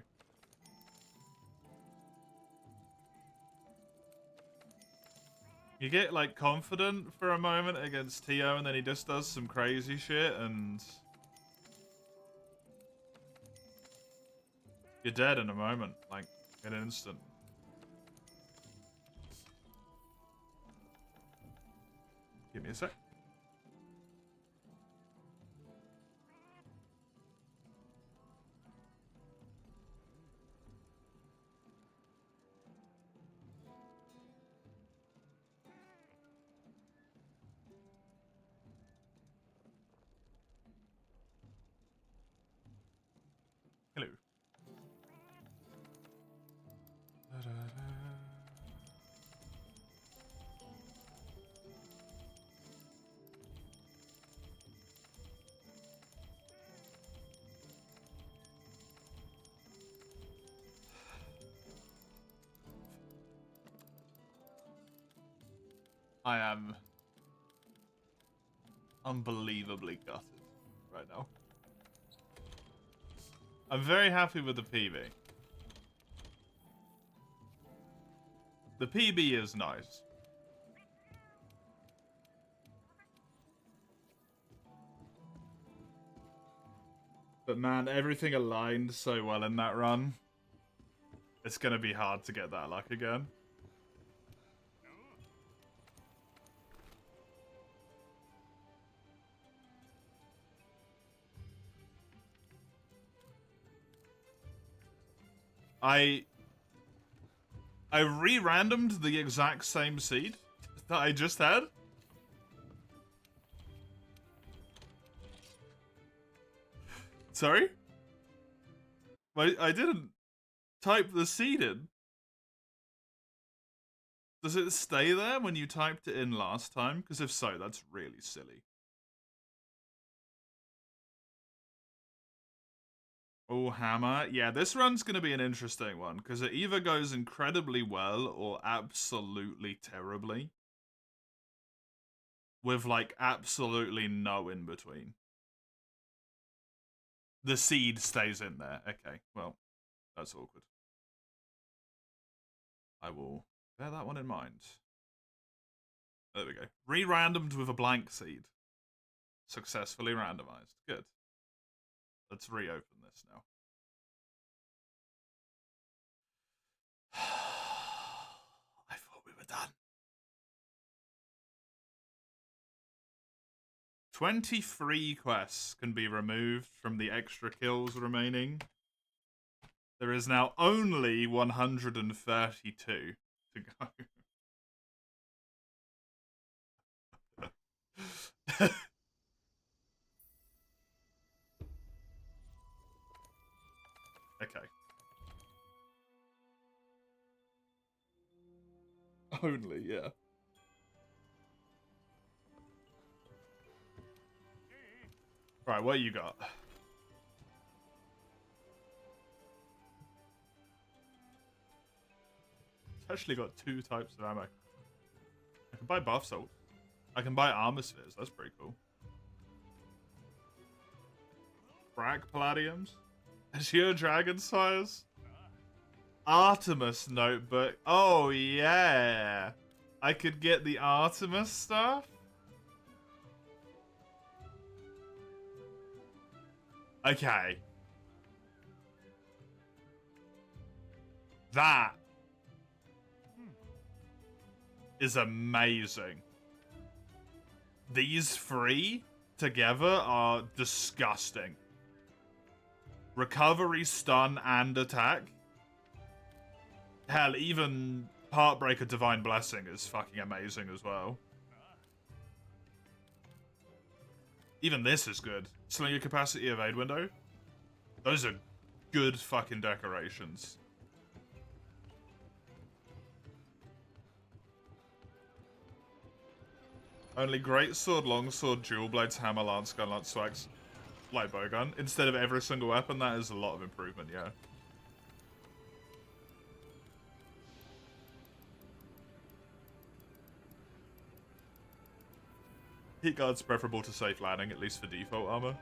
[SPEAKER 1] You get, like, confident for a moment against Tio, and then he just does some crazy shit, and you're dead in a moment, like, in an instant. Give me a sec. I am unbelievably gutted right now. I'm very happy with the PB. The PB is nice. But man, everything aligned so well in that run. It's gonna be hard to get that luck again. I re-randomed the exact same seed that I just had. Sorry? I didn't type the seed in. Does it stay there when you typed it in last time? Because if so, that's really silly. Oh, hammer. Yeah, this run's going to be an interesting one, because it either goes incredibly well or absolutely terribly. With, like, absolutely no in-between. The seed stays in there. Okay, well, that's awkward. I will bear that one in mind. There we go. Re-randomed with a blank seed. Successfully randomized. Good. Let's reopen this now. I thought we were done. 23 quests can be removed from the extra kills remaining. There is now only 132 to go. Okay. Only, yeah. Right, what you got? It's actually got 2 types of ammo. I can buy buff salt. I can buy armor spheres. That's pretty cool. Frack palladiums. Azure dragon sires. Artemis notebook. Oh yeah. I could get the Artemis stuff. Okay. That is amazing. These 3 together are disgusting. Recovery, stun, and attack. Hell, even Heartbreaker Divine Blessing is fucking amazing as well. Even this is good. Slinger Capacity Evade Window. Those are good fucking decorations. Only Greatsword, Longsword, Dual Blades, Hammer, Lance Gun, Lance Swags, Light Bowgun. Instead of every single weapon, that is a lot of improvement, yeah. Heat Guard's preferable to safe landing, at least for default armor.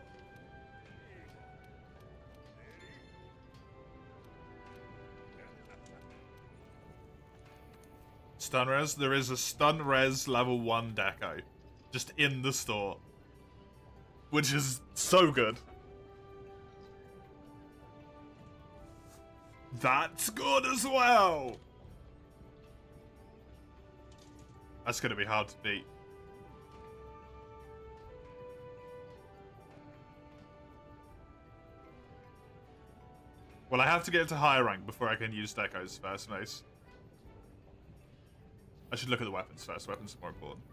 [SPEAKER 1] Stun res? There is a stun res level 1 deco. Just in the store. Which is so good. That's good as well! That's gonna be hard to beat. Well, I have to get to higher rank before I can use decos first, Mace. I should look at the weapons first. Weapons are more important.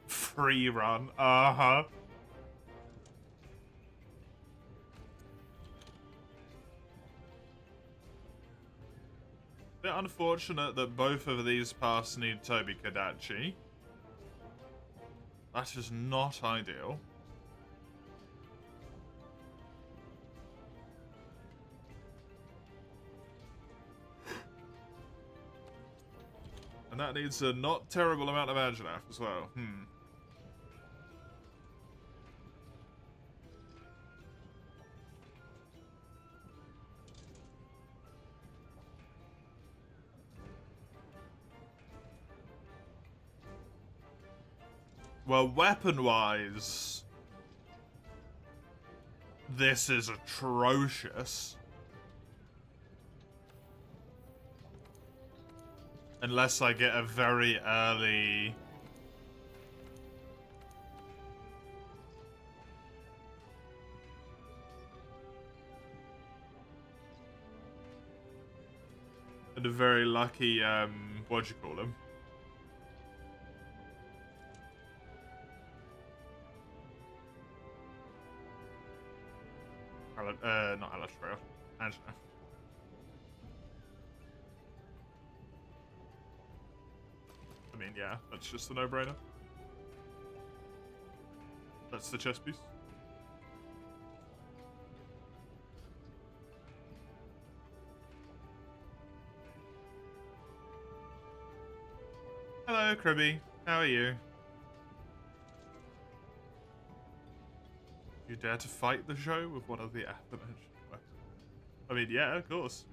[SPEAKER 1] Free run. Uh-huh. Bit unfortunate that both of these paths need Toby Kadachi. That is not ideal. And that needs a not terrible amount of Angelaf as well. Well, weapon-wise, this is atrocious. Unless I get a very early... and a very lucky, what do you call him? Not Alatrail. Angela. I mean, yeah, that's just a no-brainer. That's the chess piece. Hello, Kribby. How are you? You dare to fight the show with one of the aforementioned weapons? I mean, yeah, of course.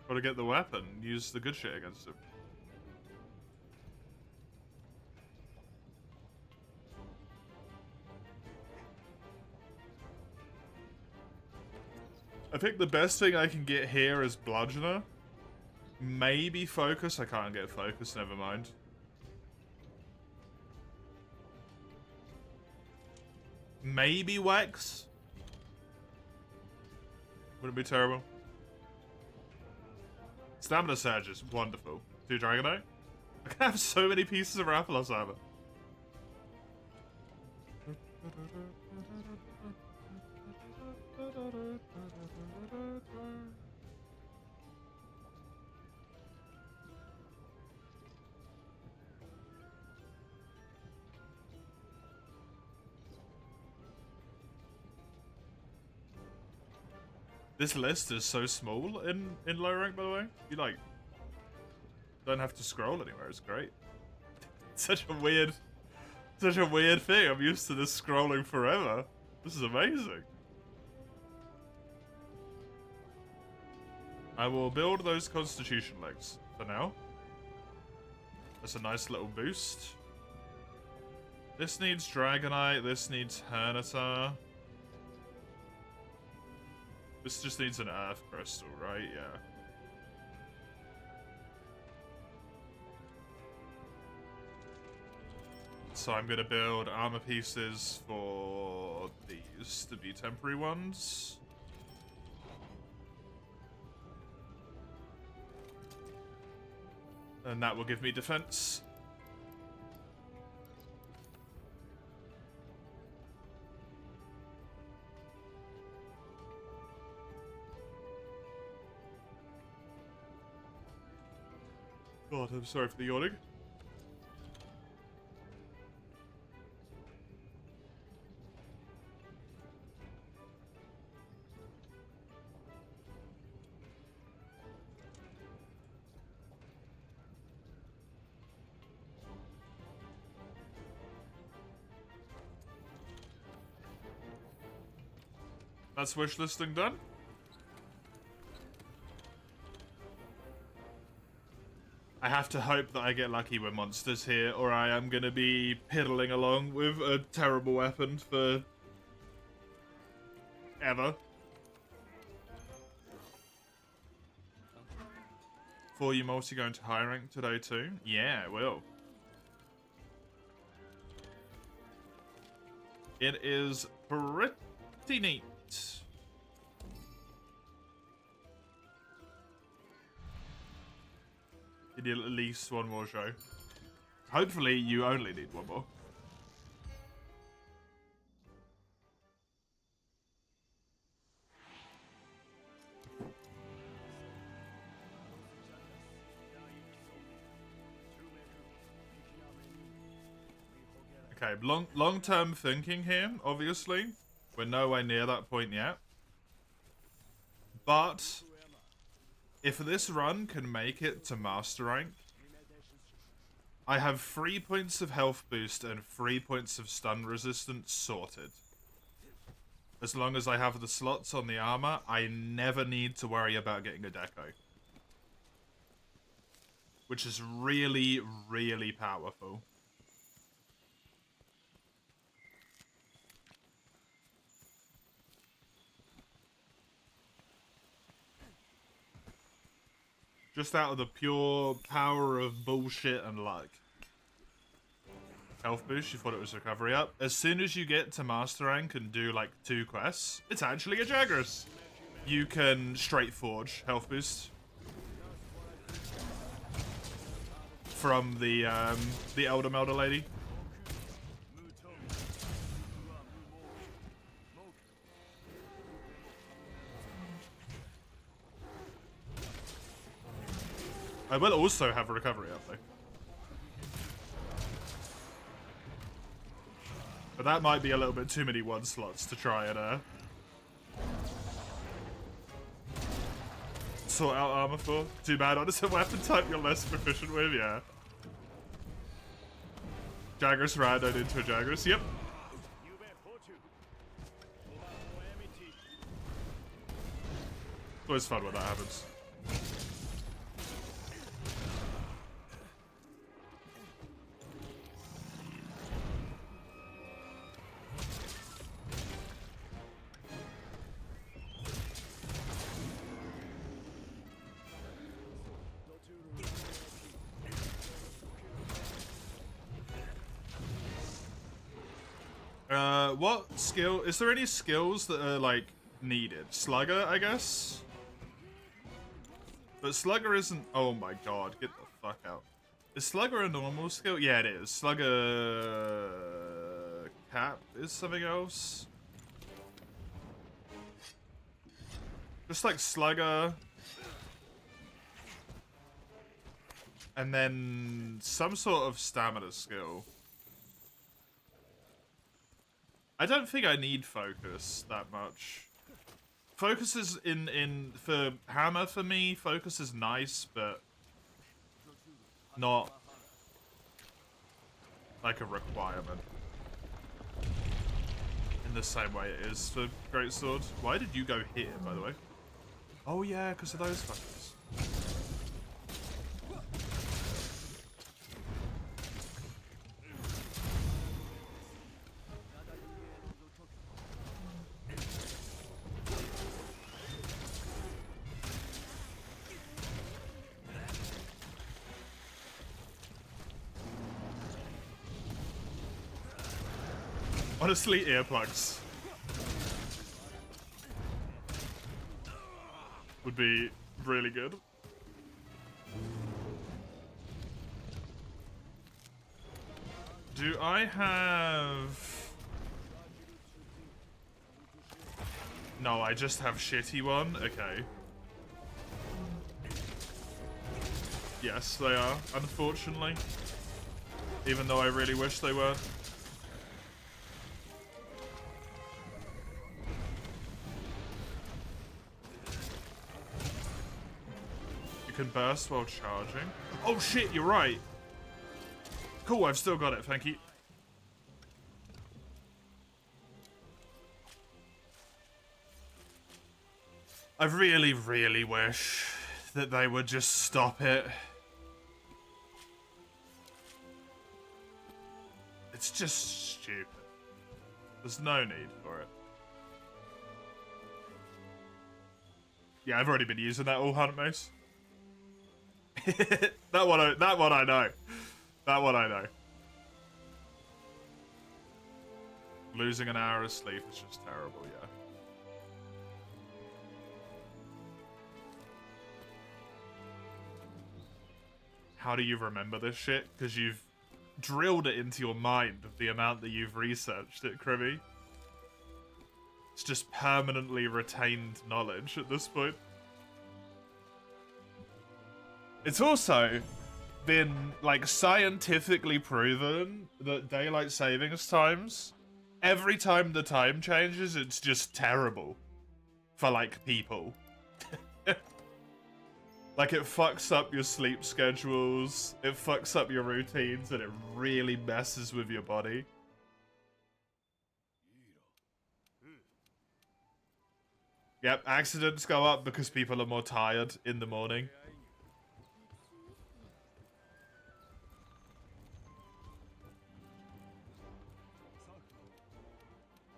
[SPEAKER 1] Gotta get the weapon. Use the good shit against him. I think the best thing I can get here is Bludgeoner. Maybe Focus. I can't get Focus, never mind. Maybe Wax? Wouldn't be terrible. Stamina Surge is wonderful. 2 Dragonite? I can have so many pieces of Rathalos armor. This list is so small in low rank, by the way. You, like, don't have to scroll anywhere. It's great. Such a weird thing. I'm used to this scrolling forever. This is amazing. I will build those Constitution legs for now. That's a nice little boost. This needs Dragonite. This needs Hernitar. This just needs an Earth Crystal, right? Yeah. So I'm gonna build armor pieces for these to be temporary ones. And that will give me defense. God, I'm sorry for the yawning. That's wish listing done. I have to hope that I get lucky with monsters here, or I am going to be piddling along with a terrible weapon for ever. For you multi going to high rank today too? Yeah, it will. It is pretty neat. You need at least one more show. Hopefully, you only need one more. Okay, long-term thinking here, obviously. We're nowhere near that point yet. But if this run can make it to Master Rank, I have 3 points of health boost and 3 points of stun resistance sorted. As long as I have the slots on the armor, I never need to worry about getting a deco. Which is really, really powerful. Just out of the pure power of bullshit and luck. Health boost, you thought it was recovery up. As soon as you get to Master Rank and do like 2 quests, it's actually a Jagras. You can straight forge health boost. From the Elder Melder lady. I will also have a recovery up though. But that might be a little bit too many 1 slots to try and sort out armor for. Too bad on it's a weapon type you're less proficient with, yeah. Jagras randoed into a Jagras, yep. It's always fun when that happens. What skill? Is there any skills that are, like, needed? Slugger, I guess? But Slugger isn't... Oh my god, get the fuck out. Is Slugger a normal skill? Yeah, it is. Slugger... Cap is something else? Just like Slugger... And then some sort of stamina skill. I don't think I need focus that much. Focus is for hammer for me. Focus is nice, but not like a requirement in the same way it is for greatsword. Why did you go here, by the way? Oh yeah, because of those fuckers. Honestly, earplugs would be really good. Do I have... No, I just have shitty one? Okay. Yes, they are, unfortunately. Even though I really wish they were. Can burst while charging. Oh shit, you're right. Cool, I've still got it, thank you. I really, really wish that they would just stop it. It's just stupid. There's no need for it. Yeah, I've already been using that all hunt mouse. that one I know. That one I know. Losing an hour of sleep is just terrible, yeah. How do you remember this shit? Because you've drilled it into your mind of the amount that you've researched it, Kribby. It's just permanently retained knowledge at this point. It's also been like scientifically proven that daylight savings times, every time the time changes, it's just terrible for like people. Like it fucks up your sleep schedules, it fucks up your routines, and it really messes with your body. Yep, accidents go up because people are more tired in the morning.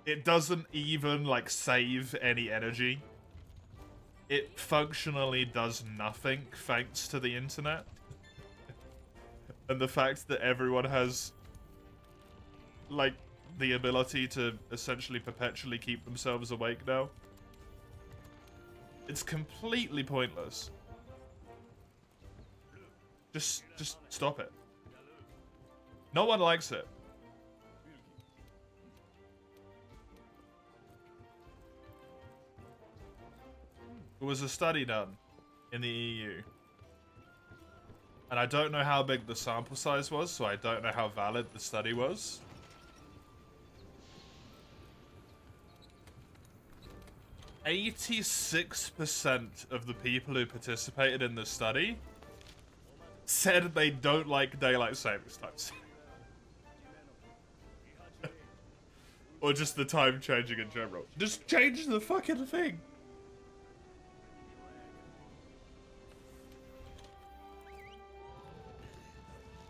[SPEAKER 1] It doesn't even, like, save any energy. It functionally does nothing thanks to the internet. And the fact that everyone has, like, the ability to essentially perpetually keep themselves awake now. It's completely pointless. Just stop it. No one likes it. There was a study done in the EU. And I don't know how big the sample size was, so I don't know how valid the study was. "86% of the people who participated in the study said they don't like daylight savings times." Or just the time changing in general. Just change the fucking thing.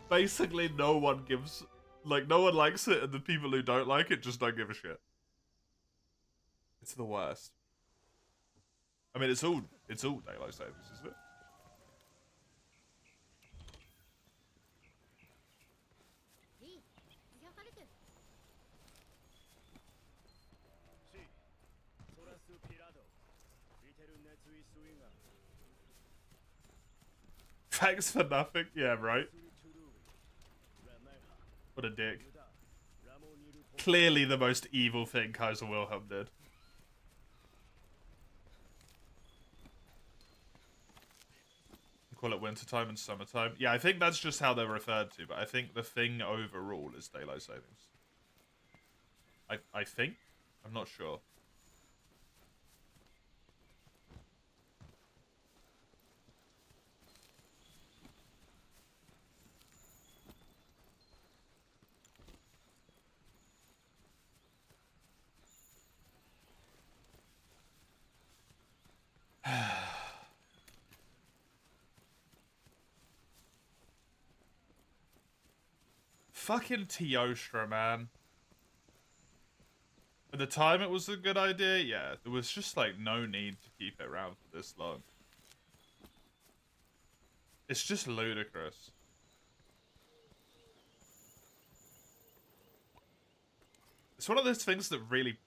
[SPEAKER 1] Basically, no one gives... Like, no one likes it, and the people who don't like it just don't give a shit. It's the worst. I mean, it's all daylight savings, isn't it? Thanks for nothing. Yeah, right. What a dick. Clearly the most evil thing Kaiser Wilhelm did. Call it wintertime and summertime. Yeah, I think that's just how they're referred to, but I think the thing overall is daylight savings. I think? I'm not sure. Fucking Teostra, man. At the time it was a good idea, yeah. There was just, like, no need to keep it around for this long. It's just ludicrous. It's one of those things that really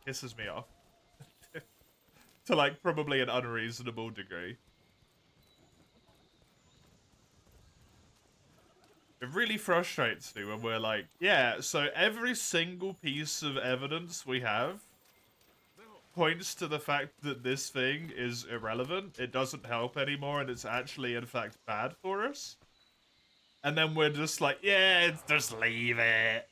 [SPEAKER 1] pisses me off. To, like, probably an unreasonable degree. It really frustrates me when we're like, yeah, so every single piece of evidence we have points to the fact that this thing is irrelevant, it doesn't help anymore, and it's actually, in fact, bad for us. And then we're just like, yeah, just leave it.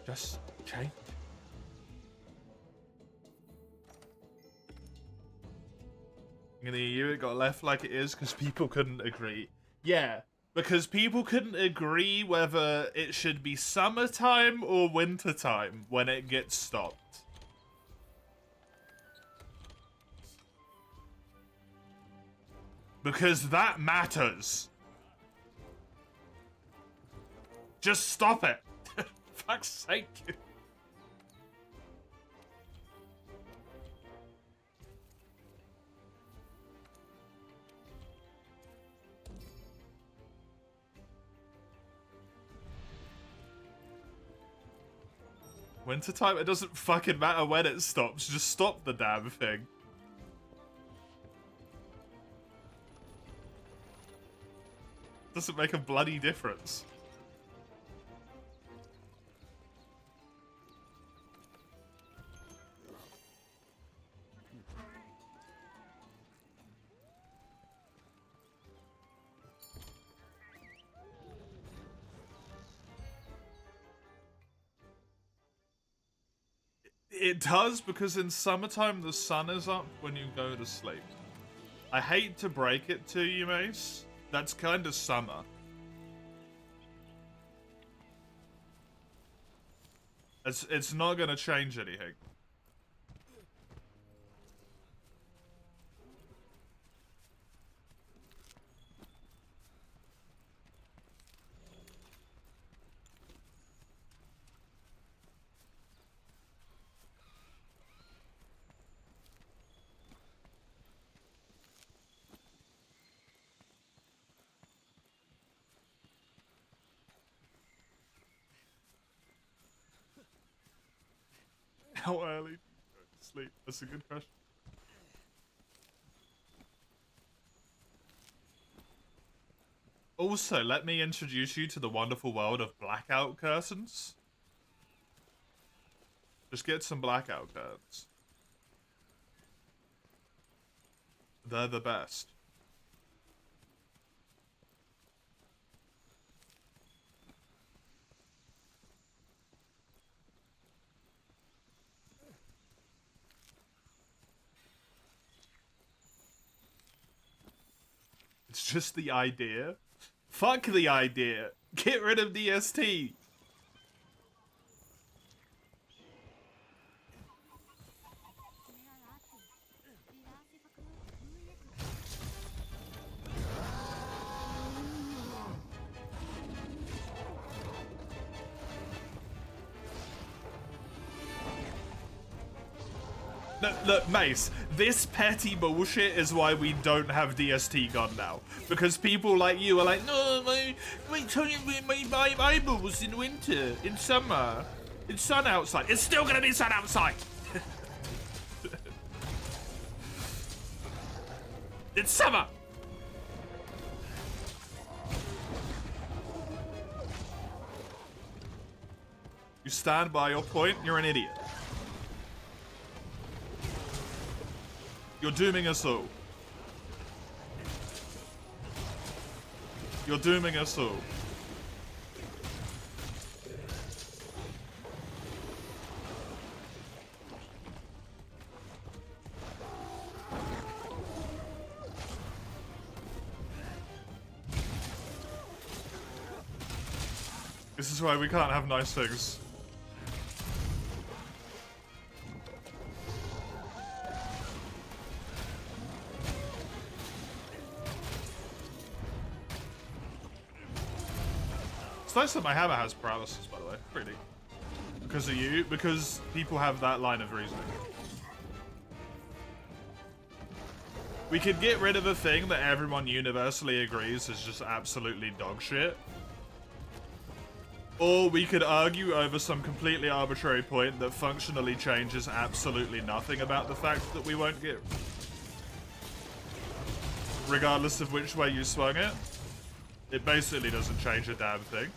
[SPEAKER 1] Just change. In the EU, it got left like it is because people couldn't agree. Yeah, because people couldn't agree whether it should be summertime or wintertime when it gets stopped. Because that matters. Just stop it. Fuck's sake. Wintertime, it doesn't fucking matter when it stops. Just stop the damn thing. Doesn't make a bloody difference. It does, because in summertime the sun is up when you go to sleep. I hate to break it to you, Mace. That's kind of summer. It's not gonna change anything. How early do you go to sleep? That's a good question. Also, let me introduce you to the wonderful world of blackout curtains. Just get some blackout curtains. They're the best. It's just the idea. Fuck the idea. Get rid of DST. Look, Mace, this petty bullshit is why we don't have DST gone now. Because people like you are like, no, my eyeballs in winter, in summer, it's sun outside. It's still gonna be sun outside. It's summer. You stand by your point, you're an idiot. You're dooming us all. You're dooming us all. This is why we can't have nice things. It's nice that my hammer has paralysis, by the way. Pretty. Because of you. Because people have that line of reasoning. We could get rid of a thing that everyone universally agrees is just absolutely dog shit. Or we could argue over some completely arbitrary point that functionally changes absolutely nothing about the fact that we won't get... Regardless of which way you swung it. It basically doesn't change a damn thing.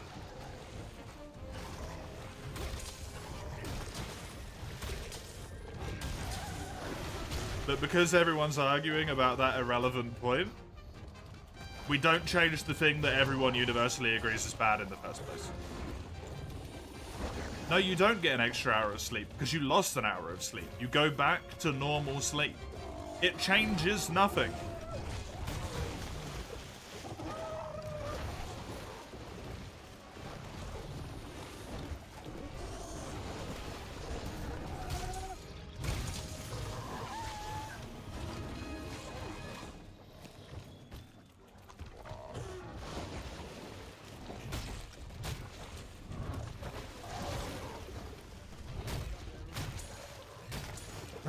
[SPEAKER 1] But because everyone's arguing about that irrelevant point, we don't change the thing that everyone universally agrees is bad in the first place. No, you don't get an extra hour of sleep because you lost an hour of sleep. You go back to normal sleep. It changes nothing.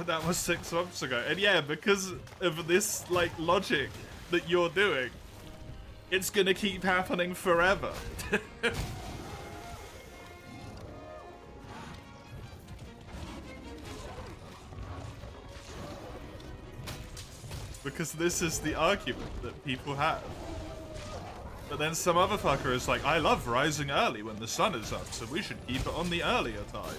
[SPEAKER 1] That was 6 months ago. And yeah, because of this, like, logic that you're doing, it's gonna keep happening forever. Because this is the argument that people have. But then some other fucker is like, I love rising early when the sun is up, so we should keep it on the earlier time.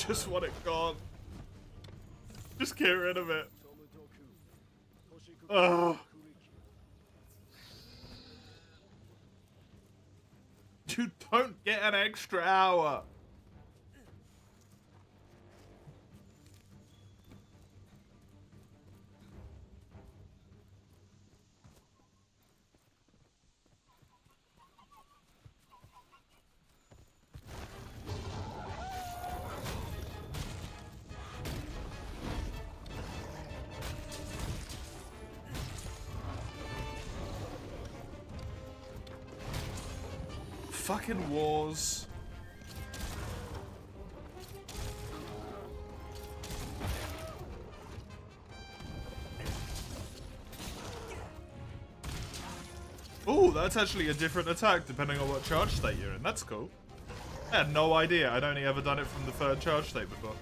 [SPEAKER 1] Just want it gone. Just get rid of it. Oh. You don't get an extra hour. Fucking wars. Ooh, that's actually a different attack depending on what charge state you're in. That's cool. I had no idea. I'd only ever done it from the third charge state before.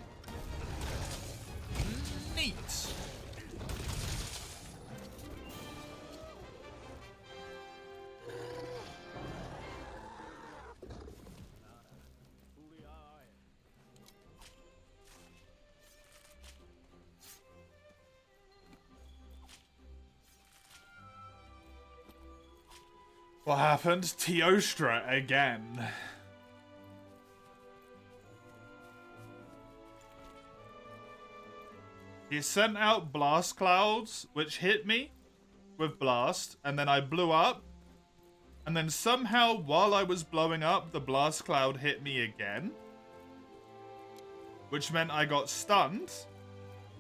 [SPEAKER 1] Neat. What happened? Teostra again. He sent out blast clouds, which hit me with blast, and then I blew up. And then somehow, while I was blowing up, the blast cloud hit me again. Which meant I got stunned.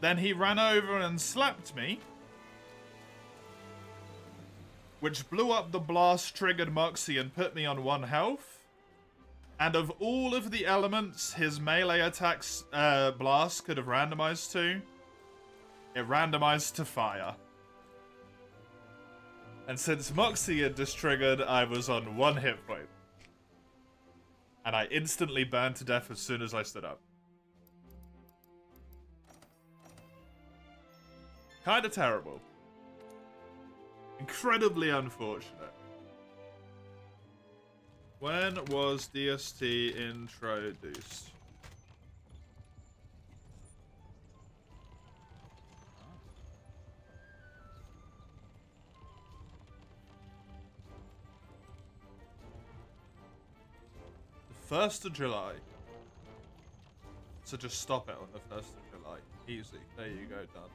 [SPEAKER 1] Then he ran over and slapped me. Which blew up the blast, triggered Moxie, and put me on 1 health. And of all of the elements his melee attacks blast could have randomized to, it randomized to fire. And since Moxie had distriggered, I was on 1 hit point. And I instantly burned to death as soon as I stood up. Kinda terrible. Incredibly unfortunate. When was DST introduced? The 1st of July. So just stop it on the 1st of July. Easy. There you go, done.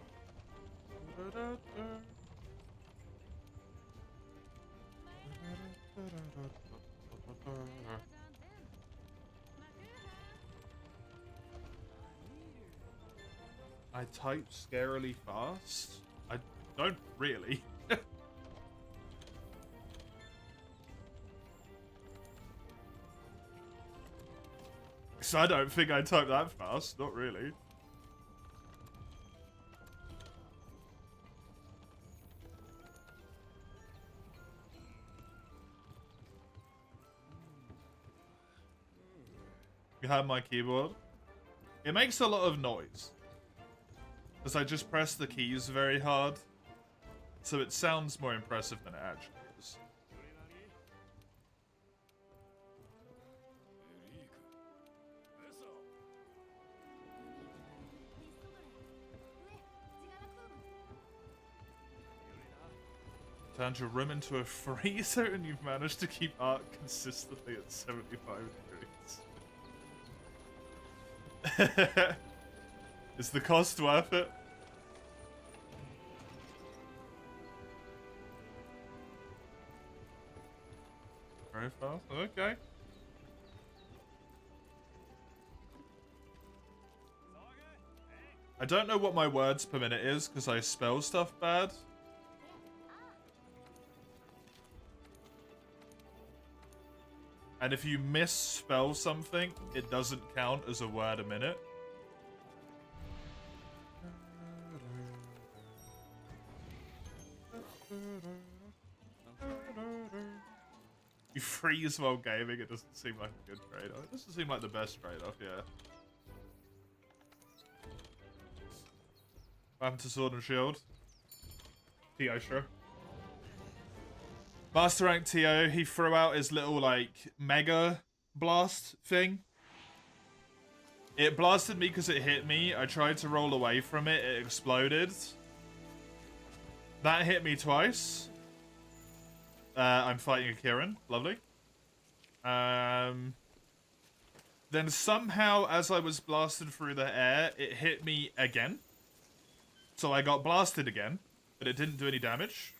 [SPEAKER 1] I type scarily fast? I don't really. So I don't think I type that fast, not really. Behind my keyboard. It makes a lot of noise. Because I just press the keys very hard. So it sounds more impressive than it actually is. Turned your room into a freezer and you've managed to keep art consistently at 75 degrees. Is the cost worth it? Very fast. Okay. I don't know what my words per minute is because I spell stuff bad. And if you misspell something, it doesn't count as a word a minute. You freeze while gaming, it doesn't seem like a good trade-off. It doesn't seem like the best trade-off, yeah. What happened to Sword and Shield? T.O. sure. Master Rank T.O., he threw out his little, like, mega blast thing. It blasted me because it hit me. I tried to roll away from it. It exploded. That hit me twice. I'm fighting a Kirin. Lovely. Then somehow, as I was blasted through the air, it hit me again. So I got blasted again, but it didn't do any damage.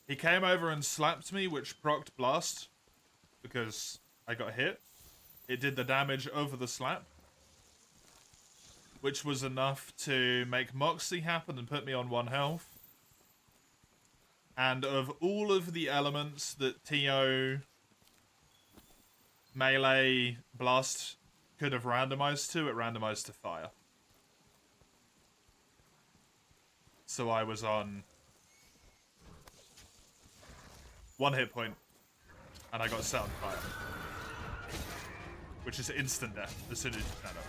[SPEAKER 1] He came over and slapped me, which procced blast, because I got hit. It did the damage over the slap, which was enough to make Moxie happen and put me on 1 health. And of all of the elements that T.O. melee blast could have randomized to, it randomized to fire. So I was on 1 hit point, and I got set on fire. Which is instant death as soon as you stand up.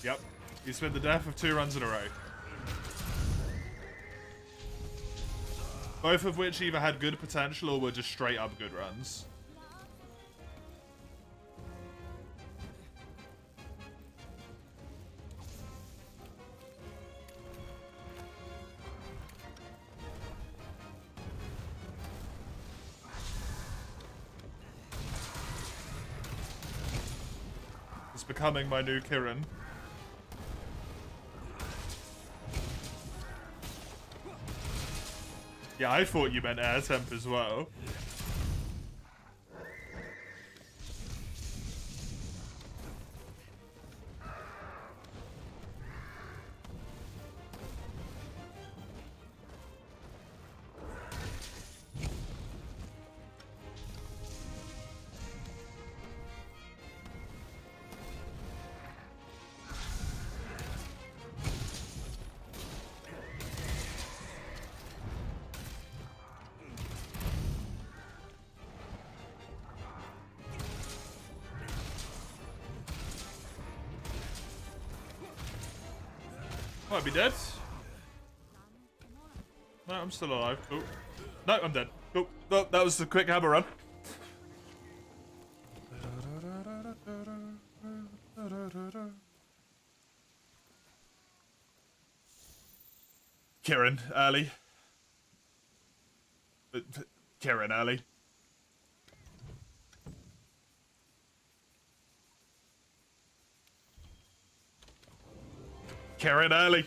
[SPEAKER 1] Yep, you spent the death of 2 runs in a row. Both of which either had good potential or were just straight up good runs. It's becoming my new Kirin. Yeah, I thought you meant air temp as well. Might be dead. No, I'm still alive. Oh. No, I'm dead. Oh, that was the quick hammer run. Kirin, early. Kirin, early. Kirin, early.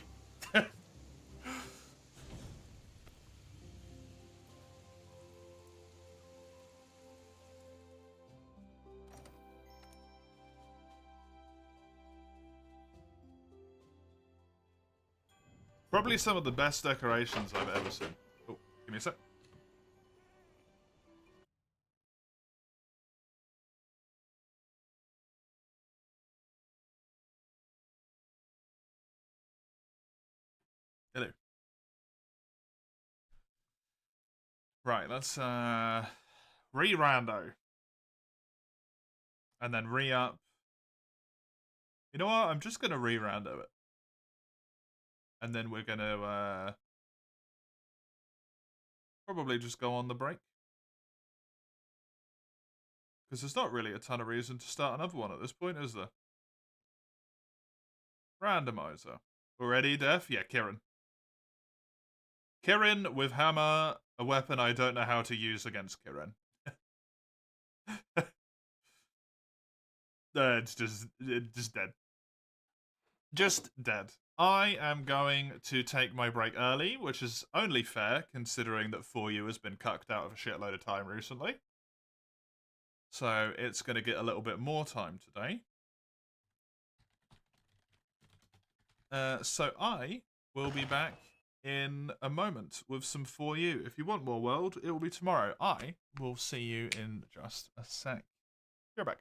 [SPEAKER 1] Probably some of the best decorations I've ever seen. Oh, give me a sec. Hello. Right, let's re-rando. And then re-up. You know what? I'm just gonna re-rando it. And then we're gonna probably just go on the break. Because there's not really a ton of reason to start another one at this point, is there? Randomiser. Already, Def? Yeah, Kirin. Kirin with hammer, a weapon I don't know how to use against Kirin. It's just dead. Just dead. I am going to take my break early, which is only fair considering that 4U has been cucked out of a shitload of time recently. So it's going to get a little bit more time today. So I will be back in a moment with some 4U. If you want more world, it will be tomorrow. I will see you in just a sec. You're back.